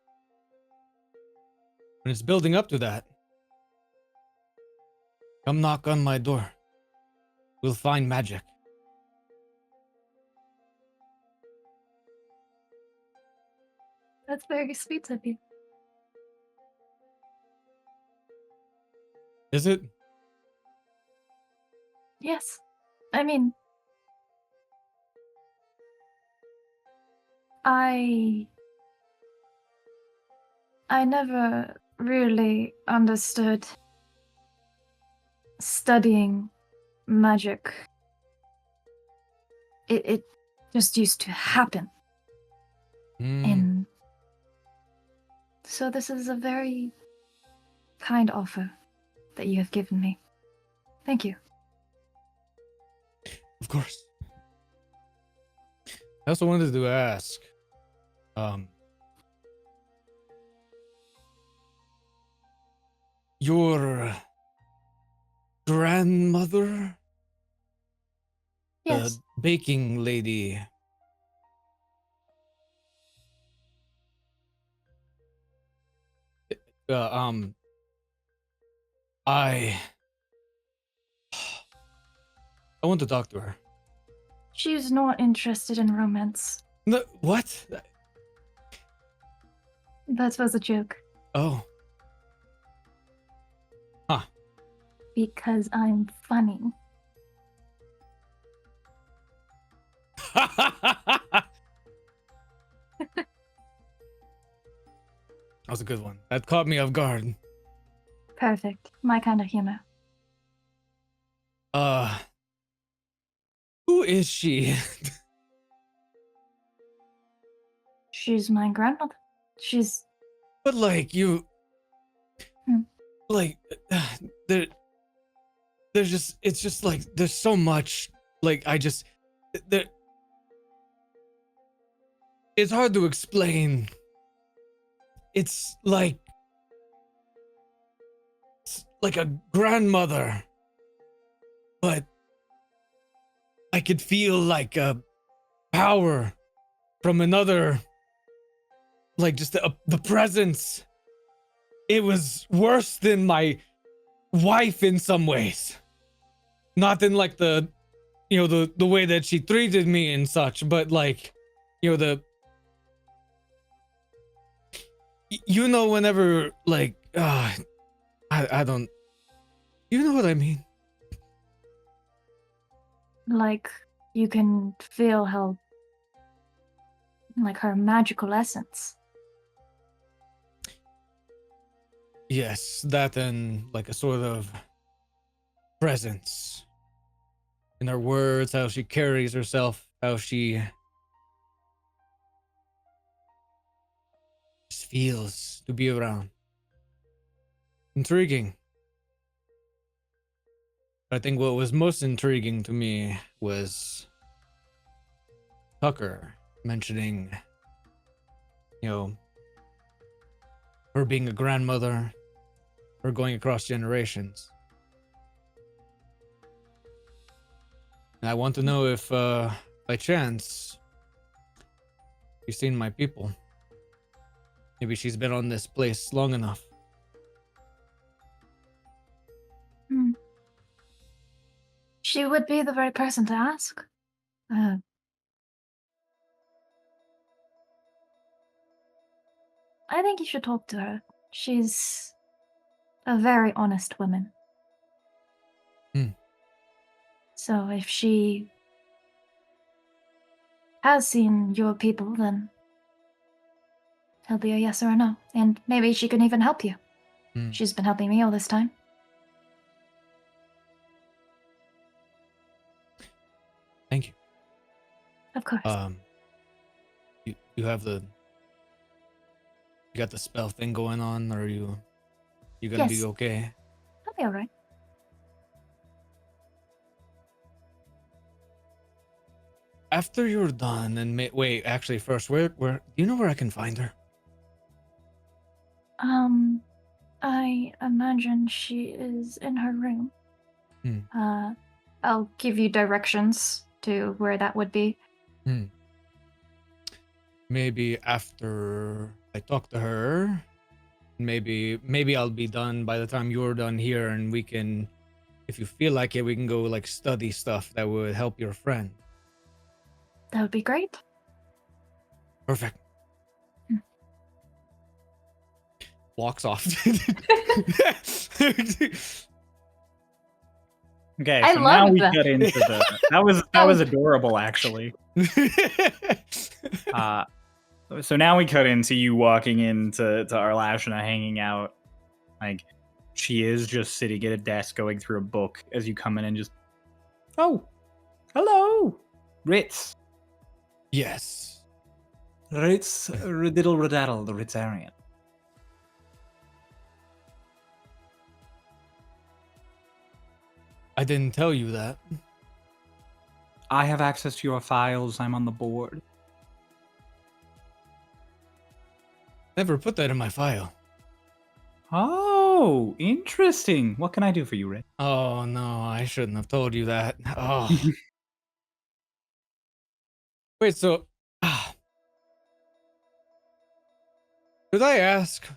when it's building up to that, come knock on my door. We'll find magic. That's very sweet of you. Is it? Yes. I mean, I never really understood studying magic. It just used to happen. And so this is a very kind offer that you have given me. Thank you. Of course. I also wanted to ask, your grandmother, Yes. the baking lady, I want to talk to her. She's not interested in romance. No, what? That was a joke. Oh. Huh. Because I'm funny. That was a good one. That caught me off guard. Perfect. My kind of humor. Who is she? She's my grandmother. She's... But like you, like there's just, it's just like there's so much. Like there. It's hard to explain. It's like a grandmother, but I could feel like a power from another, like just the presence. It was worse than my wife in some ways, not in like the way that she treated me and such, but like whenever like I don't, you know what I mean? Like, you can feel how... like her magical essence. Yes, that and like a sort of presence in her words, how she carries herself, how she Just feels to be around. Intriguing. I think what was most intriguing to me was Tucker mentioning, her being a grandmother, her going across generations. And I want to know if, by chance, you've seen my people. Maybe she's been on this place long enough. She would be the right person to ask. I think you should talk to her. She's a very honest woman. So if she has seen your people, then it'll be a yes or a no. And maybe she can even help you. She's been helping me all this time. Thank you. Of course. You have you got the spell thing going on, or you gonna Yes. be okay? I'll be alright. After you're done, and wait, actually, first, where do you know where I can find her? I imagine she is in her room. I'll give you directions to where that would be. Maybe after I talk to her, maybe I'll be done by the time you're done here, and we can, if you feel like it, we can go like study stuff that would help your friend. That would be great. Perfect. Walks off. Okay, I so now love we that. got into the that was adorable actually. So now we cut into you walking into our Lashna hanging out. Like she is just sitting at a desk going through a book as you come in and just, oh, hello, Ritz. Yes. Ritz Riddle Ridaddle, the Ritzarian. I didn't tell you that. I have access to your files. I'm on the board. Never put that in my file. Oh, interesting. What can I do for you, Ritz? Oh no, I shouldn't have told you that. Oh. Wait, so could I ask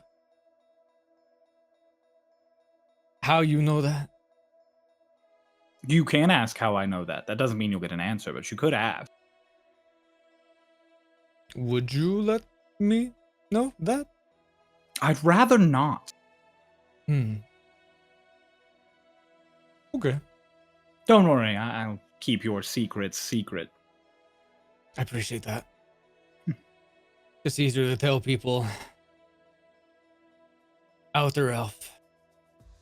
how you know that? You can ask how I know that. That doesn't mean you'll get an answer, but you could ask. Would you let me know that? I'd rather not. Okay. Don't worry, I'll keep your secrets secret. I appreciate that. It's easier to tell people. Outer elf.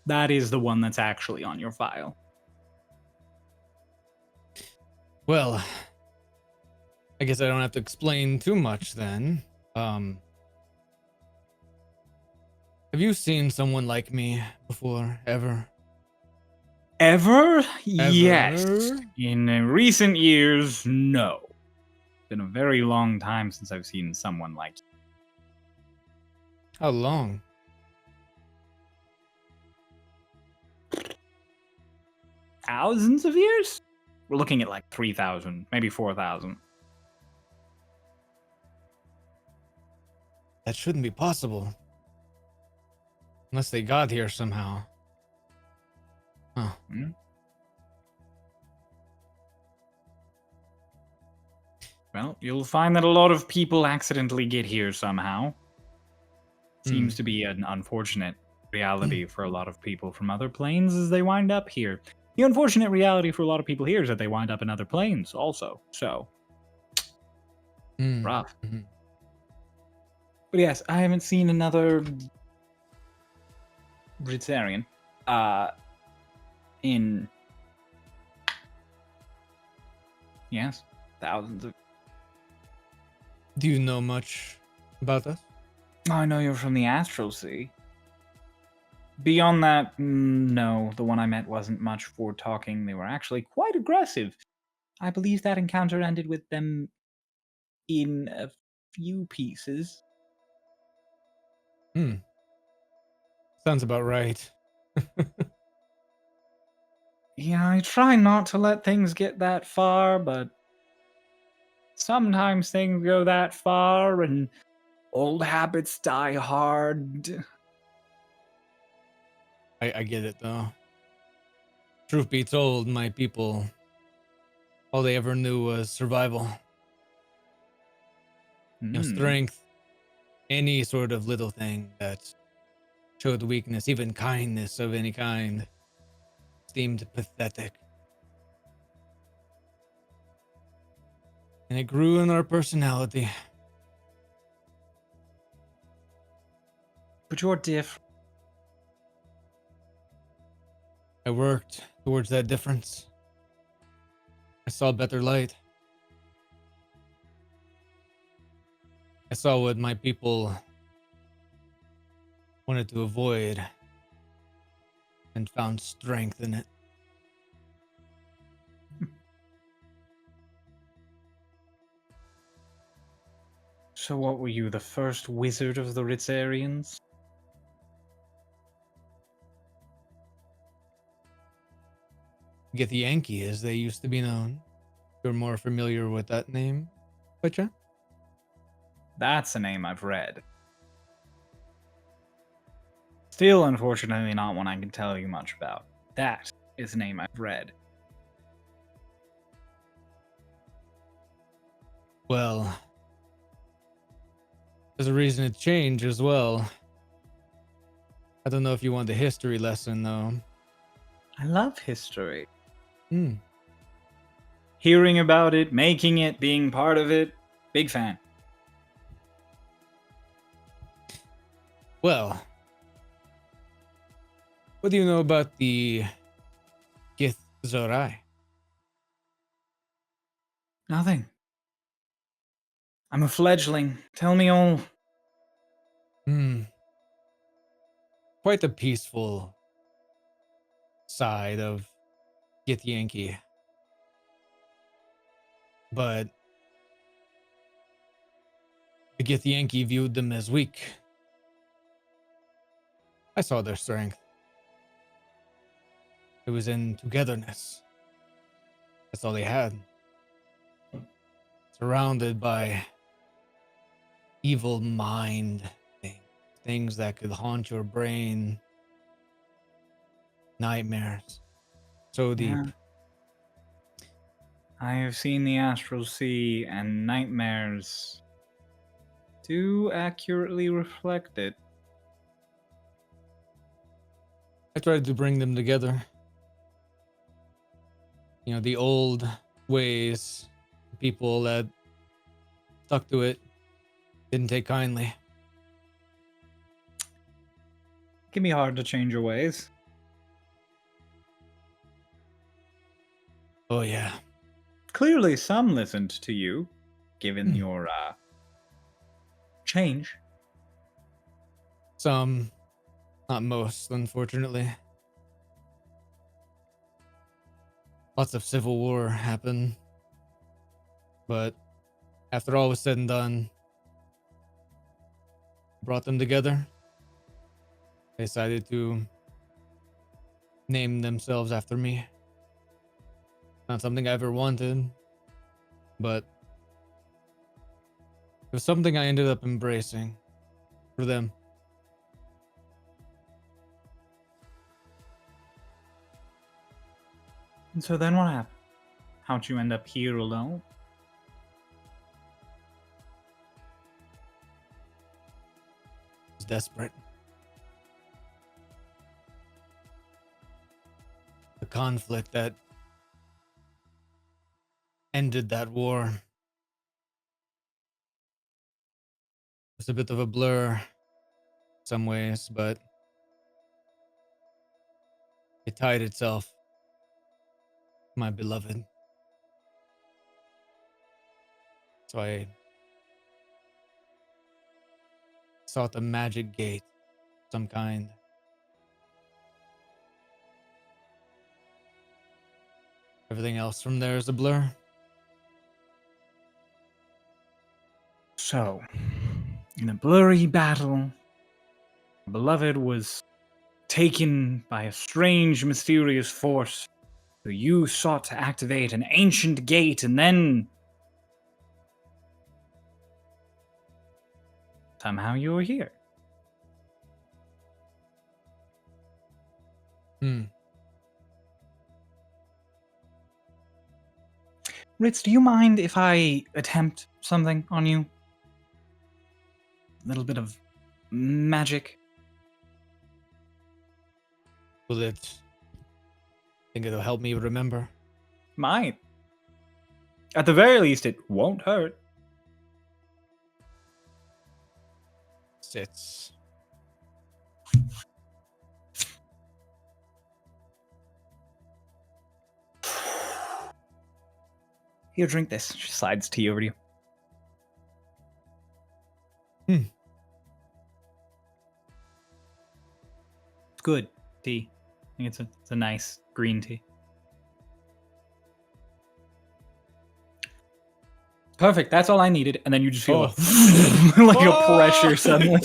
That is the one that's actually on your file. Well, I guess I don't have to explain too much then. Have you seen someone like me before, ever? Ever? Yes. In recent years, no. It's been a very long time since I've seen someone like you. How long? Thousands of years? We're looking at like 3,000, maybe 4,000. That shouldn't be possible. Unless they got here somehow. Huh. Well, you'll find that a lot of people accidentally get here somehow. Seems to be an unfortunate reality for a lot of people from other planes as they wind up here. The unfortunate reality for a lot of people here is that they wind up in other planes also. So, rough. But yes, I haven't seen another Britzarian in, yes, thousands of. Do you know much about us? I know you're from the Astral Sea. Beyond that, no, the one I met wasn't much for talking. They were actually quite aggressive. I believe that encounter ended with them in a few pieces. Sounds about right. Yeah, I try not to let things get that far, but sometimes things go that far and old habits die hard. I get it though. Truth be told, my people, all they ever knew was survival. Strength, any sort of little thing that showed weakness, even kindness of any kind, seemed pathetic. And it grew in our personality. But you're different. I worked towards that difference. I saw better light. I saw what my people wanted to avoid and found strength in it. So what were you, the first wizard of the Ritzarians? Get the Yankee, as they used to be known. You're more familiar with that name, Butcha? That's a name I've read. Still, unfortunately, not one I can tell you much about. That is a name I've read. Well, there's a reason to change as well. I don't know if you want a history lesson, though. I love history. Hmm. Hearing about it, making it, being part of it, big fan. Well, what do you know about the Gith Zorai? Nothing. I'm a fledgling. Tell me all. Quite the peaceful side of Gith Yankee. But the Gith Yankee viewed them as weak. I saw their strength. It was in togetherness. That's all they had. Surrounded by evil mind things that could haunt your brain. Nightmares. So deep. Yeah. I have seen the Astral Sea, and nightmares do accurately reflect it. I tried to bring them together. You know, the old ways, people that stuck to it didn't take kindly. It can be hard to change your ways. Oh, yeah. Clearly, some listened to you, given your change. Some, not most, unfortunately. Lots of civil war happened. But after all was said and done, brought them together. They decided to name themselves after me. Not something I ever wanted, but it was something I ended up embracing for them. And so then what happened? How'd you end up here alone? I was desperate. The conflict that ended that war was a bit of a blur in some ways, but it tied itself to my beloved. So I sought a magic gate of some kind. Everything else from there is a blur. So, in a blurry battle, the beloved was taken by a strange, mysterious force. So you sought to activate an ancient gate, and then somehow you were here. Ritz, do you mind if I attempt something on you? A little bit of magic. Will it? Think it'll help me remember? Might. At the very least, it won't hurt. Sits. Here, drink this. She slides tea over to you. It's good tea. I think it's a nice green tea. Perfect. That's all I needed. And then you just feel like a pressure suddenly.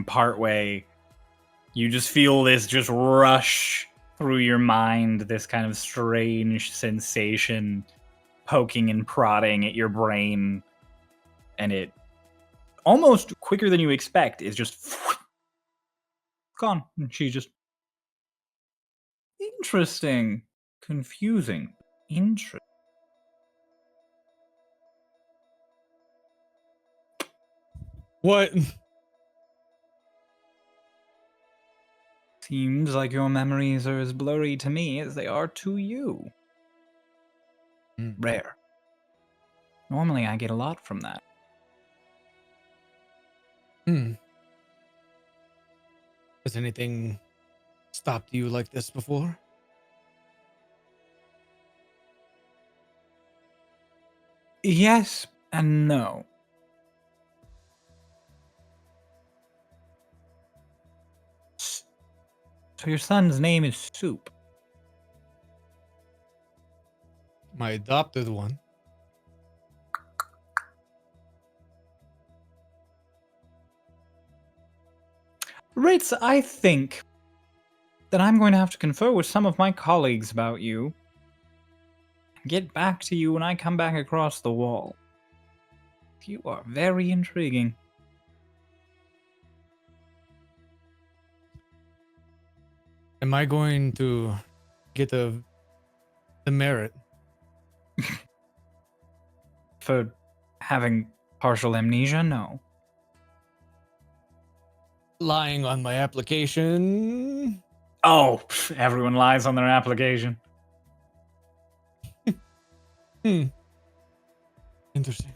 Partway, you just feel this just rush through your mind, this kind of strange sensation poking and prodding at your brain, and it almost quicker than you expect is just gone. And she just interesting, confusing, interesting. What? Seems like your memories are as blurry to me as they are to you. Rare. Normally I get a lot from that. Has anything stopped you like this before? Yes and no. So your son's name is Soup. My adopted one. Ritz, I think that I'm going to have to confer with some of my colleagues about you and get back to you when I come back across the wall. You are very intriguing. Am I going to get the merit? For having partial amnesia? No. Lying on my application? Oh, everyone lies on their application. Interesting.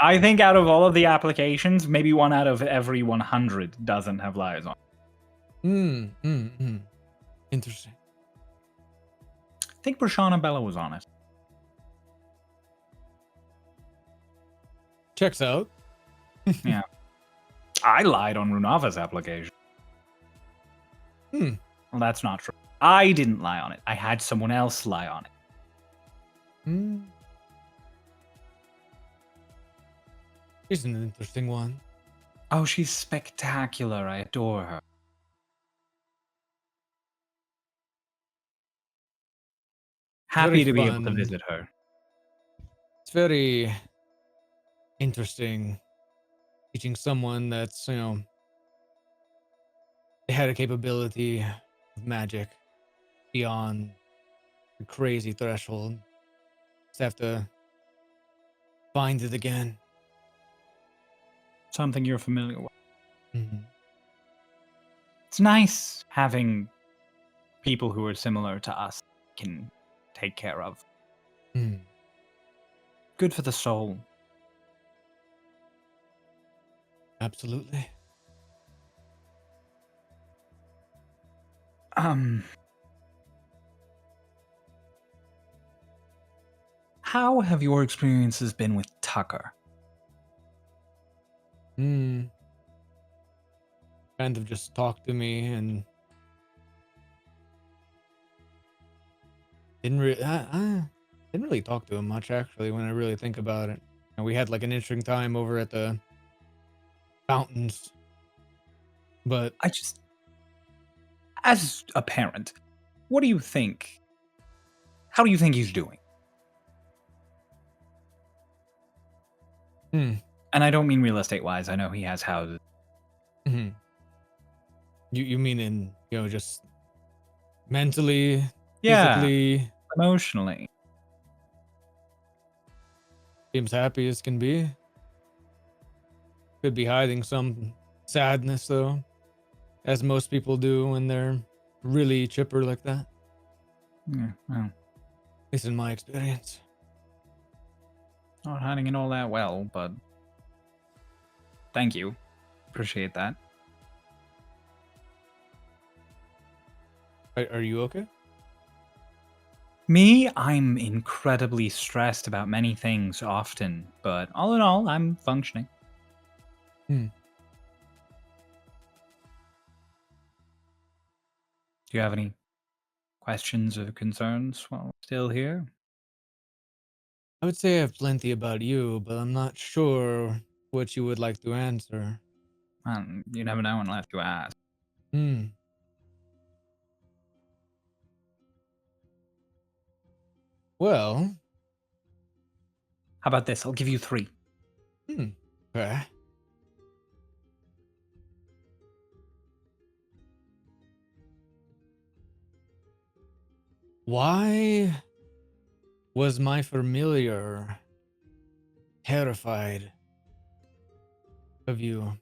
I think out of all of the applications, maybe 1 out of every 100 doesn't have lies on. Interesting. I think Brashana Bella was honest. Checks out. Yeah. I lied on Runava's application. Well, that's not true. I didn't lie on it. I had someone else lie on it. She's an interesting one. Oh, she's spectacular. I adore her. Happy Very to be able to fun. visit her. It's very interesting teaching someone that's, they had a capability of magic beyond the crazy threshold. Just have to find it again. Something you're familiar with. It's nice having people who are similar to us can take care of. Good for the soul. Absolutely. how have your experiences been with Tucker? Kind of just talked to me and didn't really talk to him much actually when I really think about it. And we had like an interesting time over at the fountains. But I just, as a parent, what do you think? How do you think he's doing? And I don't mean real estate wise. I know he has houses. mhm. You mean in, just mentally, Yeah, physically, emotionally. seems happy as can be. Could be hiding some sadness though, as most people do when they're really chipper like that. Yeah, well, At least in my experience. not hiding it all that well, but thank you. Appreciate that. Are you okay? Me, I'm incredibly stressed about many things often, but all in all, I'm functioning. Hmm. Do you have any questions or concerns while I'm still here? I would say I have plenty about you, but I'm not sure what you would like to answer. You never know unless you ask. Hmm. Well, How about this? I'll give you 3. okay. Why was my familiar terrified of you?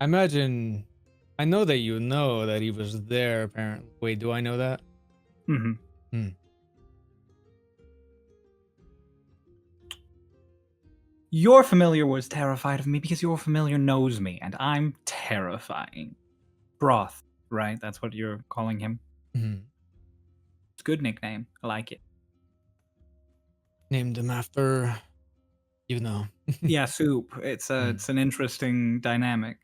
I imagine, I know that you know that he was there, apparently. Wait, do I know that? Mm-hmm. Your familiar was terrified of me because your familiar knows me, and I'm terrifying. Broth, right? That's what you're calling him. Mhm. It's a good nickname. I like it. Named him after, you know. Yeah, soup. It's an interesting dynamic.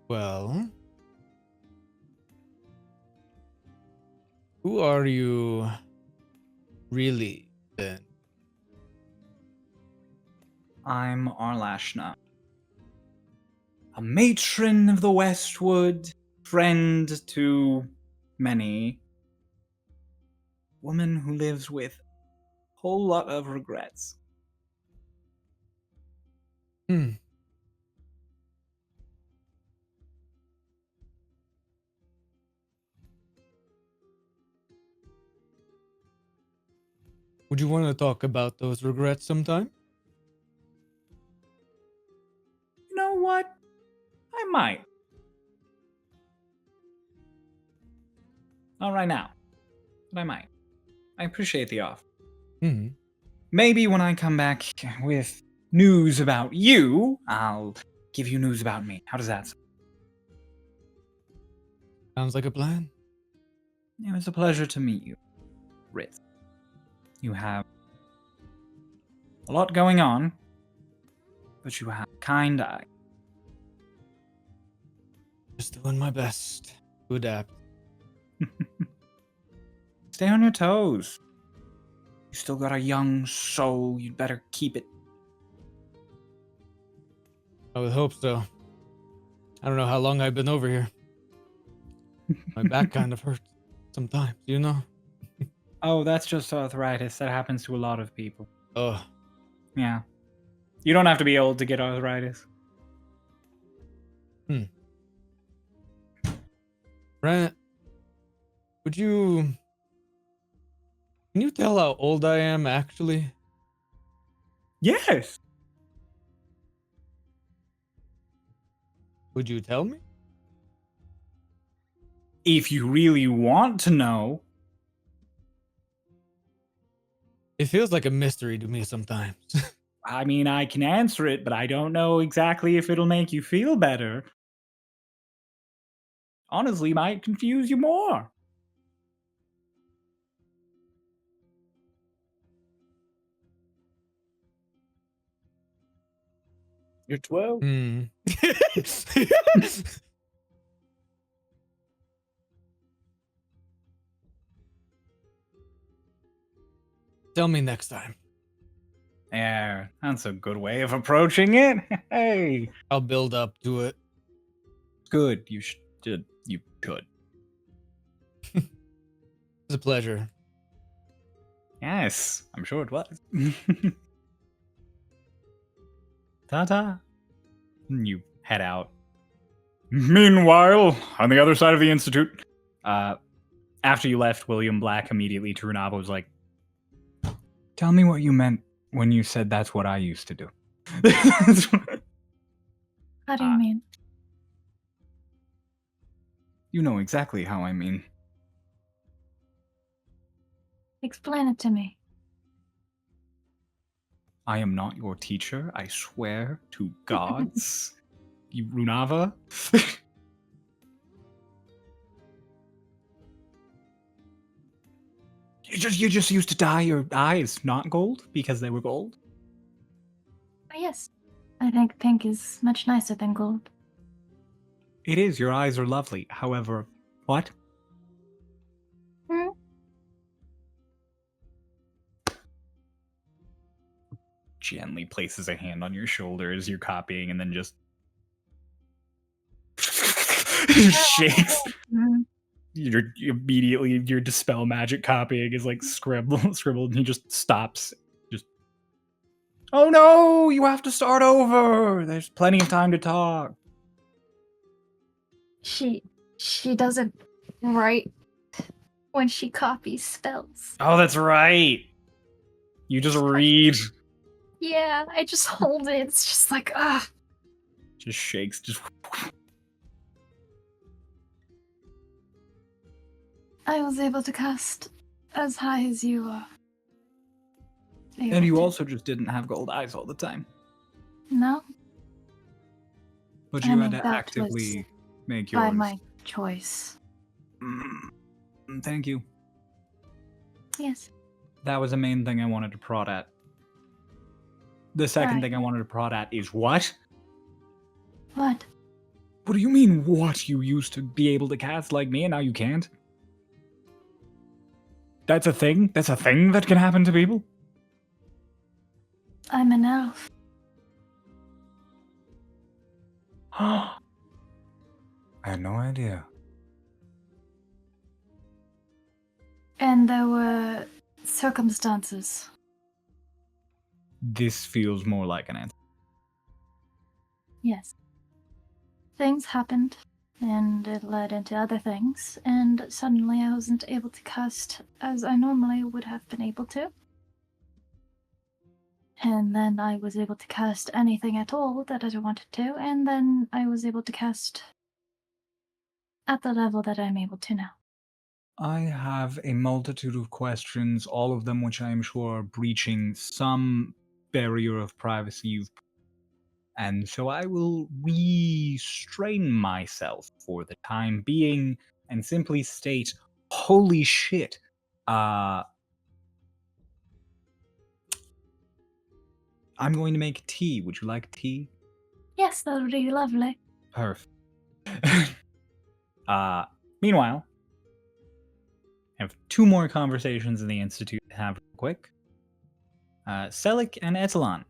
Well, who are you really then? I'm Lashna, a matron of the Westwood, friend to many, woman who lives with a whole lot of regrets. Would you want to talk about those regrets sometime? You know what? I might. Not right now, but I might. I appreciate the offer. Hmm. Maybe when I come back with news about you, I'll give you news about me. How does that sound? Sounds like a plan. It was a pleasure to meet you, Riz. You have a lot going on, but you have a kind eye. Just doing my best to adapt. Stay on your toes. You still got a young soul. You'd better keep it. I would hope so. I don't know how long I've been over here. My back kind of hurts sometimes, you know? Oh, that's just arthritis. That happens to a lot of people. Oh, Yeah. You don't have to be old to get arthritis. Brent, can you tell how old I am actually? Yes. Would you tell me? If you really want to know. It feels like a mystery to me sometimes. I mean, I can answer it, but I don't know exactly if it'll make you feel better. honestly might confuse you more. You're 12. Hmm. Tell me next time. Yeah, that's a good way of approaching it. Hey, I'll build up to it. good. You should. You could. It's a pleasure. Yes, I'm sure it was. Ta-ta. You head out. Meanwhile, on the other side of the Institute, after you left, William Black immediately to Runava was like, tell me what you meant when you said that's what I used to do. How do you mean? You know exactly how I mean. Explain it to me. I am not your teacher, I swear to gods. You Runava? You just used to dye your eyes not gold because they were gold. Oh, yes. I think pink is much nicer than gold. It is, your eyes are lovely. However, what? Hmm? Gently places a hand on your shoulder as you're copying and then just shakes. Hmm. Your dispel magic copying is like scribbled, and he just stops. Just, oh no, you have to start over. There's plenty of time to talk. She doesn't write when she copies spells. Oh, that's right. You just read. Yeah, I just hold it. It's just like, ah. Just shakes. Just. I was able to cast as high as you are. And you also just didn't have gold eyes all the time. No, But I you mean, had to that actively make by yours. my choice. Thank you. Yes. That was the main thing I wanted to prod at. The second Right. thing I wanted to prod at is what? What? What do you mean, what? You used to be able to cast like me and now you can't? That's a thing? That's a thing that can happen to people? I'm an elf. I had no idea. And there were circumstances. This feels more like an answer. Yes. Things happened, and it led into other things, and suddenly I wasn't able to cast as I normally would have been able to. And then I was able to cast anything at all that I wanted to, and then I was able to cast at the level that I'm able to now. I have a multitude of questions, all of them which I am sure are breaching some barrier of privacy and so I will restrain myself for the time being and simply state, holy shit, I'm going to make tea. Would you like tea? Yes, that would be lovely. Perfect. Meanwhile, I have two more conversations in the Institute to have real quick. Celic and Etalon.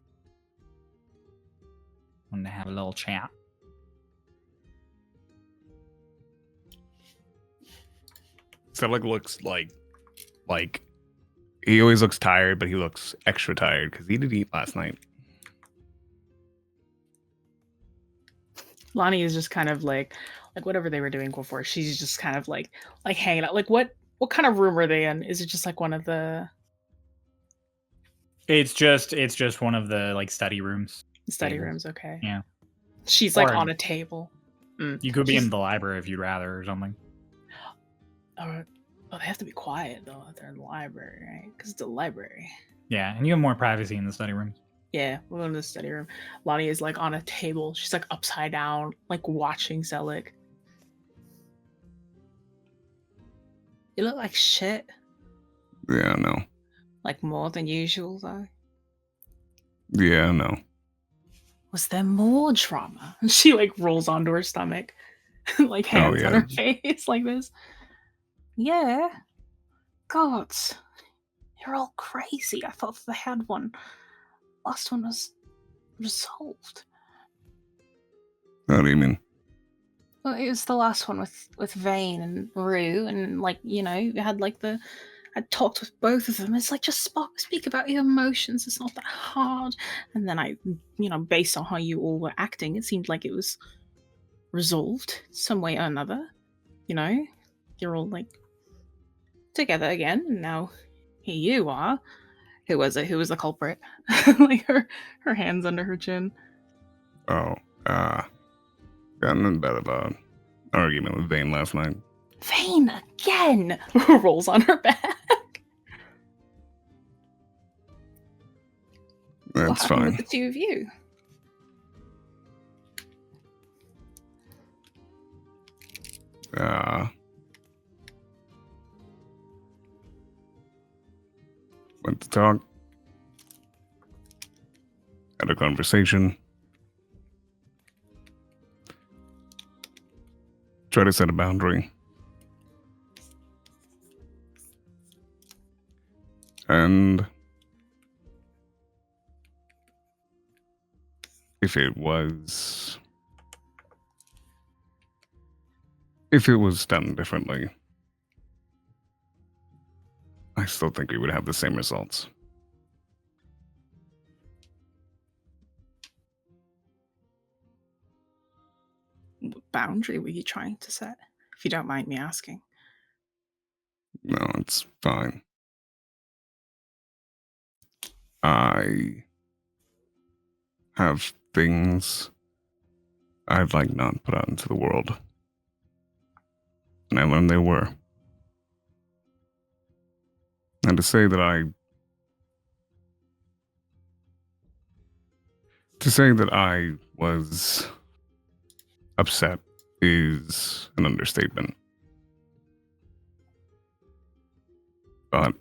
Want to have a little chat. Celic looks like he always looks tired, but he looks extra tired because he did eat last night. Lonnie is just kind of like whatever they were doing before. She's just kind of like hanging out. Like what kind of room are they in? Is it just like one of the It's just one of the like study rooms. study Tables. rooms? Okay. Yeah. She's like Or- on a table. You could be She's- in the library if you'd rather or something. Oh, they have to be quiet though if they're in the library, right? Because it's a library. Yeah, and you have more privacy in the study rooms. Yeah, we'll go to the study room. Lonnie is like on a table. She's like upside down, like watching Celic. You look like shit. Yeah, I know. Like more than usual, though. Yeah, I know. Was there more drama? She like rolls onto her stomach, like hands on yeah. her face, like this. Yeah. God, you're all crazy. I thought they had one. Last one was resolved. How do you mean? Well, it was the last one with Vane and Rue, and like you had like I talked with both of them. It's like just speak about your emotions. It's not that hard. And then I, based on how you all were acting, it seemed like it was resolved some way or another. You're all like together again, and now here you are. Who was it? Who was the culprit? Like her hands under her chin. Oh, got in a bit of a argument with Vane last night. Vane again. Rolls on her back. That's What happened fine. with the two of you? Went to talk. Had a conversation. Try to set a boundary. And if it was done differently, I still think we would have the same results. What boundary were you trying to set? If you don't mind me asking. No, it's fine. I have things I'd like not put out into the world. And I learned they were. And to say that I was upset is an understatement. But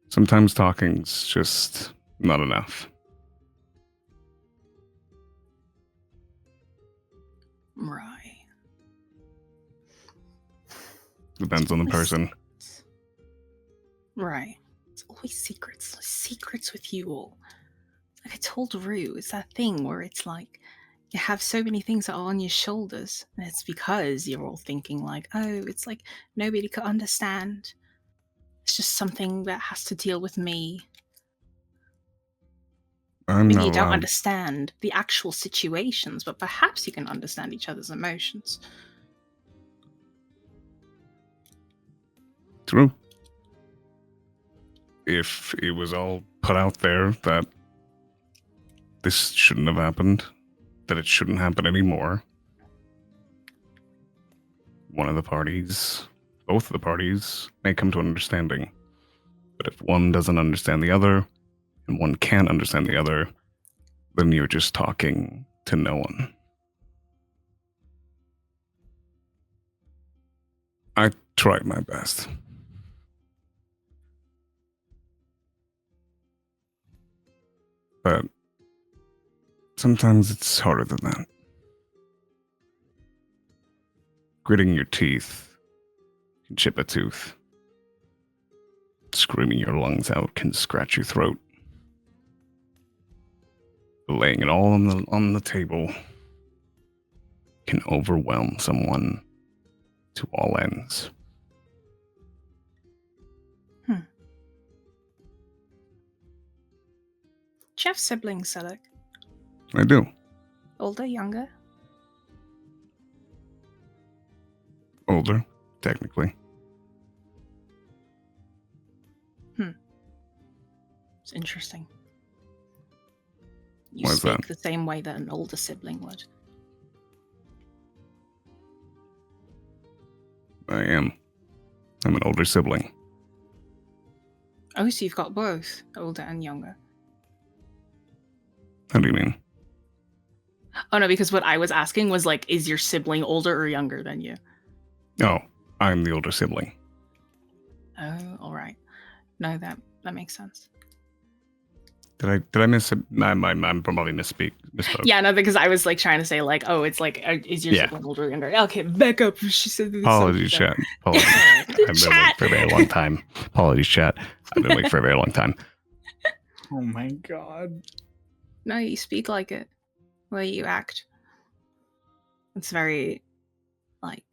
sometimes talking's just not enough. Right. Depends on the person. Right. It's always secrets. Secrets with you all. Like I told Rue, it's that thing where it's like you have so many things that are on your shoulders, and it's because you're all thinking like, oh, it's like nobody could understand. It's just something that has to deal with me. Maybe you don't understand the actual situations, but perhaps you can understand each other's emotions. True. If it was all put out there that this shouldn't have happened, that it shouldn't happen anymore, both of the parties may come to an understanding. But if one doesn't understand the other, and one can't understand the other, then you're just talking to no one. I tried my best. But sometimes it's harder than that. Gritting your teeth can chip a tooth. Screaming your lungs out can scratch your throat. Laying it all on the table can overwhelm someone to all ends. Do you have siblings, Celic? I do. Older, younger? Older, technically. It's interesting. You Why is speak that? the same way that an older sibling would. I am. I'm an older sibling. Oh, so you've got both, older and younger. How do you mean? Oh no, because what I was asking was like, is your sibling older or younger than you? Oh, I'm the older sibling. Oh, all right. No, that makes sense. Did I miss it? I'm probably misspoke. Yeah, no, because I was like trying to say like, oh, it's like, is your Yeah. sibling older or younger? Okay, back up. She said this. Apologies, chat. Apologies. I've been awake for a very long time. Apologies, chat. I've been awake for a very long time. Oh my god. No, you speak like it. The way you act. It's very, like,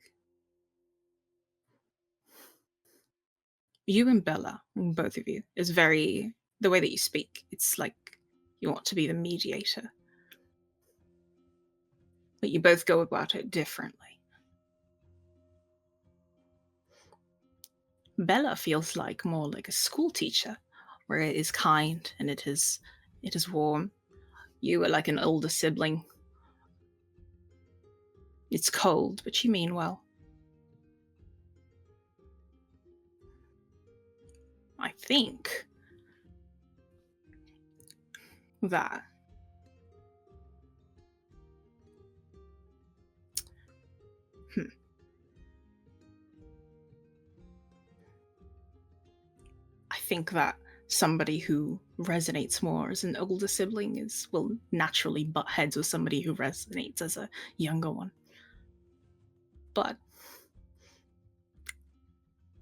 you and Bella, both of you, is very, the way that you speak. It's like you want to be the mediator. But you both go about it differently. Bella feels like more like a school teacher, where it is kind and it is warm. You are like an older sibling. It's cold, but you mean well. I think that I think that somebody who resonates more as an older sibling will naturally butt heads with somebody who resonates as a younger one. But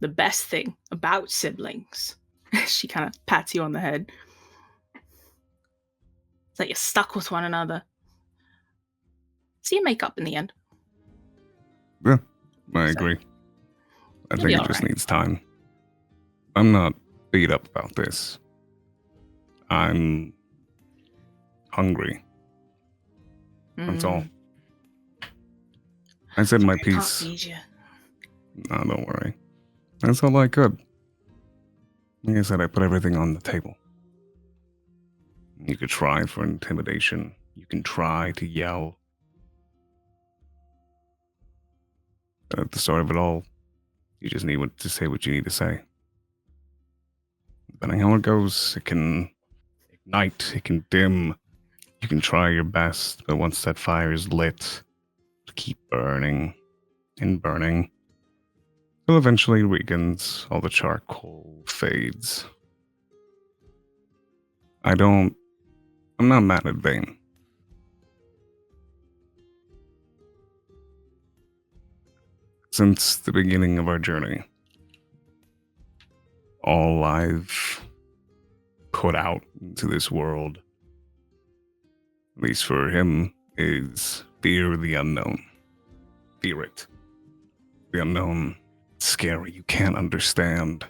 the best thing about siblings, she kind of pats you on the head, is that you're stuck with one another. So you make up in the end. Yeah, I agree. I You'll think be it all just right. needs time. I'm not beat up about this. I'm hungry. That's all. I said my I can't piece. feed you. No, don't worry. That's all I could. Like I said, I put everything on the table. You could try for intimidation. You can try to yell. But at the start of it all, you just need to say what you need to say. Depending how it goes, it can ignite, it can dim. You can try your best, but once that fire is lit, keep burning and burning. Till eventually weakens, all the charcoal fades. I'm not mad at Vane. Since the beginning of our journey, all I've put out into this world, at least for him, is fear the unknown. Fear it. The unknown, scary, you can't understand.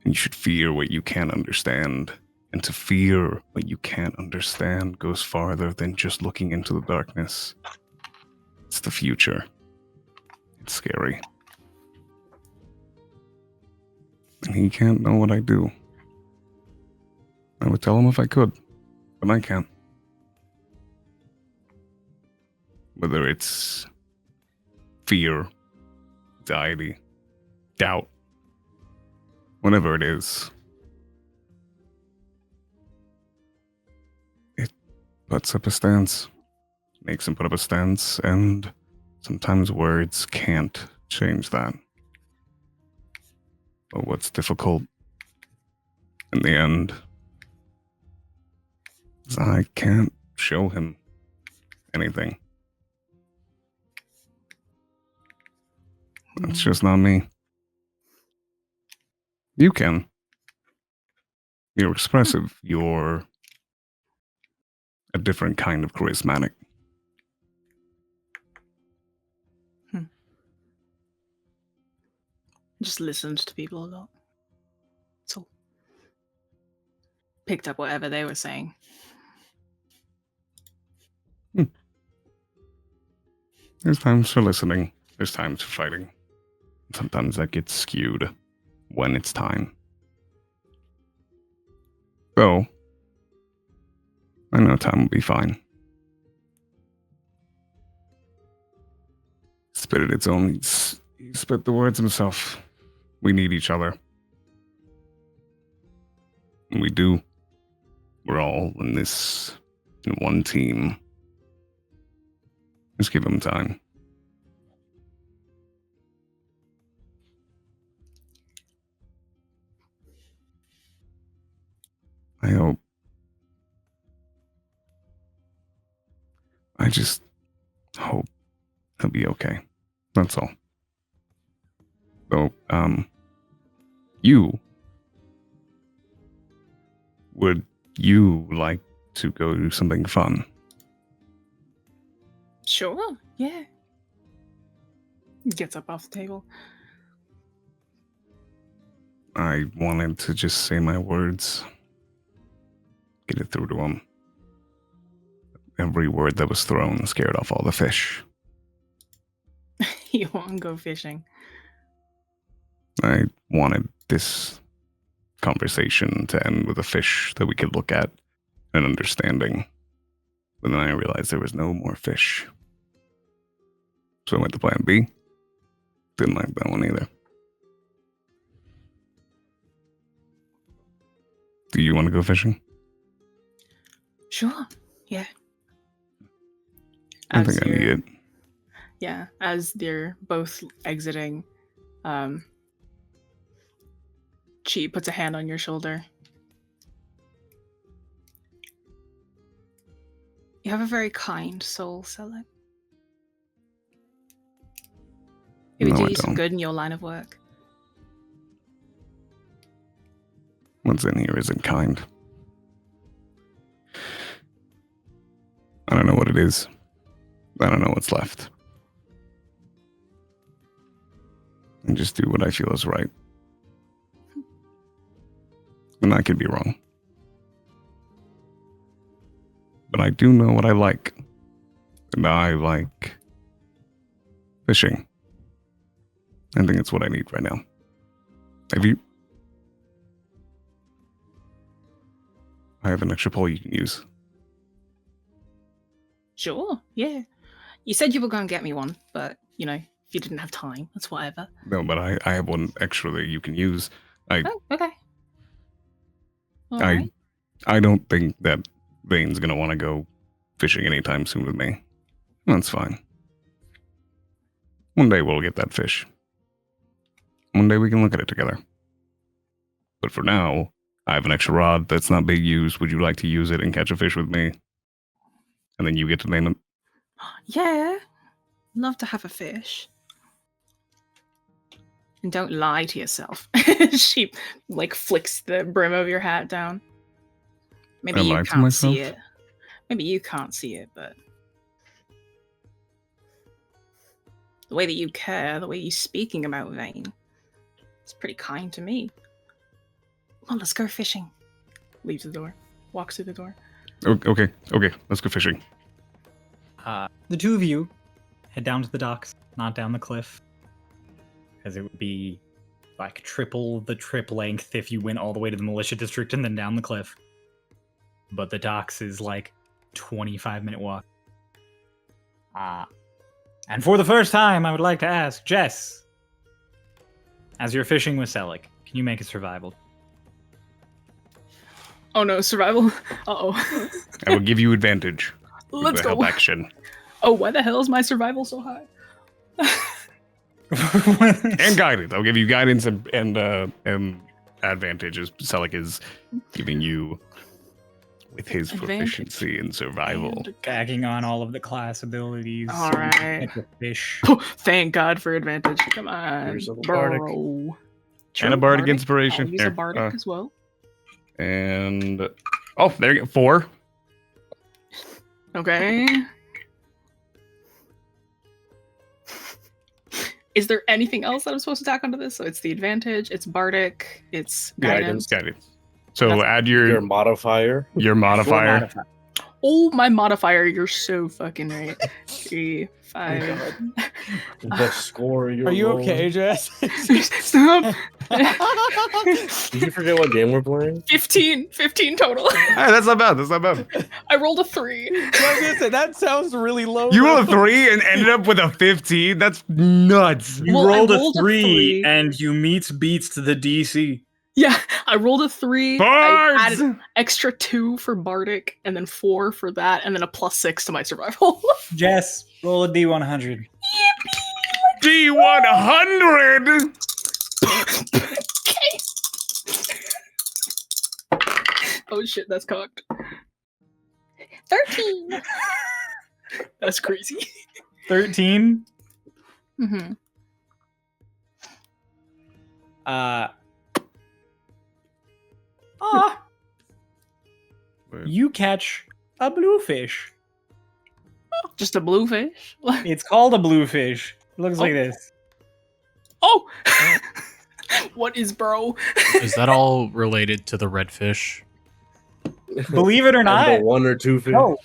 And you should fear what you can't understand. And to fear what you can't understand goes farther than just looking into the darkness. It's the future. It's scary. And he can't know what I do. I would tell him if I could, but I can't. Whether it's fear, anxiety, doubt, whatever it is, it puts up a stance, makes him put up a stance, and sometimes words can't change that. But what's difficult in the end is I can't show him anything. That's just not me. You can. You're expressive. You're a different kind of charismatic. Just listened to people a lot. So picked up whatever they were saying. There's times for listening. There's times for fighting. Sometimes that gets skewed when it's time. So, I know time will be fine. Spit it its own. He spit the words himself. We need each other. And we do. We're all in this, in one team. Just give him time. just hope he'll be okay. That's all. So, would you like to go do something fun? Sure, yeah. Gets up off the table. I wanted to just say my words. Get it through to him. Every word that was thrown scared off all the fish. You want to go fishing? I wanted this conversation to end with a fish that we could look at and understanding. But then I realized there was no more fish. So I went to plan B. Didn't like that one either. Do you want to go fishing? Sure, yeah. I think I need you're- it. Yeah, as they're both exiting, she puts a hand on your shoulder. You have a very kind soul, Celic. It would No, do I you some don't. good in your line of work. What's in here isn't kind. I don't know what it is. I don't know what's left. And just do what I feel is right. And I could be wrong. But I do know what I like. And I like fishing. I think it's what I need right now. Have you? I have an extra pole you can use. Sure, yeah. You said you were going to get me one, but, you know, if you didn't have time, that's whatever. No, but I have one extra that you can use. Oh, okay. All I right. I don't think that Vane's gonna want to go fishing anytime soon with me. That's fine. One day we'll get that fish. One day we can look at it together. But for now, I have an extra rod that's not being used. Would you like to use it and catch a fish with me? And then you get to name it. Yeah. Love to have a fish. And don't lie to yourself. She, like, flicks the brim of your hat down. Maybe I you lied to can't see myself? it. Maybe you can't see it, but the way that you care, the way you're speaking about Vane, it's pretty kind to me. Well, let's go fishing. Leaves the door. Walks through the door. Okay, let's go fishing. The two of you head down to the docks, not down the cliff, because it would be like triple the trip length if you went all the way to the militia district and then down the cliff. But the docks is like 25-minute walk. And for the first time, I would like to ask Jess, as you're fishing with Celic, can you make a survival? Oh no, survival. Uh-oh. I will give you advantage. with Let's the help go. action. Oh, why the hell is my survival so high? And guidance. I'll give you guidance and advantage as Celic is giving you with his Advantage proficiency in survival. And- Tagging on all of the class abilities. All so you can right. catch a fish. Oh, thank God for advantage. Come on, Here's a bardic. bro. And a bardic inspiration. I'll use a Here, bardic as well. And oh, there you go. 4. Okay. Is there anything else that I'm supposed to tack onto this? So it's the advantage, it's bardic, it's guidance. Guidance. So That's- add Your modifier. your modifier. Oh, my modifier! You're so fucking right. 3, 5. The score you're Are you rolling. okay, Jess? Stop. Did you forget what game we're playing? 15 total. Hey, that's not bad. That's not bad. I rolled a 3. I was gonna say, that sounds really low. You rolled a though. 3 and ended up with a 15. That's nuts. You Well, I rolled, rolled a a 3 3. and you beats the DC. Yeah, I rolled a 3. I Bards! added extra 2 for bardic, and then 4 for that, and then a +6 to my survival. Jess, roll a D100. D100. Oh shit, that's cocked. 13. That's crazy. 13. Mm-hmm. You catch a bluefish. Just a bluefish. It's called a bluefish. It looks like this. Oh! What is bro? Is that all related to the redfish? Believe it or And not, the one or two fish. no.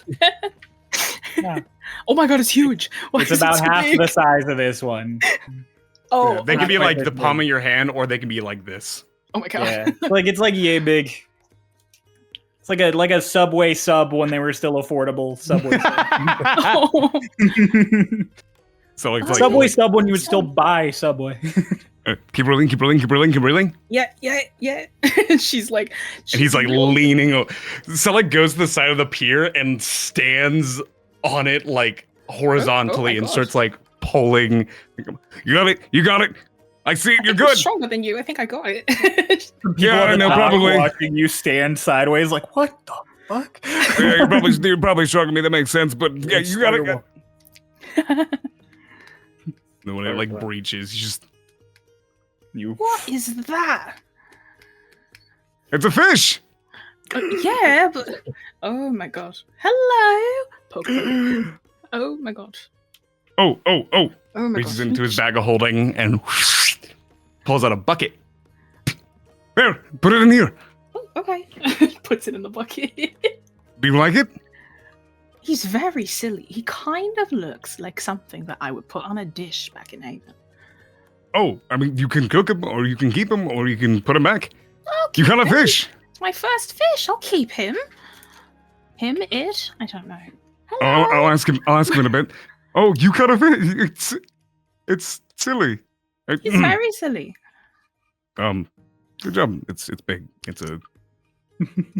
Yeah. Oh my god, it's huge. Why It's is it about so half big? the size of this one. Oh, They not can be quite like this the palm big. of your hand, or they can be like this. oh my god. Yeah, it's like yay big. It's like a Subway sub when they were still affordable. Subway sub. Oh. So it's Subway like, sub when you would still buy Subway. keep rolling, keep rolling, keep rolling, keep rolling. Yeah. She's like, And he's like leaning. Celic goes to the side of the pier and stands on it like horizontally my and gosh. starts like pulling. You got it. You got it. I see it. You're I'm good. stronger than you. I think I got it. People Yeah, at I the know, dock probably. watching you stand sideways, like what the fuck? Yeah, you're probably stronger than me. That makes sense. But yeah, you got it. And when it like breaches, you just You. What is that? it's a fish. Yeah, but oh my god. Hello. Poke, poke. Oh my god. Oh. Oh my Reaches god. into his bag of holding and pulls out a bucket. There, put it in here. Oh, okay. Puts it in the bucket. Do you like it? He's very silly. He kind of looks like something that I would put on a dish back in Haven. Oh, I mean, you can cook him, or you can keep him, or you can put him back. I'll You keep got a him. fish. It's my first fish. I'll keep him. Him, it? I don't know. Oh, Hello. I'll ask him. I'll ask him in a bit. Oh, you got a fish. It's silly. He's very silly. Good job. It's big. It's a.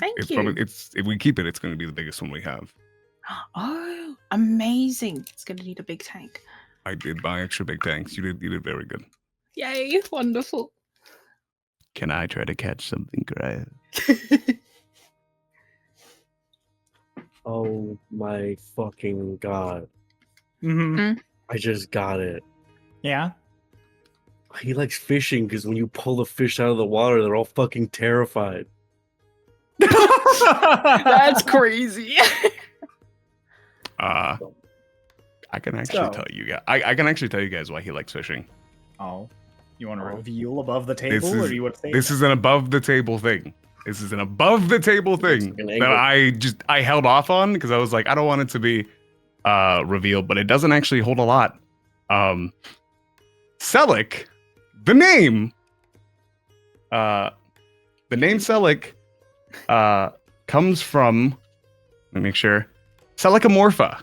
Thank It's you. probably. It's if we keep it, it's going to be the biggest one we have. Oh, amazing. It's going to need a big tank. I did buy extra big tanks. You did very good. Yay, wonderful. Can I try to catch something, Graya? Oh my fucking god. Mm-hmm. I just got it. Yeah. He likes fishing because when you pull the fish out of the water, they're all fucking terrified. That's crazy. I can actually So- tell you guys. I can actually tell you guys why he likes fishing. Oh, you want to reveal above the table, or is- do you want to say This is an above the table thing. This is an above the table thing an that angle. I held off on because I was like, I don't want it to be revealed, but it doesn't actually hold a lot. Celic, the name Celic comes from, let me make sure, Celicomorpha,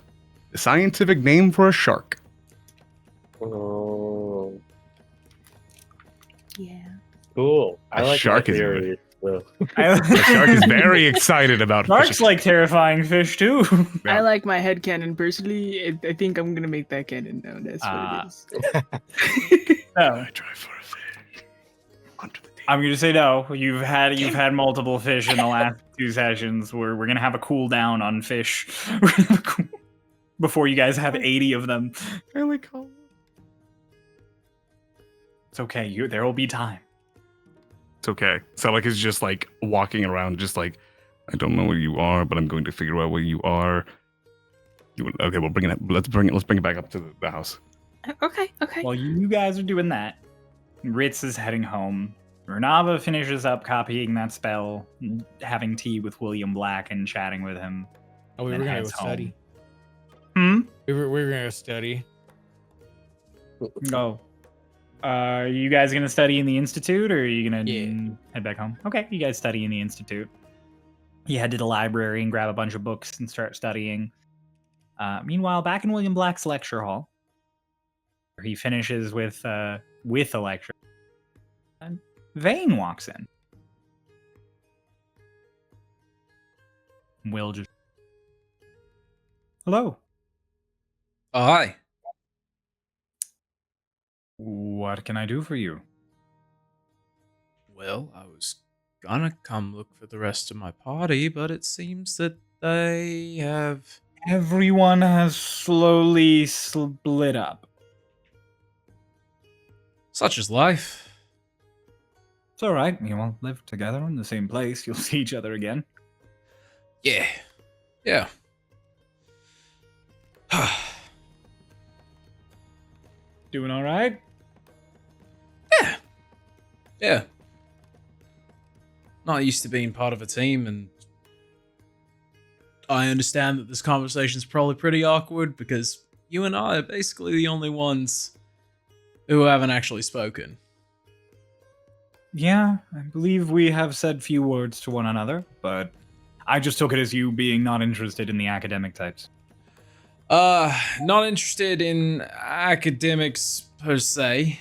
the scientific name for a shark. Oh, Yeah. cool. I A like shark my is theory. So. The shark is very excited about Sharks fishing. like terrifying fish too. Yeah. I like my head cannon personally. I think I'm gonna make that cannon known. That's what it is. No, I try for a fish. Onto the table. I'm gonna say no. You've had multiple fish in the last 2 sessions. We're gonna have a cool down on fish before you guys have 80 of them. It's okay. There will be time. It's okay. Celic is just like walking around, just like, I don't know where you are, but I'm going to figure out where you are. Okay, we'll bring it up. Let's bring it back up to the house. Okay. While you guys are doing that, Ritz is heading home. Runava finishes up copying that spell, having tea with William Black and chatting with him. Oh, we Then were gonna go heads home. study. Hmm? We were gonna go study. Oh. Are you guys gonna study in the Institute, or are you gonna Yeah. head back home? Okay, you guys study in the Institute. You head to the library and grab a bunch of books and start studying. Meanwhile, back in William Black's lecture hall, where he finishes with a lecture, and Vane walks in. Will just, hello. Oh, hi. What can I do for you? Well, I was gonna come look for the rest of my party, but it seems that they have Everyone has slowly split up. Such is life. It's alright, you all live together in the same place. You'll see each other again. Yeah. Yeah. Doing alright? Yeah. Yeah. Not used to being part of a team, and I understand that this conversation's probably pretty awkward because you and I are basically the only ones who haven't actually spoken. Yeah, I believe we have said few words to one another, but I just took it as you being not interested in the academic types. Not interested in academics per se.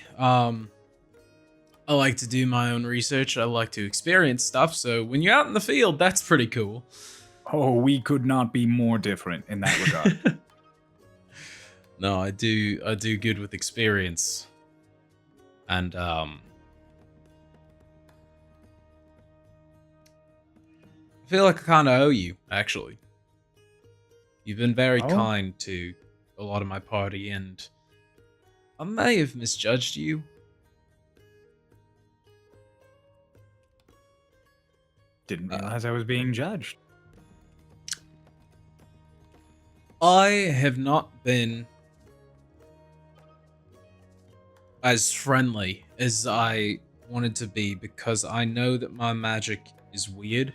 I like to do my own research. I like to experience stuff. So when you're out in the field, that's pretty cool. Oh, we could not be more different in that regard. No, I do good with experience. And I feel like I kind of owe you, actually. You've been very Oh? kind to a lot of my party, and I may have misjudged you. Didn't realize I was being judged. I have not been as friendly as I wanted to be because I know that my magic is weird,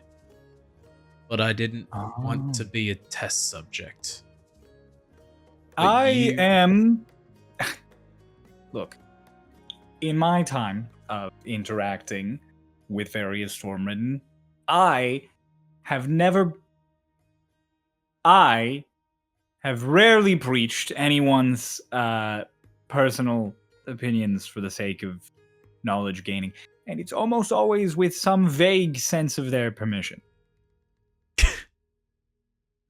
but I didn't want to be a test subject. But I you- am. Look, in my time of interacting with various Stormridden, I have rarely preached anyone's personal opinions for the sake of knowledge gaining, and it's almost always with some vague sense of their permission.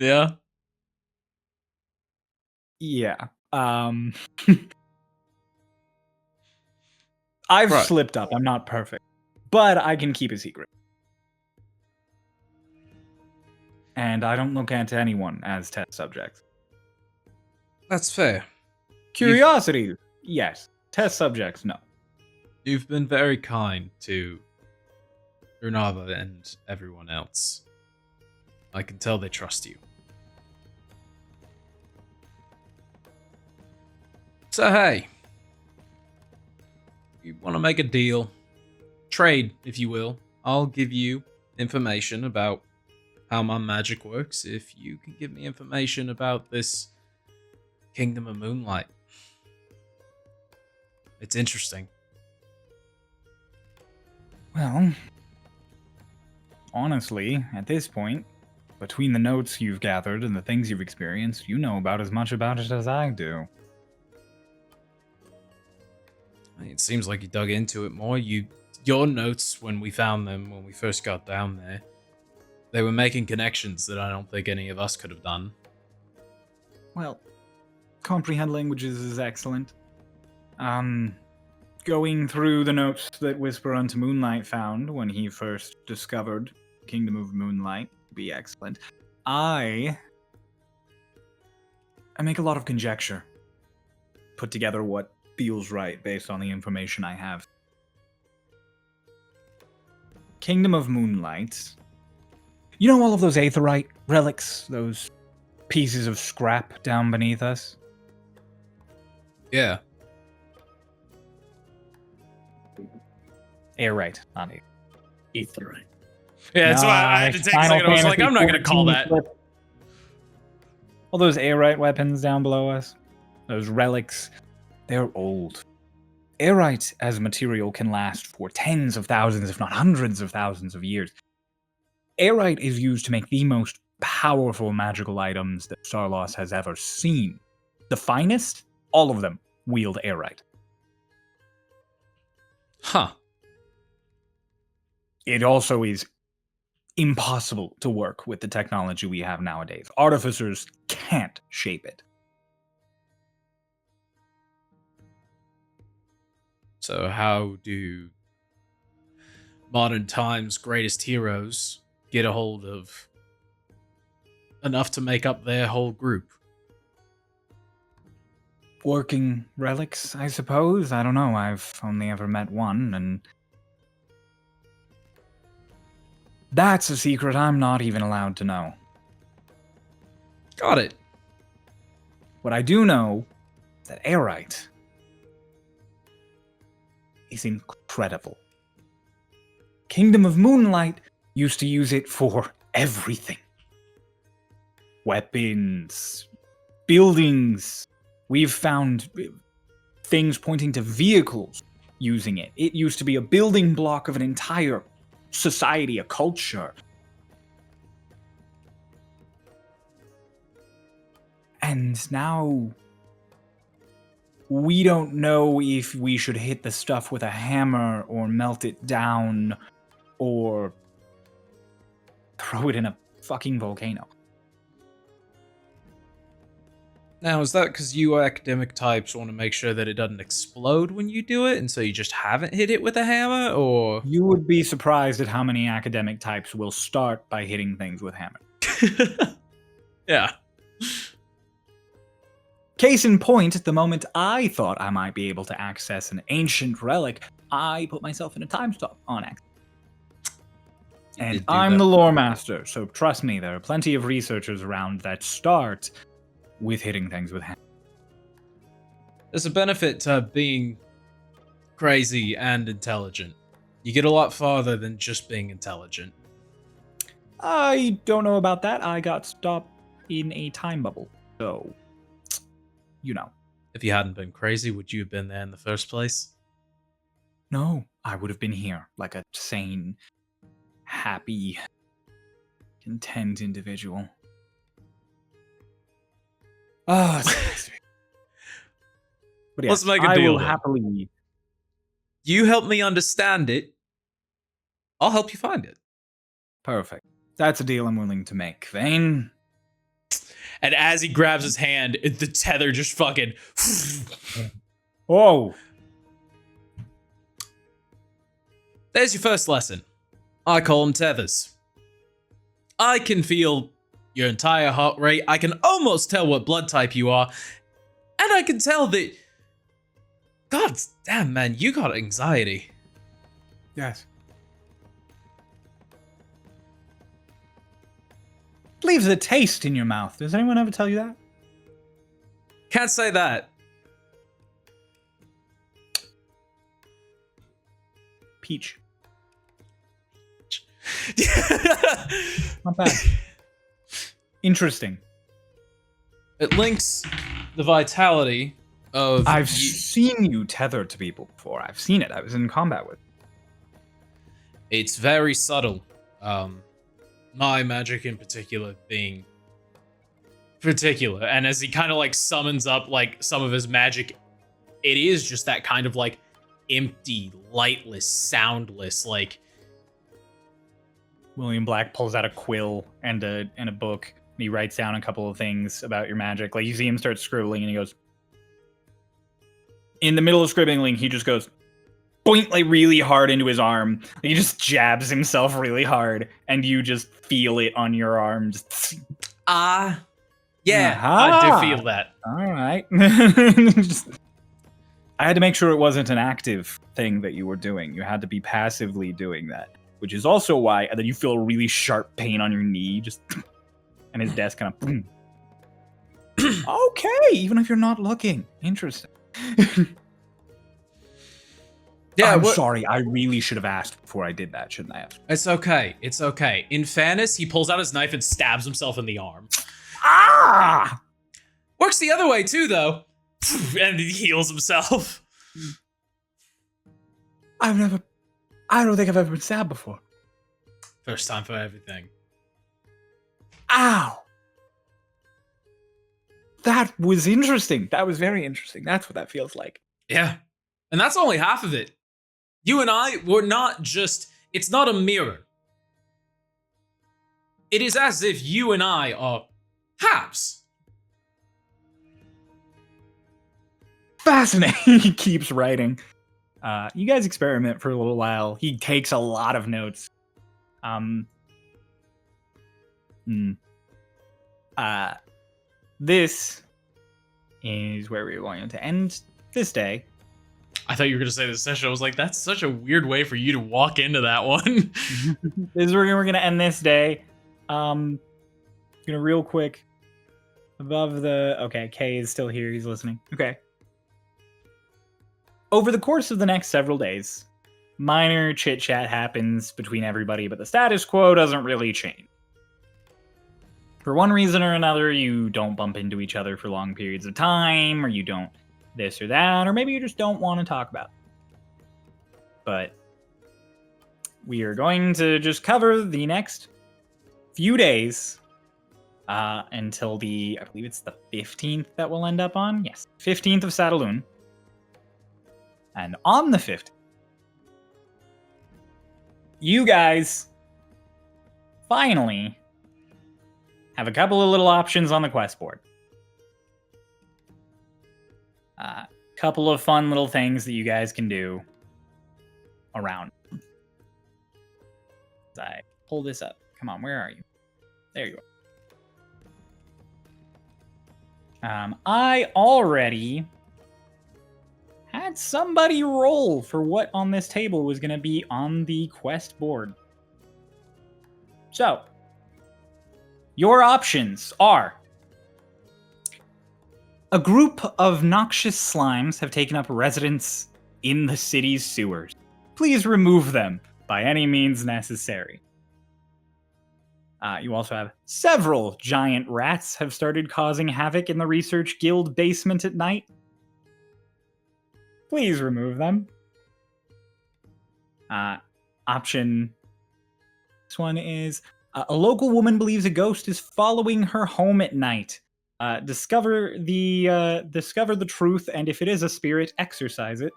Yeah. Yeah. I've Right. slipped up. I'm not perfect, but I can keep a secret. And I don't look at anyone as test subjects. That's fair. Curiosity, yes. Test subjects, no. You've been very kind to Runava and everyone else. I can tell they trust you. So hey, you want to make a deal, trade, if you will. I'll give you information about how my magic works if you can give me information about this Kingdom of Moonlight. It's interesting. Well, honestly, at this point, between the notes you've gathered and the things you've experienced, you know about as much about it as I do. It seems like you dug into it more. Your notes, when we found them, when we first got down there, they were making connections that I don't think any of us could have done. Well, comprehend languages is excellent. Going through the notes that Whisper unto Moonlight found when he first discovered Kingdom of Moonlight would be excellent. I make a lot of conjecture. Put together what feels right based on the information I have. Kingdom of Moonlight. You know all of those aetherite relics? Those pieces of scrap down beneath us? Yeah. Airite, not Aetherite. Yeah, that's why I had to take a second. I was like, I'm not going to call that. All those airite weapons down below us, those relics, they're old. Airite as a material can last for tens of thousands, if not hundreds of thousands of years. Airite is used to make the most powerful magical items that Starloss has ever seen. The finest, all of them wield airite. Huh. It also is impossible to work with the technology we have nowadays. Artificers can't shape it. So how do modern times' greatest heroes get a hold of enough to make up their whole group. Working relics, I suppose. I don't know. I've only ever met one, and that's a secret I'm not even allowed to know. Got it. What I do know is that Airite is incredible. Kingdom of Moonlight used to use it for everything. Weapons, buildings. We've found things pointing to vehicles using it. It used to be a building block of an entire society, a culture. And now we don't know if we should hit the stuff with a hammer or melt it down or throw it in a fucking volcano. Now, is that because you academic types want to make sure that it doesn't explode when you do it, and so you just haven't hit it with a hammer, or? You would be surprised at how many academic types will start by hitting things with hammer. Yeah. Case in point, at the moment I thought I might be able to access an ancient relic, I put myself in a time stop on accident. And I'm the lore master, so trust me, there are plenty of researchers around that start with hitting things with hammer. There's a benefit to being crazy and intelligent. You get a lot farther than just being intelligent. I don't know about that. I got stopped in a time bubble, so, you know. If you hadn't been crazy, would you have been there in the first place? No, I would have been here, like a sane, happy, content individual. Ah, but yes, Let's make a I deal will then. happily. You help me understand it. I'll help you find it. Perfect. That's a deal I'm willing to make. Vane? And as he grabs his hand, the tether just fucking. Whoa! There's your first lesson. I call them tethers. I can feel your entire heart rate. I can almost tell what blood type you are. And I can tell that... God damn, man, you got anxiety. Yes. Leaves a taste in your mouth. Does anyone ever tell you that? Can't say that. Peach. Not bad. Interesting. It links the vitality of... I've seen you tethered to people before. I've seen it. I was in combat with. It's very subtle. My magic in particular being particular. And as he kind of like summons up like some of his magic, it is just that kind of like empty, lightless, soundless, like... William Black pulls out a quill and a book. And he writes down a couple of things about your magic. Like you see him start scribbling and he goes... In the middle of scribbling, he just goes... Point like really hard into his arm. He just jabs himself really hard, and you just feel it on your arm. Just... Yeah, Aha! I do feel that. All right. I had to make sure it wasn't an active thing that you were doing. You had to be passively doing that, which is also why. And then you feel a really sharp pain on your knee, just and his desk kind of. Okay, even if you're not looking, interesting. Yeah, I'm sorry. I really should have asked before I did that, shouldn't I have? It's okay. It's okay. In fairness, He pulls out his knife and stabs himself in the arm. Ah! Works the other way too, though. And he heals himself. I don't think I've ever been stabbed before. First time for everything. Ow! That was interesting. That was very interesting. That's what that feels like. Yeah. And that's only half of it. You and I were not just... It's not a mirror. It is as if you and I are halves. Fascinating. He keeps writing. You guys experiment for a little while. He takes a lot of notes. This is where we're going to end this day. I thought you were going to say this session. I was like, that's such a weird way for you to walk into that one. This is where we're going to end this day. Gonna real quick. Above the... Okay, Kay is still here. He's listening. Okay. Over the course of the next several days, minor chit-chat happens between everybody, but the status quo doesn't really change. For one reason or another, you don't bump into each other for long periods of time, or you don't this or that, or maybe you just don't want to talk about it. But we are going to just cover the next few days until I believe it's the 15th that we'll end up on. Yes, 15th of Sadaloon. And on the 15th, you guys finally have a couple of little options on the quest board. Couple of fun little things that you guys can do around. As I pull this up. Come on, where are you? There you are. I already had somebody roll for what on this table was going to be on the quest board. So, your options are: a group of noxious slimes have taken up residence in the city's sewers. Please remove them by any means necessary. You also have several giant rats have started causing havoc in the Research Guild basement at night. Please remove them. Option... This one is... a local woman believes a ghost is following her home at night. Discover the truth, and if it is a spirit, exorcise it.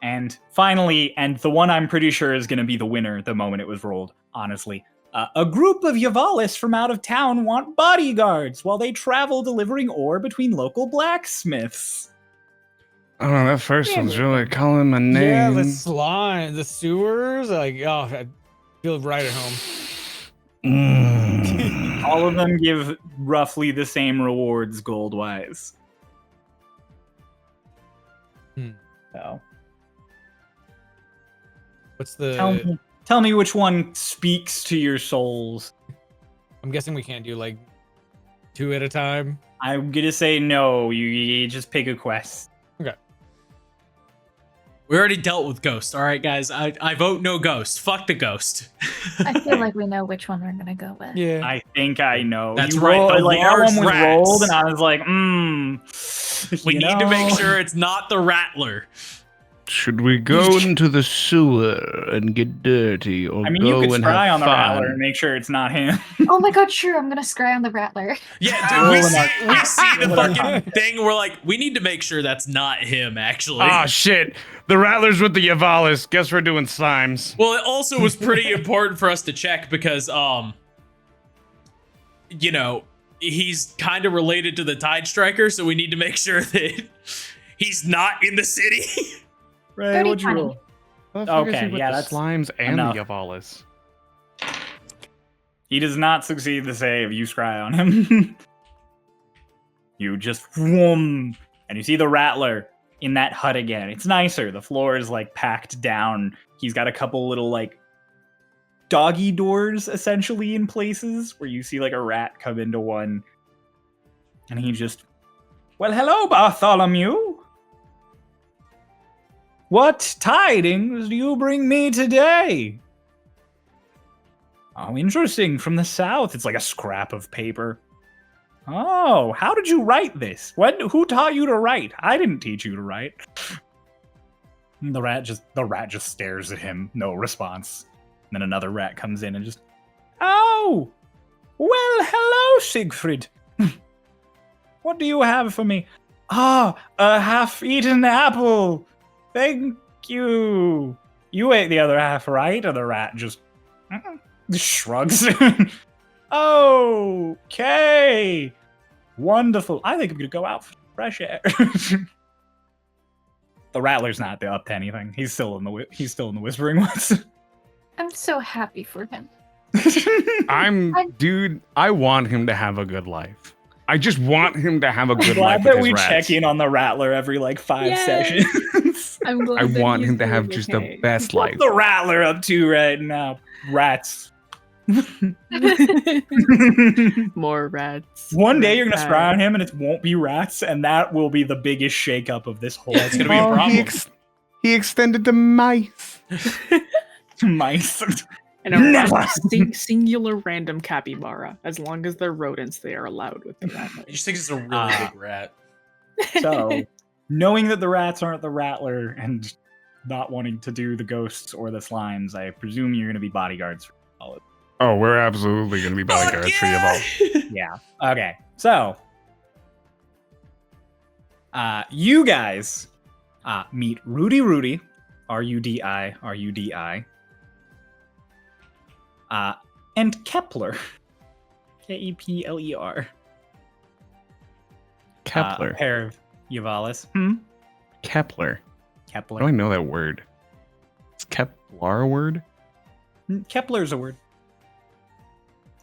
And finally, and the one I'm pretty sure is going to be the winner the moment it was rolled, honestly. A group of Yavalis from out of town want bodyguards while they travel delivering ore between local blacksmiths. Oh, that first one's really calling my name. Yeah, the slime, the sewers. Like, oh, I feel right at home. All of them give roughly the same rewards gold-wise. So, What's the... Tell me which one speaks to your souls. I'm guessing we can't do like 2 at a time. I'm gonna say no. You just pick a quest. Okay. We already dealt with Ghost. All right, guys. I vote no Ghost. Fuck the Ghost. I feel like we know which one we're gonna go with. Yeah. I think I know. That's You right, rolled- the like that large one was rats. rolled, and I was like, We need to make sure it's not the Rattler. Should we go into the sewer and get dirty, or I mean, go you could and scry have on the fun? Rattler and make sure it's not him. Oh my god, sure, I'm gonna scry on the Rattler. Yeah, Roll dude, him we see the Roll him fucking thing. We're like, we need to make sure that's not him, actually. Ah, shit. The Rattlers with the Yavalis. Guess we're doing slimes. Well, it also was pretty important for us to check because, you know, he's kind of related to the Tide Striker, so we need to make sure that he's not in the city. Ray, what'd you roll? Okay, yeah, the that's slimes and enough. the Yavalis. He does not succeed the save. You scry on him. You just whoom, and you see the Rattler in that hut again. It's nicer. The floor is like packed down. He's got a couple little like doggy doors essentially in places where you see like a rat come into one, and he just, well, hello, Bartholomew. What tidings do you bring me today? Oh, interesting. From the south. It's like a scrap of paper. Oh, how did you write this? Who taught you to write? I didn't teach you to write. The rat just stares at him. No response. And then another rat comes in and just, oh, well, hello, Siegfried. What do you have for me? Ah, a half-eaten apple. Thank you. You ate the other half, right? And the rat just shrugs. Okay. Wonderful. I think I'm going to go out for fresh air. The Rattler's not up to anything. He's still in the Whispering Woods. I'm so happy for him. Dude, I want him to have a good life. I just want him to have a good Glad life that with we his rats. check in on the Rattler every like 5 Yay. sessions. I'm glad I that want he's him to have doing just okay. the best life. What's the Rattler up to right now? Rats. More rats. One day you're gonna Rat scry on him and it won't be rats, and that will be the biggest shakeup of this whole Yeah, it's gonna be a Oh, problem. he extended to mice. mice. And a Never. singular random capybara. As long as they're rodents, they are allowed with the rat. He just thinks it's a really big rat. So, knowing that the rats aren't the Rattler and not wanting to do the ghosts or the slimes, I presume you're gonna be bodyguards. Oh, we're absolutely gonna be bodyguards for you both. Yeah. Okay. So, you guys meet Rudy, R-U-D-I, and Kepler, Kepler. Kepler. A pair of Yavalis. Kepler. How do I Kepler. know that word? Is Kepler a word? Kepler's a word.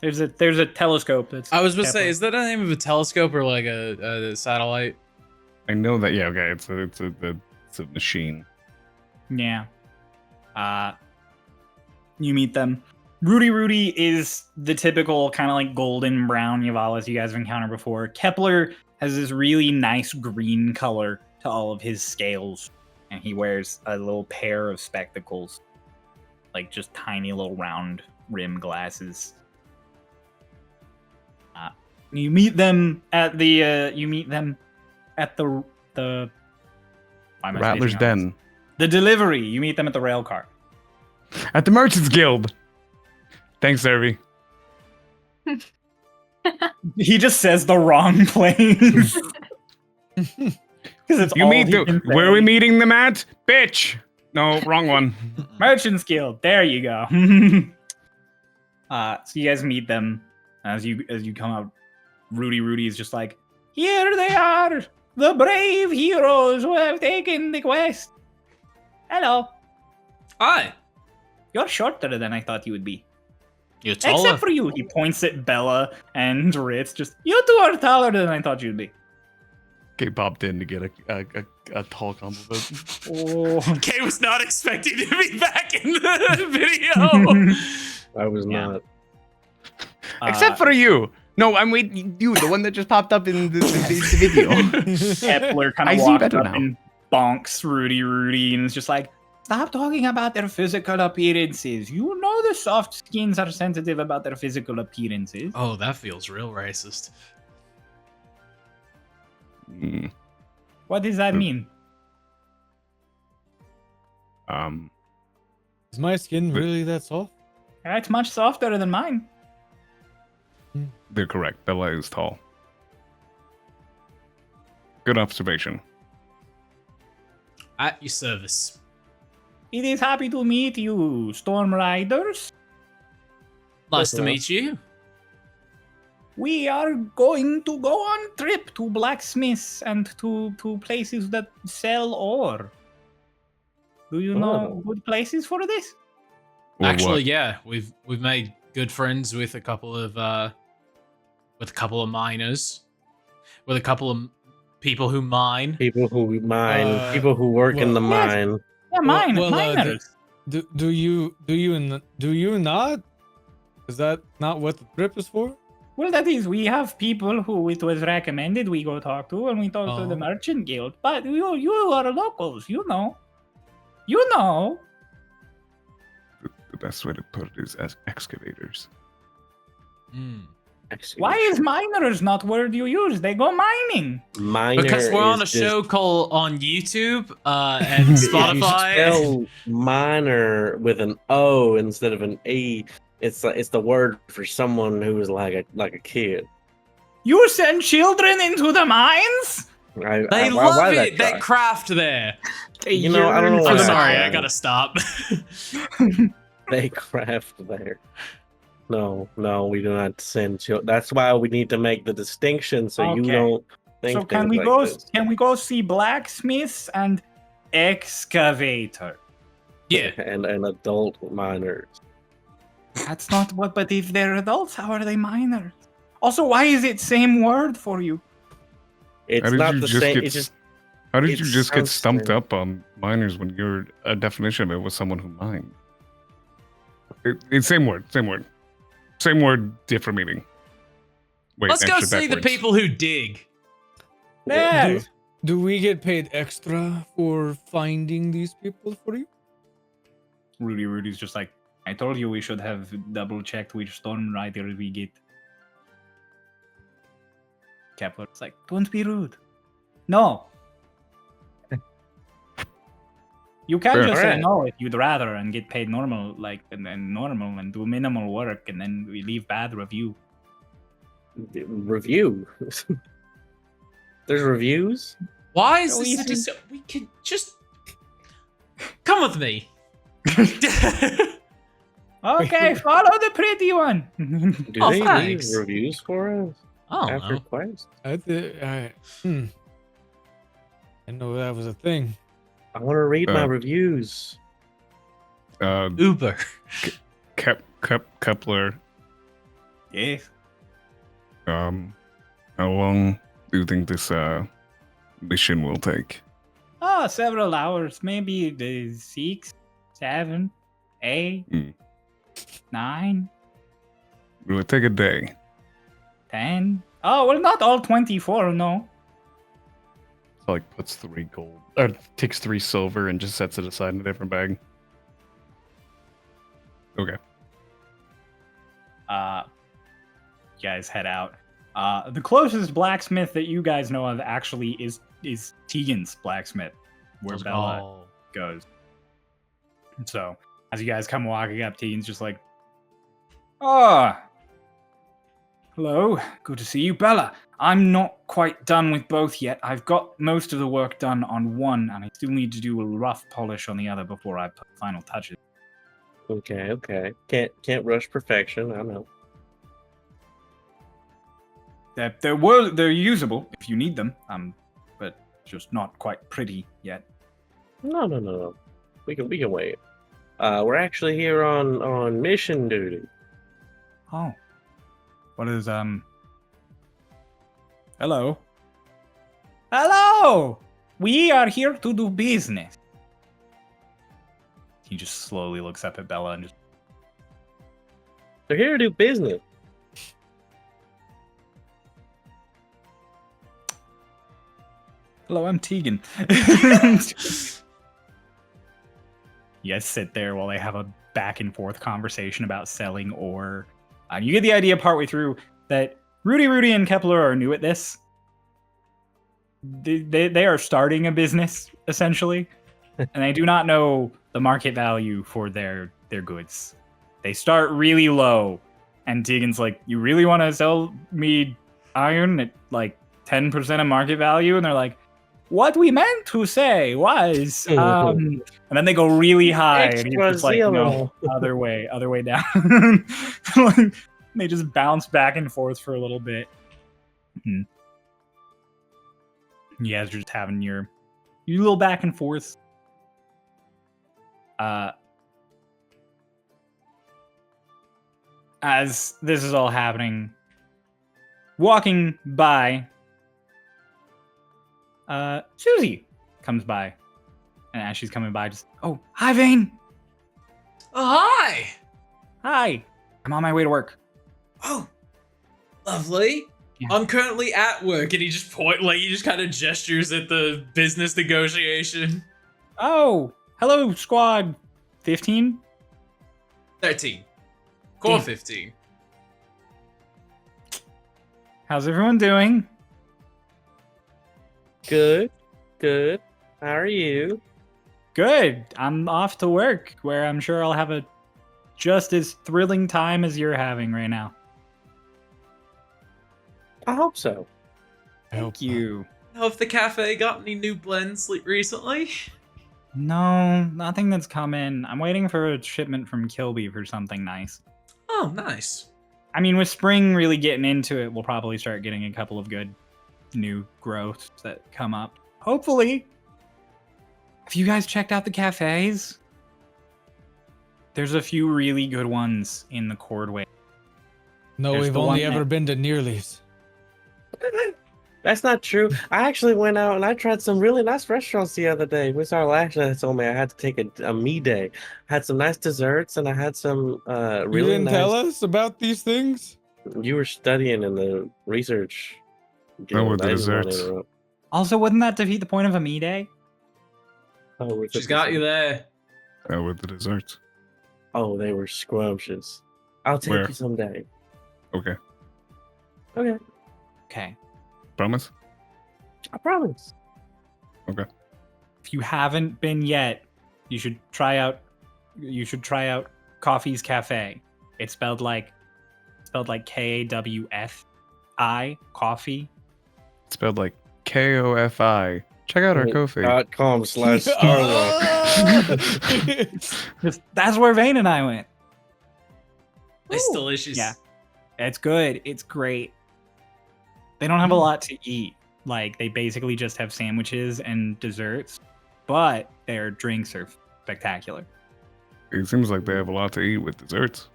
There's a telescope that's. I was going to say, Kepler. is that the name of a telescope or like a satellite? I know that. Yeah. Okay. It's a machine. Yeah. You meet them. Rudy is the typical kind of like golden brown Yavalis you guys have encountered before. Kepler has this really nice green color to all of his scales, and he wears a little pair of spectacles, like just tiny little round rim glasses. You meet them at the. Why am I Rattler's spacing on this? Den. The delivery. You meet them at the rail car. At the Merchants Guild. Thanks, Servy. He just says the wrong place. Because it's You all meet he the. can Where are we say. meeting them at? Bitch. No, wrong one. Merchants Guild. There you go. So you guys meet them as you come out. Rudy is just like, here they are, the brave heroes who have taken the quest. Hello. Hi. You're shorter than I thought you would be. You're taller. Except for you. He points at Bella and Ritz. Just, you two are taller than I thought you'd be. Okay, popped in to get a tall compliment. Oh. Kay was not expecting to be back in the video. I was Yeah. not. Except for you. No, I'm waiting. You, the one that just popped up in the video. Kepler kind I of see walks better up now. and bonks Rudy and is just like, stop talking about their physical appearances. You know the soft skins are sensitive about their physical appearances. Oh, that feels real racist. Mm, What does that mean? Is my skin really that soft? It's much softer than mine. they're correct. Bella is tall. Good observation. At your service. It is happy to meet you, Storm Riders. Nice to Hello. meet you. We are going to go on trip to blacksmiths and to places that sell ore. Do you know good places for this? Or Actually, what? yeah, we've made good friends with a couple of miners, with a couple of people who mine. People who mine, Uh, people who work in the well, yes. mine. Yeah, mine, well, miners. Do you not? Is that not what the trip is for? Well, that is, we have people who it was recommended we go talk to, and we talk to the Oh. merchant guild. But you are locals, you know. You know. The best way to put it is as excavators. Mm. Why is miners not word you use? They go mining. Miner Because we're on a is just- show called on YouTube and You Spotify. spell miner with an O instead of an E. It's the word for someone who is like a kid. You send children into the mines? They why love that it. They guy? craft there. You know, I don't know I'm why that sorry, guy- I gotta stop. They craft there. No, we do not send children. That's why we need to make the distinction so you Okay. don't think So can things we like go? this. Can we go see blacksmiths and excavator? Yeah. and adult miners. That's not what, but if they're adults, how are they minors? Also, why is it same word for you? It's How did not you the just same. get It's just How did it you just get sounds stumped same. up on minors when your definition of it was someone who mined? It's same word, different meaning. Wait, Let's go actually see the backwards. people who dig. There. Do we get paid extra for finding these people for you? Rudy's just like, I told you we should have double checked which Stormrider we get. Kepler's like, don't be rude. No. You can't Fair. just say Alright. no if you'd rather and get paid normal, like and normal and do minimal work and then we leave bad review. Review. There's reviews. Why is Oh, you this? think- We could just come with me. Okay, follow the pretty one. Do Oh, they thanks. leave reviews for us Oh after no. quest? I didn't know that was a thing. I want to read my Uh, reviews. Uber. Kepler, Yes. how long do you think this mission will take? Oh, several hours. Maybe the 6, 7, 8, Hmm. 9, Will it take a day? 10. Oh, well, not all 24, no. So, like, puts 3 gold, or takes 3 silver and just sets it aside in a different bag. Okay. You guys head out. The closest blacksmith that you guys know of actually is Tegan's blacksmith, where Let's Bella go. goes. So, as you guys come walking up, Tegan's just like, "Ah, hello, good to see you, Bella. I'm not quite done with both yet. I've got most of the work done on one, and I still need to do a rough polish on the other before I put final touches." Okay. Can't rush perfection. I know. They're usable if you need them, but just not quite pretty yet. No. We can wait. We're actually here on mission duty. Oh, what is Hello. Hello. We are here to do business. He just slowly looks up at Bella and just, They're here to do business. hello, I'm Tegan. You guys sit there while they have a back and forth conversation about selling ore. You get the idea partway through that Rudy, and Kepler are new at this. They are starting a business, essentially, and they do not know the market value for their goods. They start really low, and Tegan's like, "You really want to sell me iron at like 10% of market value?" And they're like, "What we meant to say was," and then they go really high, and he's Extra just like, "No, zero." other way down." Like, they just bounce back and forth for a little bit. Mhm. You guys are just having your little back and forth. As this is all happening, walking by, Susie comes by. And as she's coming by, just, "Oh, hi, Vane. Oh, hi. Hi. I'm on my way to work." Oh, lovely. Yeah. I'm currently at work, and he just he just kind of gestures at the business negotiation. Oh, hello, squad 15. 13. Core Damn. 15. How's everyone doing? Good. How are you? Good. I'm off to work, where I'm sure I'll have a just as thrilling time as you're having right now. I hope so. Thank you. Know if the cafe got any new blends recently? No, nothing that's come in. I'm waiting for a shipment from Kilby for something nice. Oh, nice. I mean, with spring really getting into it, we'll probably start getting a couple of good new growths that come up. Hopefully. Have you guys checked out the cafes? There's a few really good ones in the Cordway. No, There's we've the only one ever that- been to Nearly's. That's not true. I actually went out and I tried some really nice restaurants the other day. Miss Lashna told me I had to take a me day. I had some nice desserts and I had some You really didn't nice. tell us about these things? You were studying in the research. How were guild. the I didn't want to desserts? interrupt. Also, wouldn't that defeat the point of a me day? Oh, we're She's got you there. How were the desserts? Oh, they were scrumptious. I'll take Where? you someday. Okay. Okay, Okay. Promise? I promise. If you haven't been yet, you should try out Coffee's Cafe. It's spelled like KAWFI, coffee. It's spelled like KOFI. Check out our Ko-fi. .com/Starlost. That's where Vane and I went. It's delicious. Yeah. It's good. It's great. They don't have a lot to eat. Like, they basically just have sandwiches and desserts, but their drinks are spectacular. It seems like they have a lot to eat with desserts.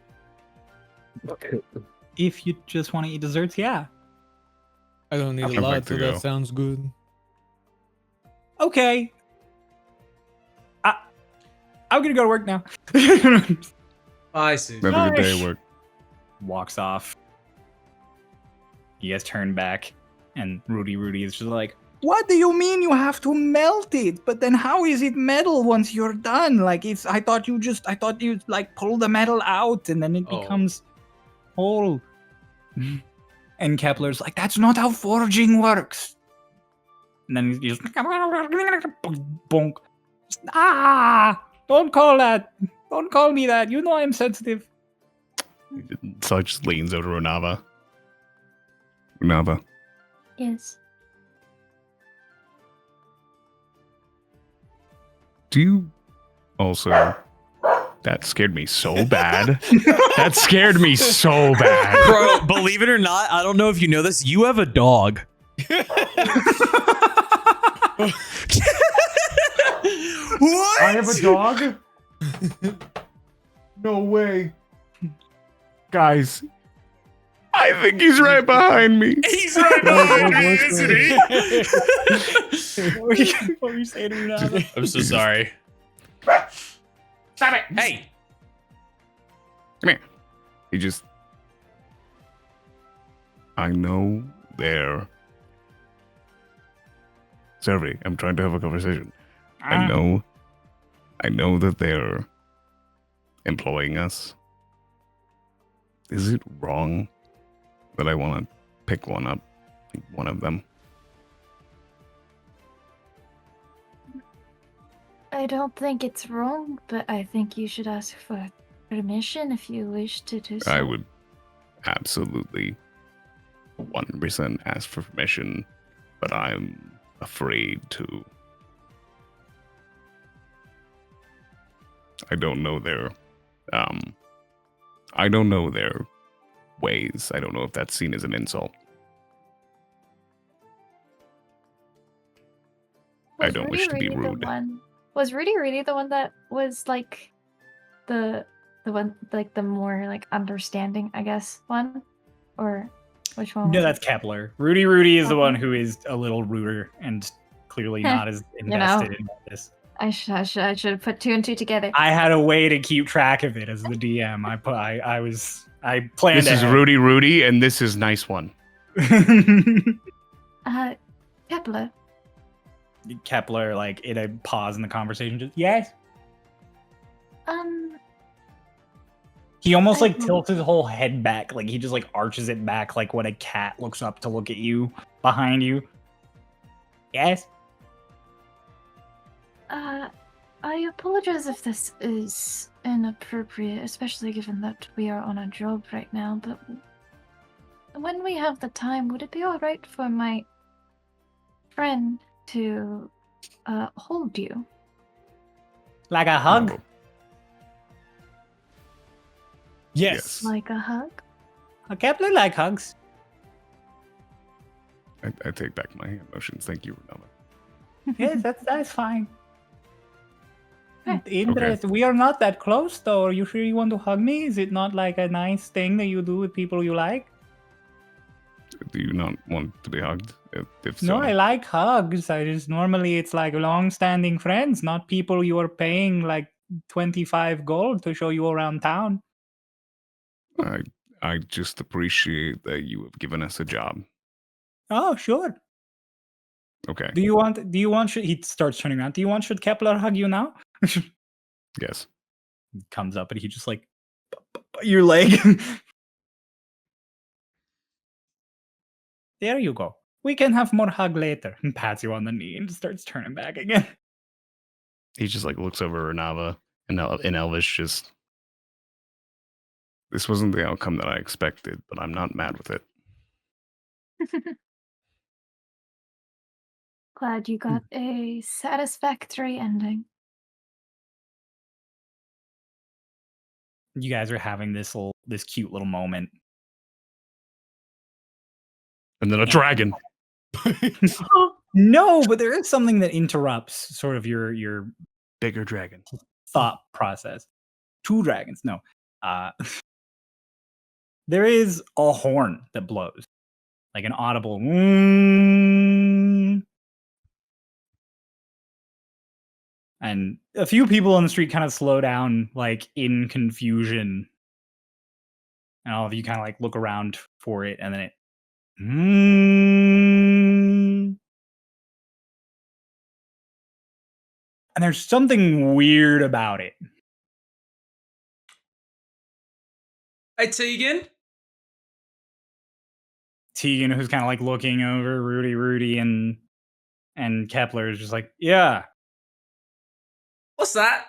If you just want to eat desserts, yeah. I don't need I'd a like lot, to so go. that sounds good. Okay. I'm gonna go to work now. I see. Have a good day at work. Walks off. You guys turn back, and Rudy is just like, "What do you mean you have to melt it? But then how is it metal once you're done? Like, I thought you like pull the metal out and then it Oh. becomes whole." And Kepler's like, "That's not how forging works." And then he just bonk. Don't call that. Don't call me that. You know I'm sensitive. So just leans over to Runava. Runava, Yes. do you also... That scared me so bad. That scared me so bad. Bro, believe it or not, I don't know if you know this. You have a dog. What? I have a dog? No way. Guys, I think he's right behind me. He's right behind me, isn't he? What were you saying to me now? I'm so sorry. Stop it! Hey, Come here. He just... I know they're... Sorry, I'm trying to have a conversation. I know that they're employing us. Is it wrong that I want to pick one up, like one of them? I don't think it's wrong, but I think you should ask for permission if you wish to do so. I would absolutely 100% ask for permission, but I'm afraid to. I don't know their ways. I don't know if that's seen as an insult. I don't wish to be Rudy rude. Was Rudy really the one that was like the one, like the more like understanding, I guess, one? Or which one? No, was that's it? Kepler. Rudy is the one Okay. who is a little ruder and clearly Heh, not as you know. invested in this. I should have put two and two together. I had a way to keep track of it as the DM. I planned This is ahead. Rudy, and this is Nice One. Kepler. Kepler, like in a pause in the conversation, just yes. He almost like tilts his whole head back, like he just like arches it back, like when a cat looks up to look at you behind you. Yes. I apologize if this is inappropriate, especially given that we are on a job right now, but when we have the time, would it be alright for my friend to hold you? Like a hug. Yes. Like a hug? Kepler like hugs. I take back my hand motions. Thank you, Runava. Yes, that's fine. Interesting. We are not that close, though. Are you sure you want to hug me? Is it not like a nice thing that you do with people you like? Do you not want to be hugged? If so, No, I like hugs. I just normally it's like long-standing friends, not people you are paying like 25 gold to show you around town. I just appreciate that you have given us a job. Oh, sure. Okay. Do you want he starts turning around. Do you want should Kepler hug you now? Yes. Comes up and he just like your leg. There you go. We can have more hug later. And pats you on the knee and starts turning back again. He just like looks over Runava and in Elvish just. This wasn't the outcome that I expected, but I'm not mad with it. Glad you got a satisfactory ending. You guys are having this cute little moment. And then a dragon. No, but there is something that interrupts sort of your Bigger dragon. thought process. 2 dragons, no. There is a horn that blows, like an audible. And a few people on the street kind of slow down, like in confusion. And all of you kind of like look around for it, and then it. And there's something weird about it. Hey, Tegan. Tegan, who's kind of like looking over Rudy, and Kepler is just like, yeah. What's that?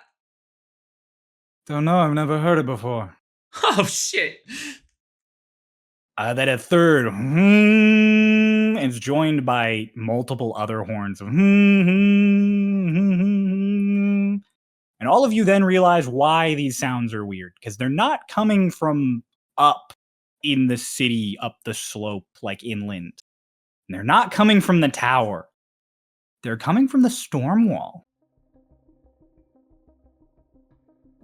Don't know, I've never heard it before. Oh, shit. Then a third is joined by multiple other horns of and all of you then realize why these sounds are weird, because they're not coming from up in the city, up the slope, like inland. And they're not coming from the tower. They're coming from the storm wall.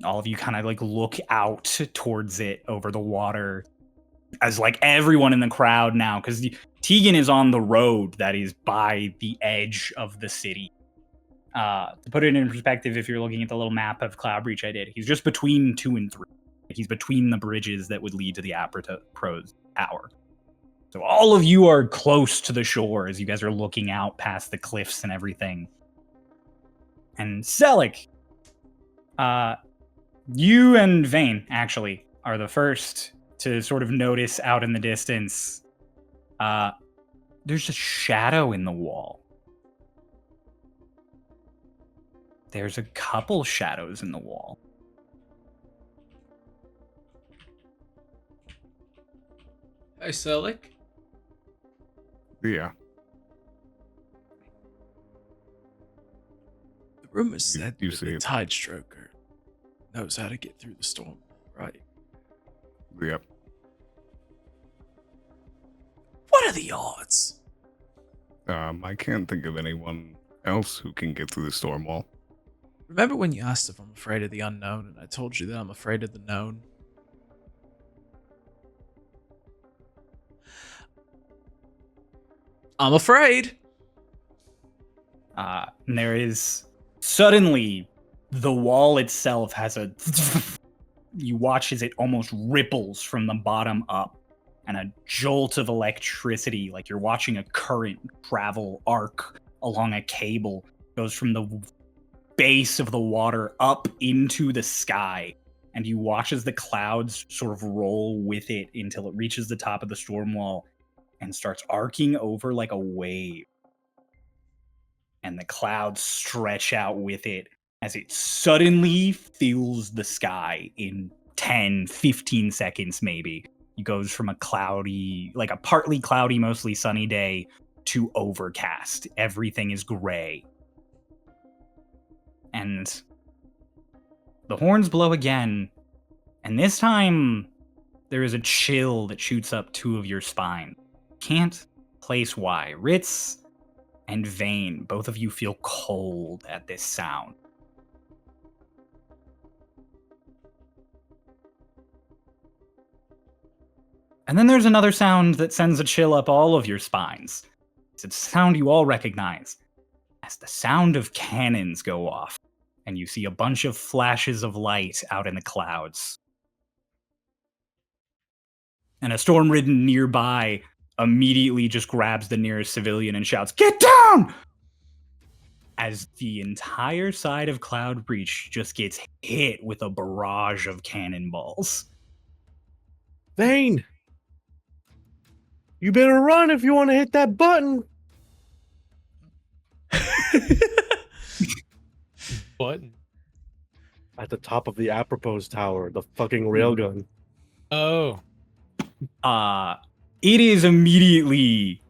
All of you kind of like look out towards it over the water, as like everyone in the crowd now, because Tegan is on the road that is by the edge of the city. To put it in perspective, if you're looking at the little map of Cloudbreach I did, he's just between 2 and 3. He's between the bridges that would lead to the Pros Tower. So all of you are close to the shore as you guys are looking out past the cliffs and everything. And Celic, you and Vane, actually, are the first to sort of notice out in the distance, there's a shadow in the wall. There's a couple shadows in the wall. Hey, Celic. Yeah. The rumor said you that see the it. Tide Stroker knows how to get through the storm, right? Yep. What are the odds? I can't think of anyone else who can get through the storm wall. Remember when you asked if I'm afraid of the unknown, and I told you that I'm afraid of the known? I'm afraid. And there is suddenly the wall itself has a you watch as it almost ripples from the bottom up, and a jolt of electricity, like you're watching a current travel arc along a cable, goes from the base of the water up into the sky, and you watch as the clouds sort of roll with it until it reaches the top of the storm wall and starts arcing over like a wave. And the clouds stretch out with it as it suddenly fills the sky in 10, 15 seconds maybe. It goes from a cloudy, like a partly cloudy, mostly sunny day to overcast. Everything is gray. And the horns blow again, and this time there is a chill that shoots up 2 of your spine. Can't place why. Ritz and Vane, both of you feel cold at this sound. And then there's another sound that sends a chill up all of your spines. It's a sound you all recognize as the sound of cannons go off, and you see a bunch of flashes of light out in the clouds. And a Stormridden nearby immediately just grabs the nearest civilian and shouts, "Get down!" As the entire side of Cloud Breach just gets hit with a barrage of cannonballs. Vane! You better run if you want to hit that button. Button. At the top of the apropos tower, the fucking railgun. Oh. It is immediately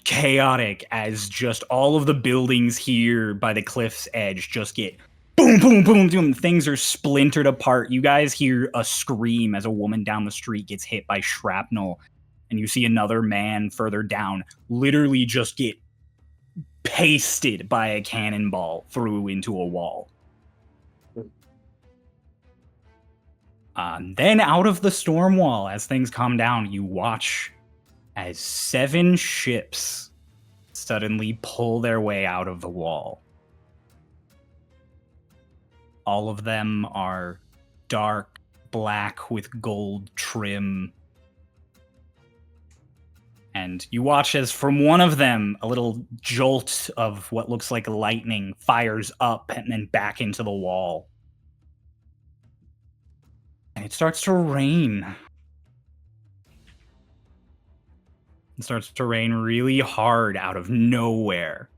chaotic as just all of the buildings here by the cliff's edge just get boom, boom, boom, boom. Things are splintered apart. You guys hear a scream as a woman down the street gets hit by shrapnel, and you see another man further down literally just get pasted by a cannonball through into a wall. Then out of the storm wall, as things calm down, you watch as 7 ships suddenly pull their way out of the wall. All of them are dark black with gold trim. And you watch as from one of them, a little jolt of what looks like lightning fires up and then back into the wall. And it starts to rain. It starts to rain really hard out of nowhere.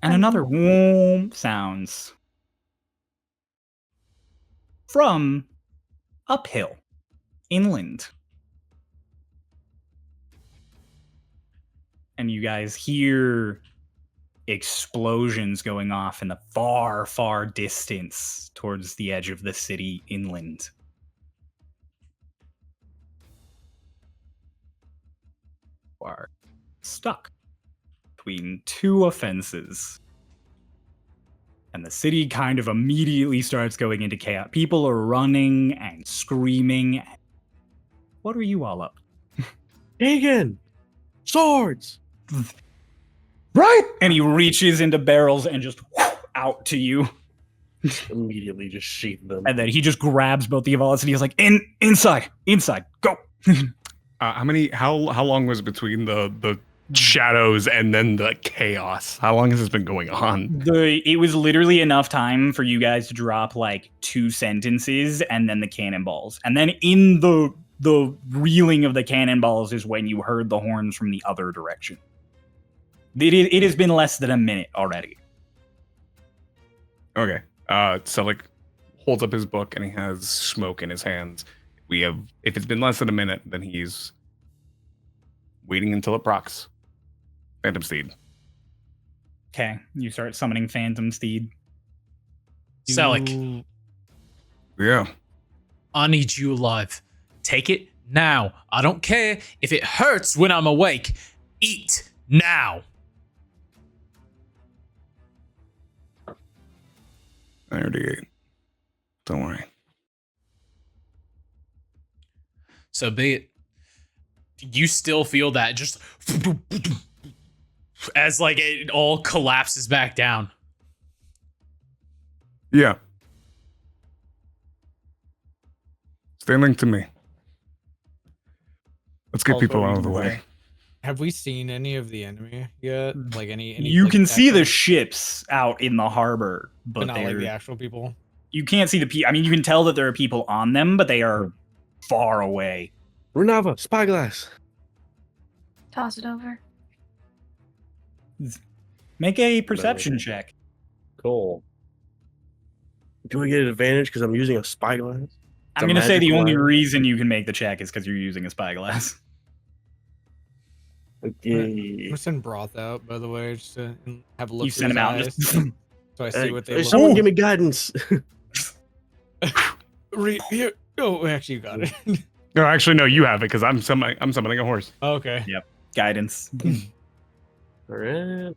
And another whoom sounds from uphill, inland. And you guys hear explosions going off in the far, far distance towards the edge of the city inland. You are stuck between 2 offenses. And the city kind of immediately starts going into chaos. People are running and screaming. What are you all up? Egan! Swords! Right! And he reaches into barrels and just out to you. Immediately just sheath them. And then he just grabs both the Evolus and he's like, inside, go. How long was it between the shadows and then the chaos? How long has this been going on? It was literally enough time for you guys to drop like 2 sentences and then the cannonballs. And then in the reeling of the cannonballs is when you heard the horns from the other direction. It has been less than a minute already. Okay. Celic holds up his book and he has smoke in his hands. If it's been less than a minute, then he's waiting until it procs. Phantom Steed. Okay, you start summoning Phantom Steed. Celic, Yeah. I need you alive. Take it now. I don't care if it hurts when I'm awake. Eat now. I already ate. Don't worry. So be it. You still feel that just as like it all collapses back down. Yeah. Stay linked to me. Let's get Also, people out of the way. Have we seen any of the enemy yet? Like any You like, can see the actual- ships out in the harbor, but but not like the they're actual people. you can't see the people. I mean, you can tell that there are people on them, but they are far away. Runava, spyglass. Toss it over. Make a perception check. Cool. Do I get an advantage because I'm using a spyglass? I'm going to say the magic only line. reason you can make the check is because you're using a spyglass. I'm Okay. gonna send Broth out, by the way, just to have a look. You through send his him out eyes, just so I see what they Hey, look someone like. give me guidance. Here. Oh, actually, you got it. No, actually, no, you have it because I'm summoning a horse. Okay. guidance. Alright.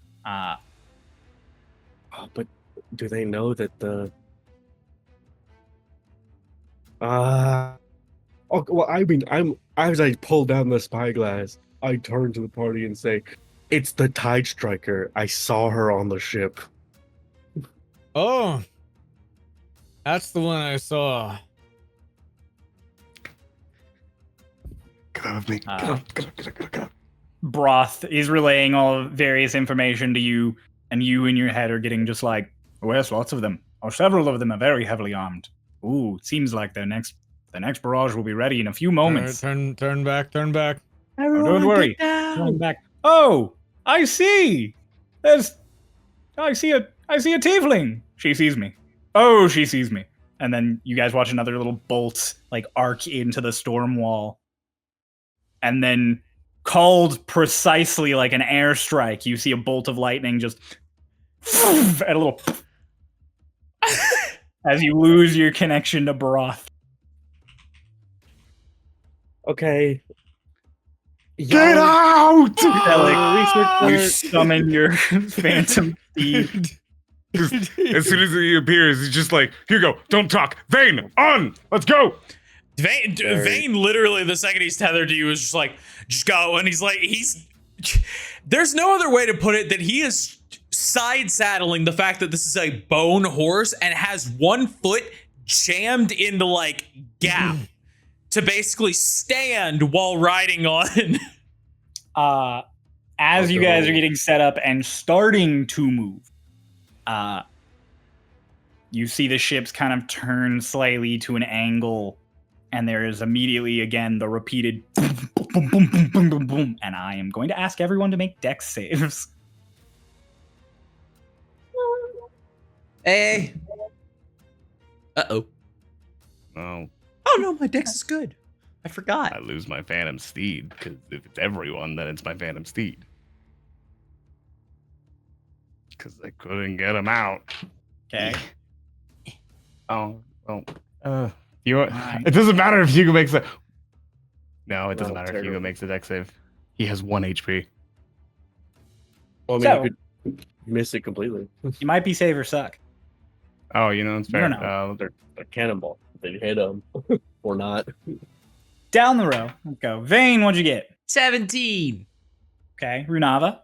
But do they know that the? Oh well, I mean, as I pull down the spyglass, I turn to the party and say, "It's the Tide Striker. I saw her on the ship." Oh, that's the one I saw. Get out of me. Get out. Broth is relaying all various information to you, and you in your head are getting just like, oh, yes, lots of them. Oh, several of them are very heavily armed. Ooh, seems like the next barrage will be ready in a few moments. Turn back. Oh, don't worry. Turning back. Oh, I see. I see a tiefling. She sees me. Oh, she sees me. And then you guys watch another little bolt like arc into the storm wall. And then, called precisely like an airstrike, you see a bolt of lightning just and a little as you lose your connection to Broth. Okay. Get out! Celic, you summon your phantom steed. As soon as he appears, he's just like, here you go, don't talk. Vane, on! Let's go! Vane literally, the second he's tethered to you, is just like, just go. And there's no other way to put it that he is side saddling the fact that this is a bone horse and has one foot jammed into like gap to basically stand while riding on. As you guys are getting set up and starting to move, you see the ships kind of turn slightly to an angle. And there is immediately, again, the repeated boom, boom, boom, boom, boom, boom, boom. And I am going to ask everyone to make dex saves. Hey. Uh-oh. Oh, Oh, no, my dex is good. I forgot. I lose my Phantom Steed, because if it's everyone, then it's my Phantom Steed. Because I couldn't get him out. Okay. Oh, well, it doesn't matter if Hugo makes it. No, it doesn't matter if Hugo makes a dex save. He has 1 HP. Well, I mean, you could miss it completely. You might be save or suck. Oh, it's fair. They're cannonball. They hit them or not. Down the row. Let's go. Vane, what'd you get? 17. Okay. Runava.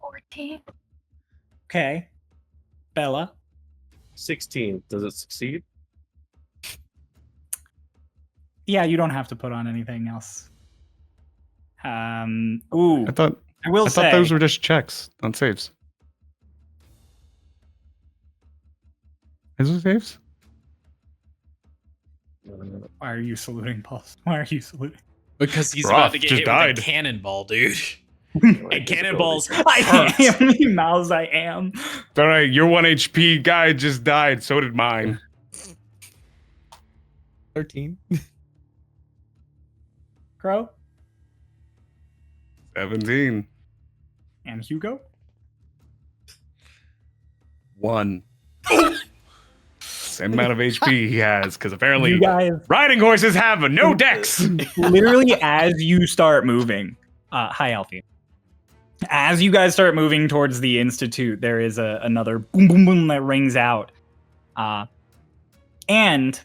14. Okay. Bella. 16. Does it succeed? Yeah, you don't have to put on anything else. Ooh. I thought those were just checks on saves. Is it saves? Why are you saluting, Paul? Why are you saluting? Because he's Broth about to get just hit died. with a cannonball, dude. And cannonballs I hurt. am. He mouths I am. All right, your 1 HP guy just died. So did mine. 13. Crow 17. and Hugo. 1. Same amount of HP he has, because apparently You guys, riding horses have no dex. literally, as you start moving, hi, Alfie. As you guys start moving towards the Institute, there is another boom, boom, boom that rings out. And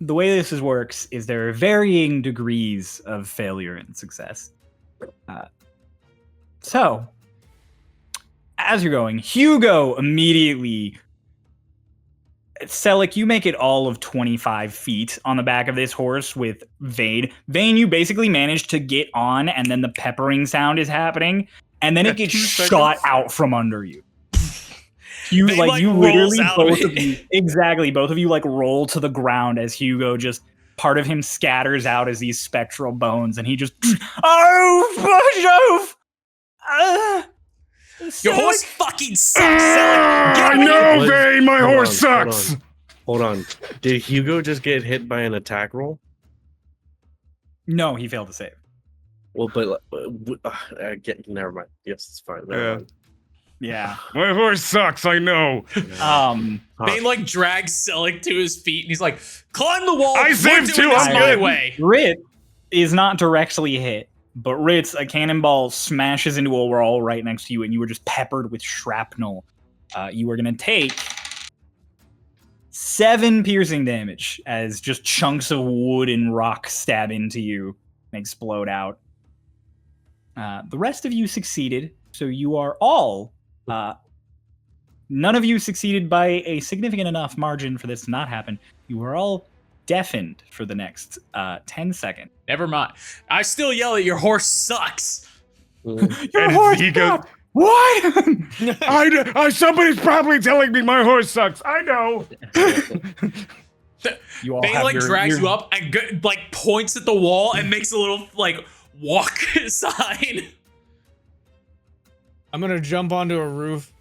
the way this works is there are varying degrees of failure and success. So, as you're going, Hugo immediately... Celic, you make it all of 25 feet on the back of this horse with Vane. Vane, you basically managed to get on, and then the peppering sound is happening, and then it gets shot out from under you. You Vane, you rolls literally out both of of you exactly both of you roll to the ground as Hugo just part of him scatters out as these spectral bones, and he just Your horse fucking sucks, Celic. I know, Vane, my horse sucks. Hold on. Did Hugo just get hit by an attack roll? No, he failed to save. Well, but never mind. Yes, it's fine. Never mind. Yeah. My horse sucks, I know. Vane drags Celic to his feet, and he's like, "Climb the wall." I We're saved doing too, this I'm my good. way. Rit is not directly hit. But Ritz, a cannonball smashes into a wall right next to you, and you are just peppered with shrapnel. You are going to take 7 piercing damage as just chunks of wood and rock stab into you and explode out. The rest of you succeeded, so you are all... none of you succeeded by a significant enough margin for this to not happen. You are all deafened for the next 10 seconds. Never mind. I still yell at your horse sucks. Your And horse he goes, sucks! What? somebody's probably telling me my horse sucks. I know. You all They have like your- drags your- you up and like points at the wall and makes a little like walk sign. I'm gonna jump onto a roof.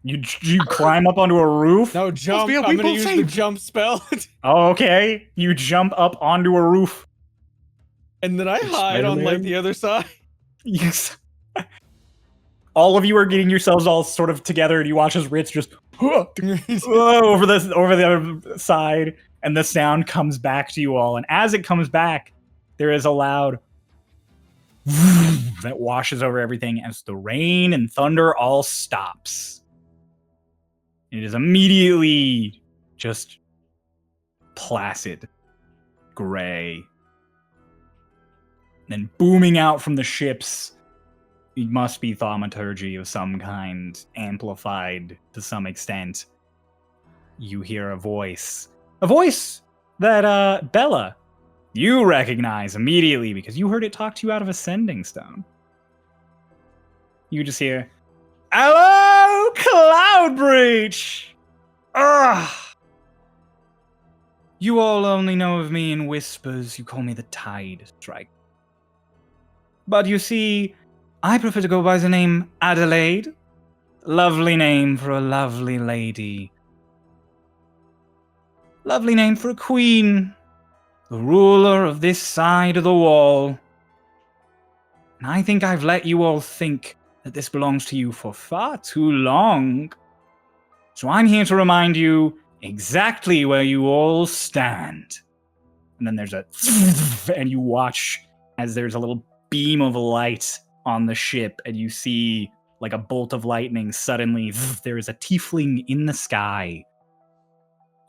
You climb up onto a roof? No, jump. be a I'm gonna weeble use the save. jump spell. Oh, okay. You jump up onto a roof. And then I hide on like the other side. Yes. All of you are getting yourselves all sort of together, and you watch as Ritz just over the other side, and the sound comes back to you all. And as it comes back, there is a loud that washes over everything as the rain and thunder all stops. It is immediately just placid, gray. Then booming out from the ships, it must be thaumaturgy of some kind, amplified to some extent. You hear a voice that, Bella, you recognize immediately because you heard it talk to you out of a sending stone. You just hear, "Hello, Cloud Breach! Ugh! You all only know of me in whispers. You call me the Tide Strike. But you see, I prefer to go by the name Adelaide. Lovely name for a lovely lady. Lovely name for a queen. The ruler of this side of the wall. And I think I've let you all think that this belongs to you for far too long. So I'm here to remind you exactly where you all stand." And then there's a... and you watch as there's a little beam of light on the ship, and you see like a bolt of lightning. Suddenly there is a tiefling in the sky,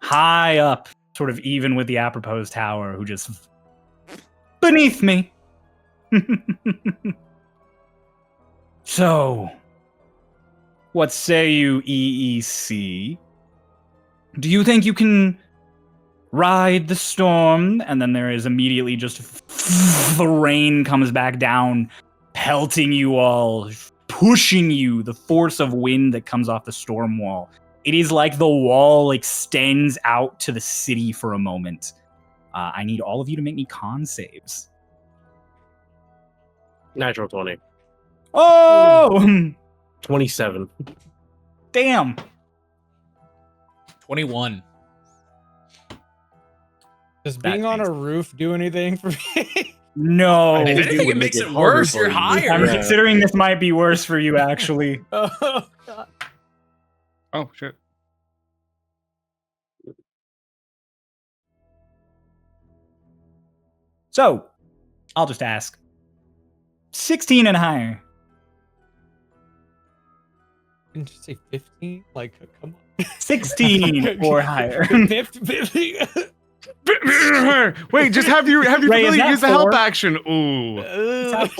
high up, sort of even with the apropos tower, who just beneath me. So, what say you, EEC? Do you think you can ride the storm? And then there is immediately just the rain comes back down, pelting you all, pushing you, the force of wind that comes off the storm wall. It is like the wall extends out to the city for a moment. I need all of you to make me con saves. Natural 20. Oh! 27. Damn. 21. Does being on a roof do anything for me? No. I If think anything, would it make makes it it harder worse. for You're you. higher. I'm considering this might be worse for you, actually. Oh, God. Oh shit. So, I'll just ask. 16 and higher. Didn't you say 15? Like, come on. 16 or higher. 50. Wait, just have you Ray, is really that used the help 4? action? Ooh. Is that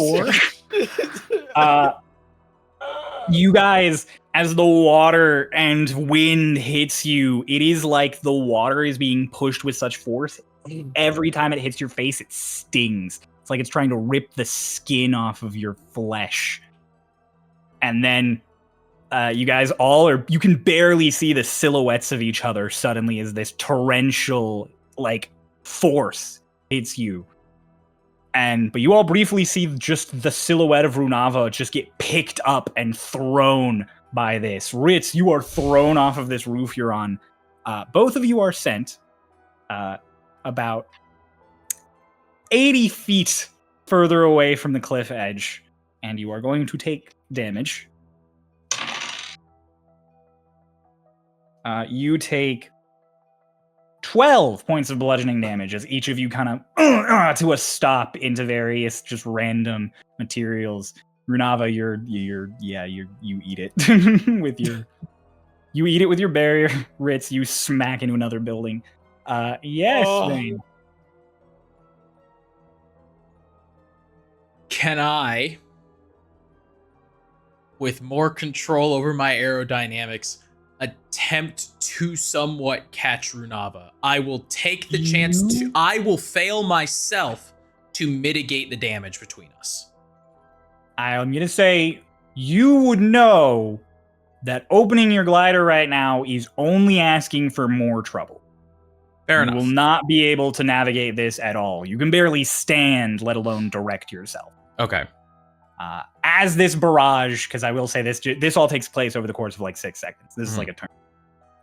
4? You guys, as the water and wind hits you, it is like the water is being pushed with such force. Every time it hits your face, it stings. It's like it's trying to rip the skin off of your flesh. And then you guys all are, you can barely see the silhouettes of each other suddenly as this torrential, like, force hits you. But you all briefly see just the silhouette of Runava just get picked up and thrown by this. Ritz, you are thrown off of this roof you're on. Both of you are sent about 80 feet further away from the cliff edge, and you are going to take damage. You take 12 points of bludgeoning damage as each of you kind of to a stop into various just random materials. Runava, you eat it with you eat it with your barrier. Ritz, you smack into another building. Yes, Vayne. Can I, with more control over my aerodynamics, attempt to somewhat catch Runava? I will take the chance to. I will fail myself to mitigate the damage between us. I'm going to say you would know that opening your glider right now is only asking for more trouble. Fair You enough. will not be able to navigate this at all. You can barely stand, let alone direct yourself. Okay. As this barrage, because I will say this all takes place over the course of like 6 seconds. This is like a turn.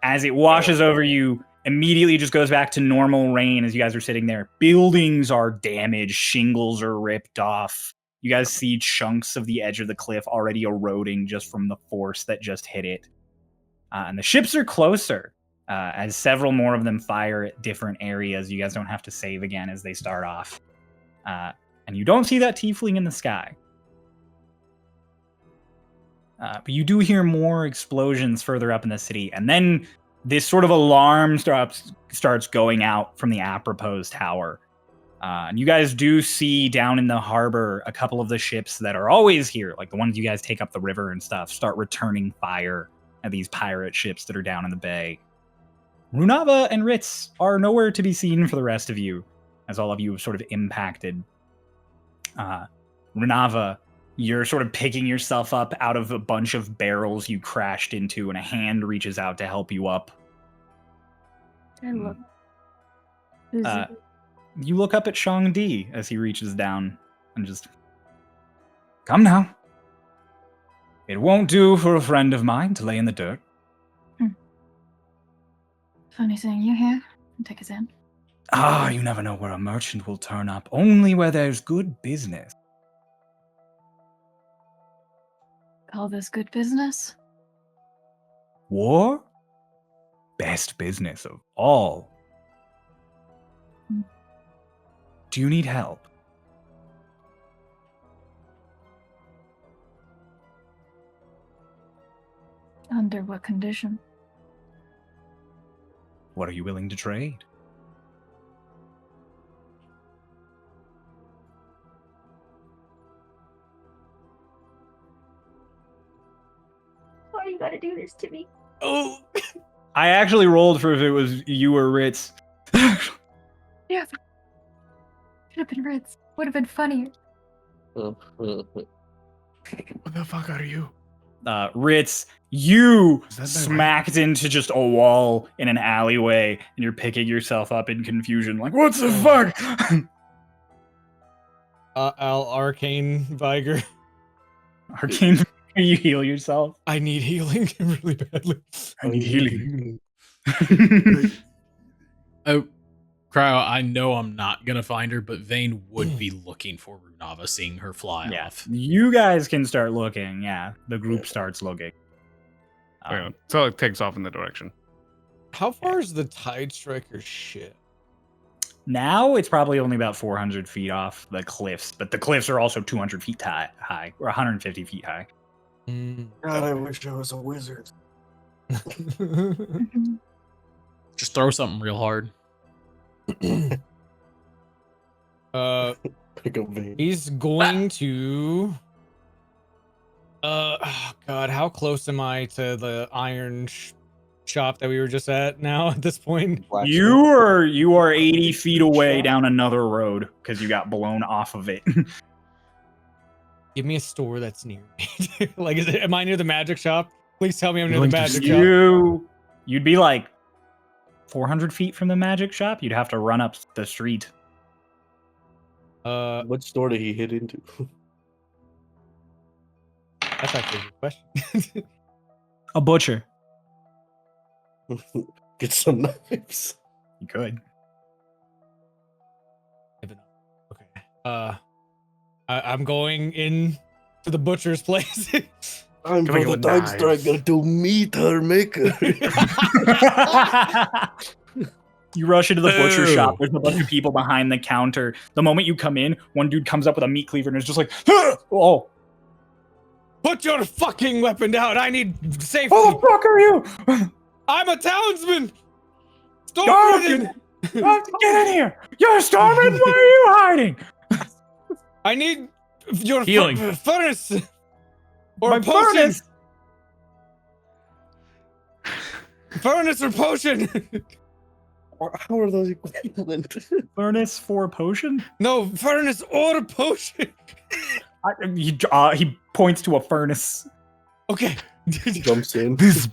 As it washes over you, immediately just goes back to normal rain as you guys are sitting there. Buildings are damaged, shingles are ripped off. You guys see chunks of the edge of the cliff already eroding just from the force that just hit it. And the ships are closer, as several more of them fire at different areas. You guys don't have to save again as they start off. And you don't see that tiefling in the sky. But you do hear more explosions further up in the city. And then this sort of alarm starts going out from the apropos tower. And you guys do see down in the harbor a couple of the ships that are always here, like the ones you guys take up the river and stuff, start returning fire at these pirate ships that are down in the bay. Runava and Ritz are nowhere to be seen for the rest of you, as all of you have sort of impacted. Runava, you're sort of picking yourself up out of a bunch of barrels you crashed into, and a hand reaches out to help you up. You look up at Shang-Di as he reaches down and just... Come now. It won't do for a friend of mine to lay in the dirt. Funny seeing you here. Take his hand. You never know where a merchant will turn up. Only where there's good business. Call this good business? War? Best business of all. Do you need help? Under what condition? What are you willing to trade? Why you gotta do this to me? Oh! I actually rolled for if it was you or Ritz. Yeah. Should have been Ritz. Would have been funnier. What the fuck are you? Ritz, you Is that my smacked into just a wall in an alleyway, and you're picking yourself up in confusion, like, what the fuck? I'll arcane Viger. Arcane, you heal yourself? I need healing really badly. I need healing. Oh, Cryo, I know I'm not gonna find her, but Vayne would be looking for Runava, seeing her fly off. You guys can start looking, yeah. The group starts looking. So it takes off in the direction. How far is the Tide Striker ship? Now it's probably only about 400 feet off the cliffs, but the cliffs are also 200 feet high, or 150 feet high. God, I wish I was a wizard. Just throw something real hard. Pick up Vayne. He's going to. Oh God, how close am I to the iron shop that we were just at now at this point? You are 80 feet away down another road because you got blown off of it. Give me a store that's near me. Like, am I near the magic shop? Please tell me I'm near the magic shop. You'd be like 400 feet from the magic shop. You'd have to run up the street. What store did he hit into? That's actually a good question. A butcher. Get some knives. You could. Okay. I'm going in to the butcher's place. I'm Can I for go the Tide Striker to meet her maker. You rush into the butcher Ew. shop. There's a bunch of people behind the counter. The moment you come in, one dude comes up with a meat cleaver and is just like, oh. Put your fucking weapon down. I need safety. Who the fuck are you? I'm a townsman. Stormridden! Stormridden. Get in here! You're Stormridden! Where are you hiding? I need your Healing. furnace. Or My a potion. furnace! Furnace or potion? How are those equivalent? Furnace for potion? No, furnace or potion. He points to a furnace. Okay. Jumps in. This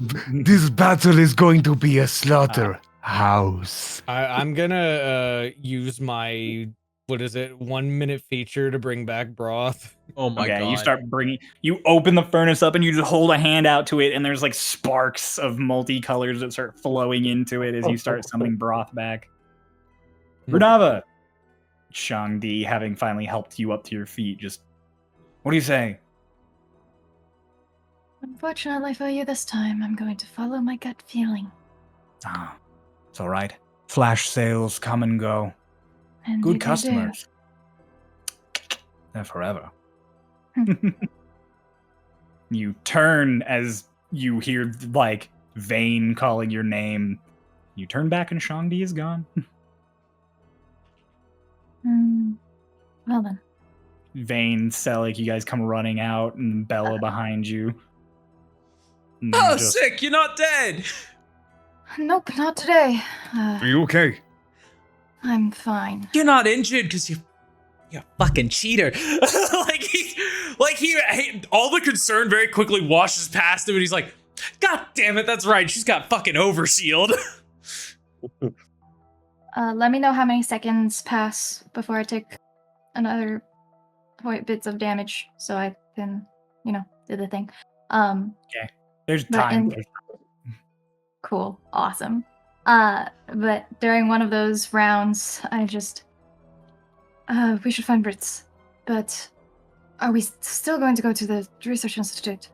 battle is going to be a slaughterhouse. I'm gonna use my 1 minute feature to bring back broth. Oh my god. You start bringing. You open the furnace up and you just hold a hand out to it, and there's like sparks of multicolors that start flowing into it as you start summoning broth back. Runava, Shangdi, having finally helped you up to your feet, just what do you say? Unfortunately for you this time, I'm going to follow my gut feeling. Ah, it's all right. Flash sales come and go. And Good you do. customers. They're forever. You turn as you hear, like, Vane calling your name. You turn back and Shangdi is gone. Well then. Vane, Celic, you guys come running out, and Bella behind you. And Oh, just- sick! You're not dead. Nope, not today. Are you okay? I'm fine. You're not injured because you're a fucking cheater. All the concern very quickly washes past him, and he's like, God damn it, that's right, she's got fucking oversealed. Let me know how many seconds pass before I take another bits of damage so I can, do the thing. There's But time. Cool. Awesome. But during one of those rounds, I just... we should find Brits. But are we still going to go to the Research Institute?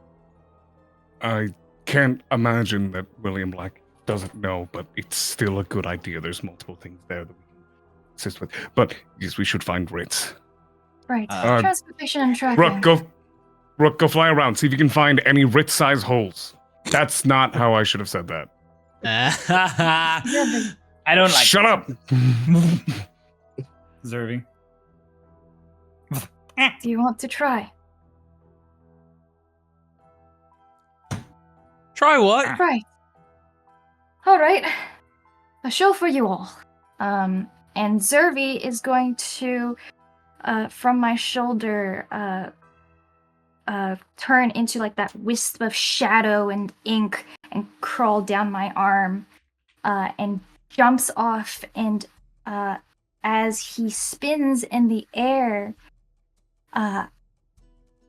I can't imagine that William Black doesn't know, but it's still a good idea. There's multiple things there that we can assist with. But yes, we should find Ritz. Right. Uh, Transportation and tracking. Rook, go fly around. See if you can find any Ritz-sized holes. That's not how I should have said that. I don't like Shut up! Zervi. Do you want to try? Try what? Right. All right. A show for you all. And Zervi is going to, from my shoulder, turn into like that wisp of shadow and ink and crawl down my arm, and jumps off, and as he spins in the air,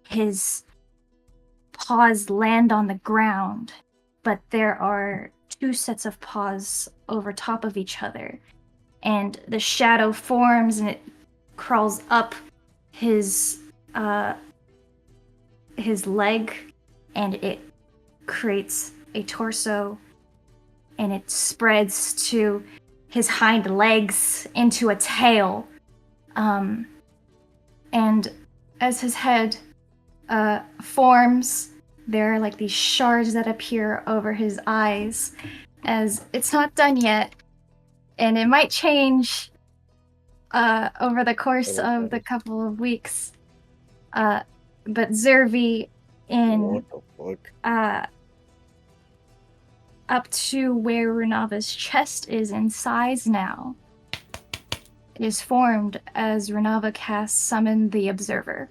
his paws land on the ground, but there are two sets of paws over top of each other, and the shadow forms and it crawls up his leg, and it creates a torso, and it spreads to his hind legs into a tail, and as his head forms, there are like these shards that appear over his eyes, as it's not done yet, and it might change over the course of the couple of weeks. But Zervi, in What the fuck? up to where Runava's chest is in size now, is formed as Runava casts Summon the Observer.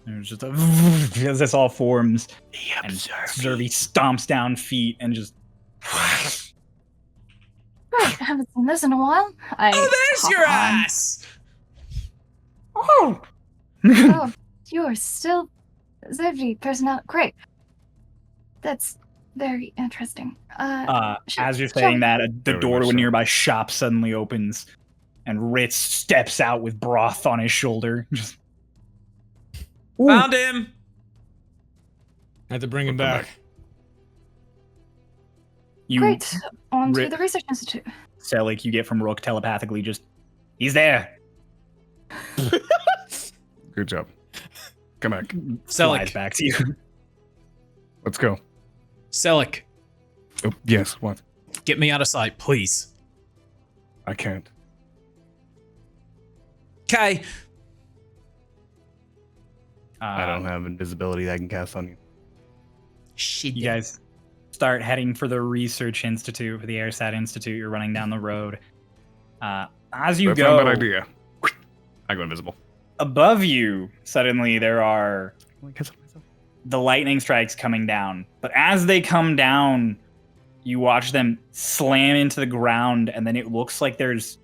There's just as this all forms, and Zervi stomps down feet and just. Right, I haven't seen this in a while. Oh, there's hop your on. ass. Oh! Oh, you're still Zervi personality. Great. That's very interesting. As you're saying that, the Very door much to a so. nearby shop suddenly opens, and Ritz steps out with broth on his shoulder. Just. Ooh. Found him. I had to bring him Welcome back. back. You, Great. On to Ri- the Research Institute. Celic, you get from Rook telepathically just, he's there. Good job. Come back. Flies Celic. back to you. Let's go. Celic, Oh, yes, what? get me out of sight, please. I can't. Okay. I don't have invisibility that I can cast on you. Shit. You guys start heading for the Research Institute, for the AirSat Institute. You're running down the road. As you That's go, not a bad idea. I go invisible. above you, suddenly there are the lightning strikes coming down. But as they come down, you watch them slam into the ground, and then it looks like there's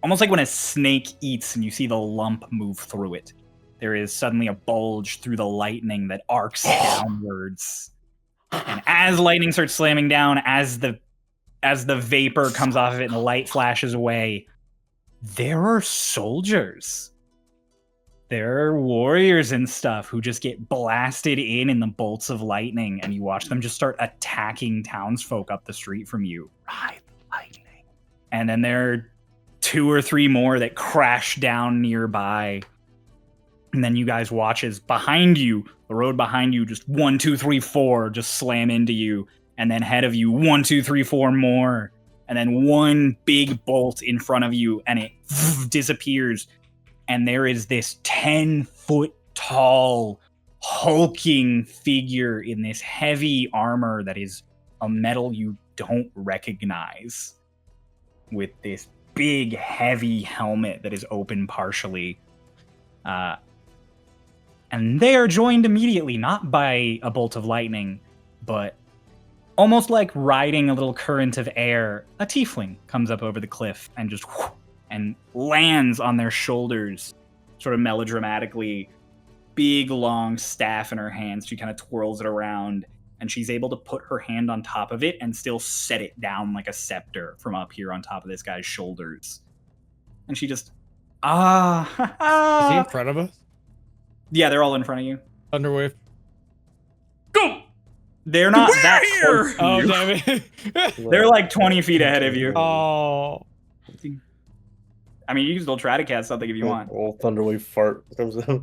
almost like when a snake eats and you see the lump move through it. There is suddenly a bulge through the lightning that arcs downwards. And as lightning starts slamming down, as the vapor comes off of it and the light flashes away, there are soldiers. There are warriors and stuff who just get blasted in the bolts of lightning, and you watch them just start attacking townsfolk up the street from you. Ride the lightning. And then there are 2 or 3 more that crash down nearby. And then you guys watch as behind you, the road behind you, just 1, 2, 3, 4 just slam into you. And then ahead of you, 1, 2, 3, 4 more. And then one big bolt in front of you, and it disappears. And there is this 10-foot tall, hulking figure in this heavy armor that is a metal you don't recognize, with this big, heavy helmet that is open partially. And they are joined immediately, not by a bolt of lightning, but almost like riding a little current of air, a tiefling comes up over the cliff and just and lands on their shoulders, sort of melodramatically. Big, long staff in her hands. She kind of twirls it around, and she's able to put her hand on top of it and still set it down like a scepter from up here on top of this guy's shoulders. And she just, Is he in front of us? Yeah, they're all in front of you. Thunderwave. Go! They're not We're that here! close to Oh, you. damn it. They're like 20 feet ahead of you. Oh. I mean, you can still try to cast something if you want. Old Thunderwave fart comes out.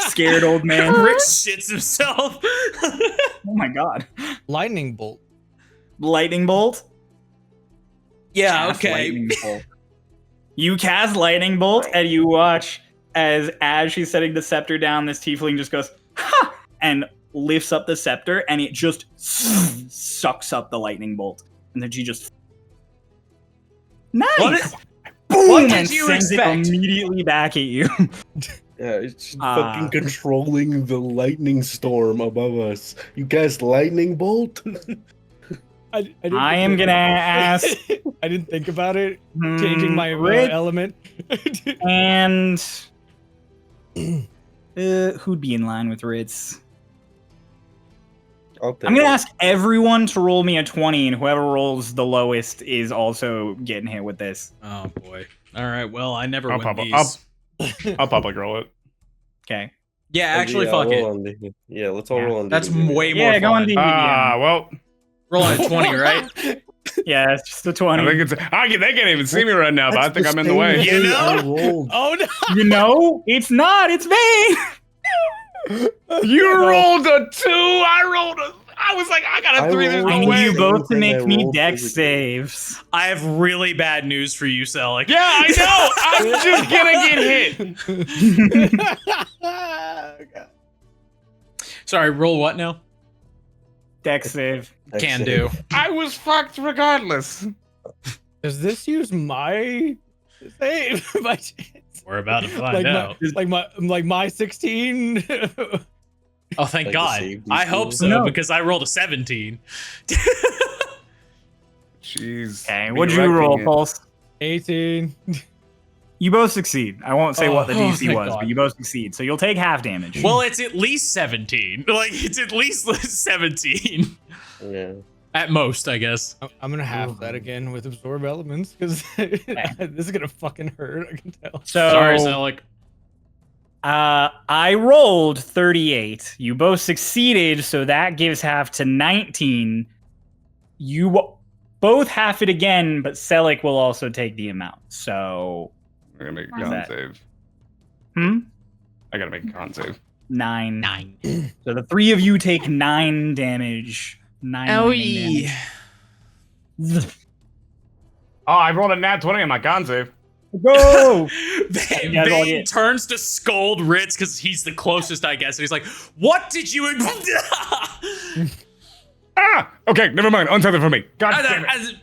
Scared old man. Rick shits himself. Oh my god. Lightning bolt. Lightning bolt? Yeah, Cast okay. lightning bolt. You cast lightning bolt, and you watch as she's setting the scepter down, this tiefling just goes, ha! And lifts up the scepter, and it just sucks up the lightning bolt. And then she just, nice! Boom! What did and you sends expect? it immediately back at you. Yeah, it's fucking controlling the lightning storm above us. You cast lightning bolt? I am gonna ask. I didn't think about it. Changing my Ritz element. and who'd be in line with Ritz? I'll take I'm gonna it. ask everyone to roll me a 20, and whoever rolls the lowest is also getting hit with this. Oh boy. All right. Well, I never I'll win pop these. I'll public roll it. Okay. Yeah, actually, fuck roll it. on the- yeah, let's all Yeah, roll on That's DD. way more Yeah, go on fun. DD. Well, Rolling a 20, right? Yeah, it's just a I 20. think it's. They can't even see me right now, but I think I'm in the way. You know? Oh no! You know, it's not. It's me. You rolled a 2. I was like, I got a I 3. There's rolled I no need way. you both to Everything make I me rolled dex physically. saves. I have really bad news for you, Celic. Yeah, I know. I'm just gonna get hit. Sorry, roll what now? Dex save. Can do. I was fucked regardless. Does this use my save by chance? We're about to find out. Like my 16. Oh, thank Like the God. save I DC? hope so, No. because I rolled a 17. Jeez. Okay, what'd you roll, Pulse? 18. You both succeed. I won't say what the Oh, DC thank was, God. but you both succeed. So you'll take half damage. Well, it's at least 17. Like, it's at least 17. Yeah. At most, I guess. I'm gonna have that again with absorb elements because this is gonna fucking hurt. I can tell. So, Sorry, Celic. I rolled 38. You both succeeded, so that gives half to 19. You both both half it again, but Celic will also take the amount. So I gotta make a What's con that? save. Hmm? I gotta make a con save. 9. 9. So the 3 of you take 9 damage. 9 lightning damage. Oh, I rolled a nat 20 on my con save. Go! Vane, You guys all Vane get- turns to scold Ritz because he's the closest, I guess. And he's like, "What did you?" Ah! Okay, never mind. Untether from me. God damn it.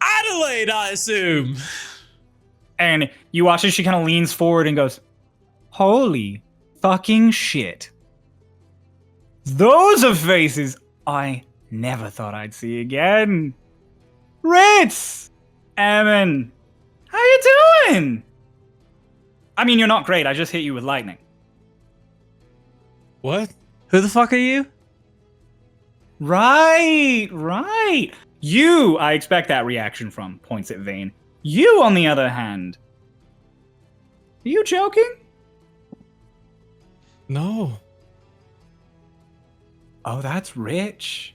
Adelaide, I assume. And you watch as she kind of leans forward and goes, "Holy fucking shit. Those are faces I never thought I'd see again. Ritz! Eamon, how you doing? I mean, you're not great. I just hit you with lightning. What? Who the fuck are you? Right. You, I expect that reaction from, points at Vane. You, on the other hand. Are you joking? No. Oh, that's rich.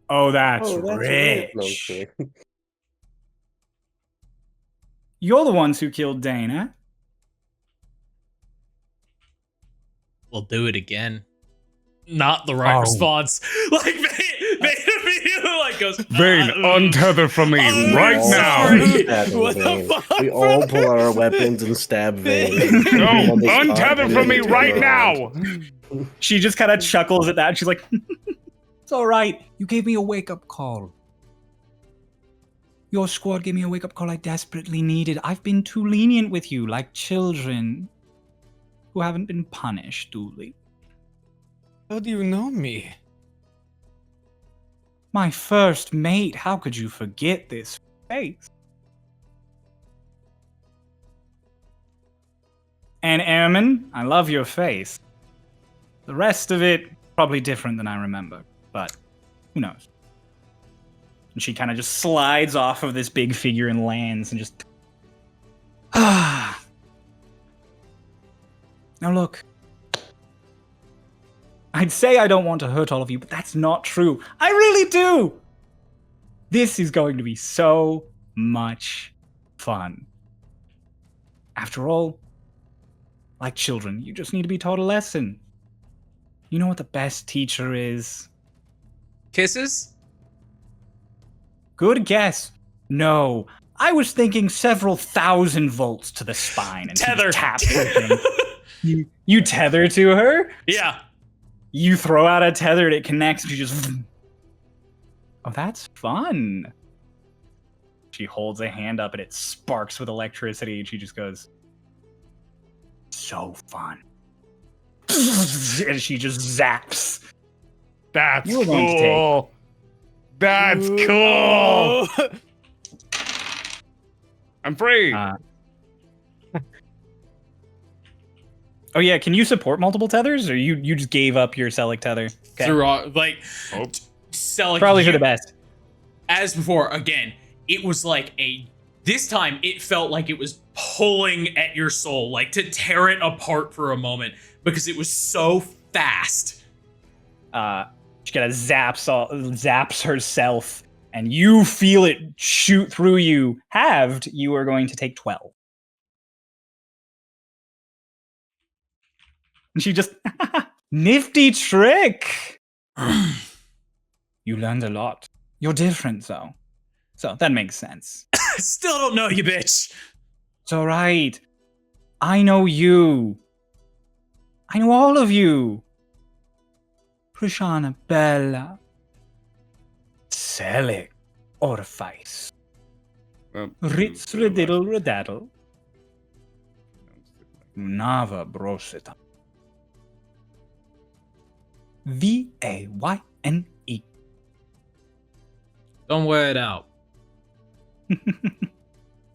Oh, that's rich. Okay. You're the ones who killed Dana. We'll do it again. Not the right Oh. response. Like Vane immediately like goes. Vane, untether from me Oh, right all now. sorry. stabbing What the Vane. fuck, We all brother? pull out our weapons and stab Vane. No, On the spot, untether and from then me turn right around. now. She just kind of chuckles at that. And she's like, "It's all right. You gave me a wake-up call. Your squad gave me a wake-up call I desperately needed. I've been too lenient with you, like children who haven't been punished duly. How do you know me? My first mate, how could you forget this face?" And Airman, I love your face. The rest of it, probably different than I remember, but who knows? And she kind of just slides off of this big figure and lands and just. Now look. I'd say I don't want to hurt all of you, but that's not true. I really do! This is going to be so much fun. After all, like children, you just need to be taught a lesson. You know what the best teacher is? Kisses? Good guess. No. I was thinking several thousand volts to the spine and she Tether. just taps her thing. You tether to her? Yeah. You throw out a tether and it connects and she just. Oh, that's fun. She holds a hand up and it sparks with electricity and she just goes, "So fun." And she just zaps. That's You were going to take- cool. That's cool. I'm free. Oh yeah, can you support multiple tethers, or you just gave up your Celic tether? Okay. Through all, like, Oh. Celic, Probably for the best. as before, again, it was like this time it felt like it was pulling at your soul, like to tear it apart for a moment because it was so fast. She kind of zaps herself, and you feel it shoot through you. Halved, you are going to take 12. And she just, nifty trick. You learned a lot. You're different, though. So that makes sense. I still don't know you, bitch. It's all right. I know you. I know all of you. Prashana Bella. Celic. Orpheus. Ritz Rididdle Ridaddle. Runava Brosita. Vayne. Don't wear it out.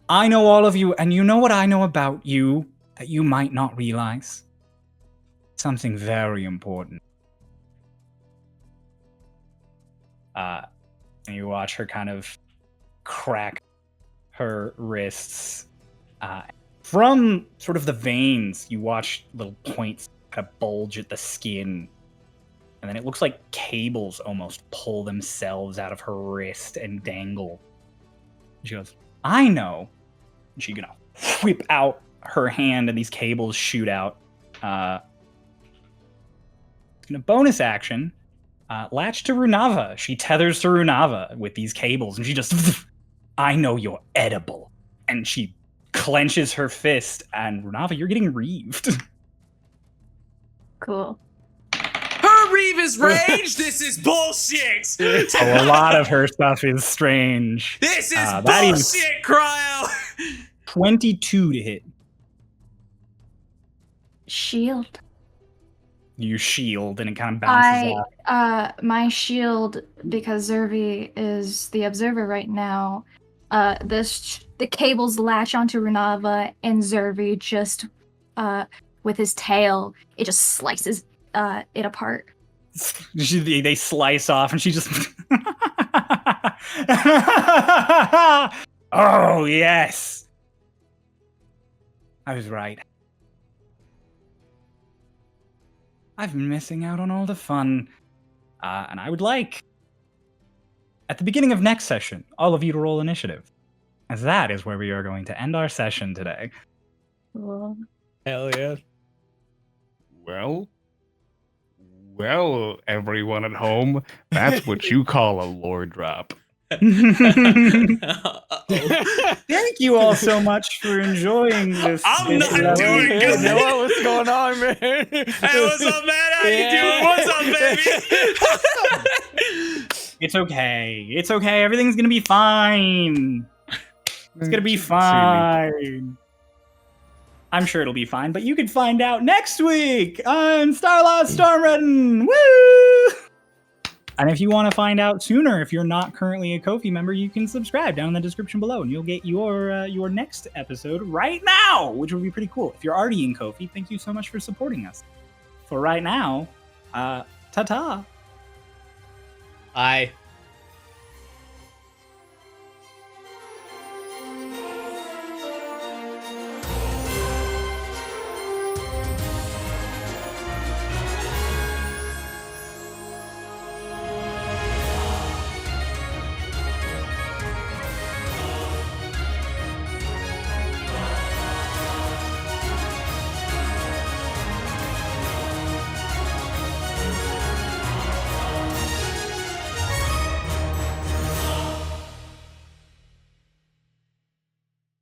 I know all of you, and you know what I know about you that you might not realize? Something very important. And you watch her kind of crack her wrists. From sort of the veins, you watch little points kind of bulge at the skin. And then it looks like cables almost pull themselves out of her wrist and dangle. She goes, I know. And she's gonna whip out her hand and these cables shoot out. In a bonus action, latch to Runava. She tethers to Runava with these cables and she just, I know you're edible. And she clenches her fist and Runava, you're getting reaved. Cool. Her reeve is rage. This is bullshit. So a lot of her stuff is strange. This is that is- bullshit, Cryo. 22 to hit. Shield. You shield and it kind of bounces off. My shield, because Zervi is the observer right now, the cables latch onto Runava and Zervi just, with his tail, it just slices it apart. They slice off and she just... Oh, yes. I was right. I've been missing out on all the fun. And I would like, at the beginning of next session, all of you to roll initiative. As that is where we are going to end our session today. Cool. Hell yeah. Well, everyone at home, that's what you call a lore drop. Thank you all so much for enjoying this. I'm this not level. doing good. Noah, what's going on, man? Hey, what's up, man? How you doing? What's up, baby? It's okay. It's okay. Everything's gonna be fine. It's gonna be fine. I'm sure it'll be fine, but you can find out next week on Starlost Stormridden. Woo! And if you want to find out sooner, if you're not currently a Ko-fi member, you can subscribe down in the description below, and you'll get your next episode right now, which would be pretty cool. If you're already in Ko-fi, thank you so much for supporting us. For right now, ta-ta. Bye.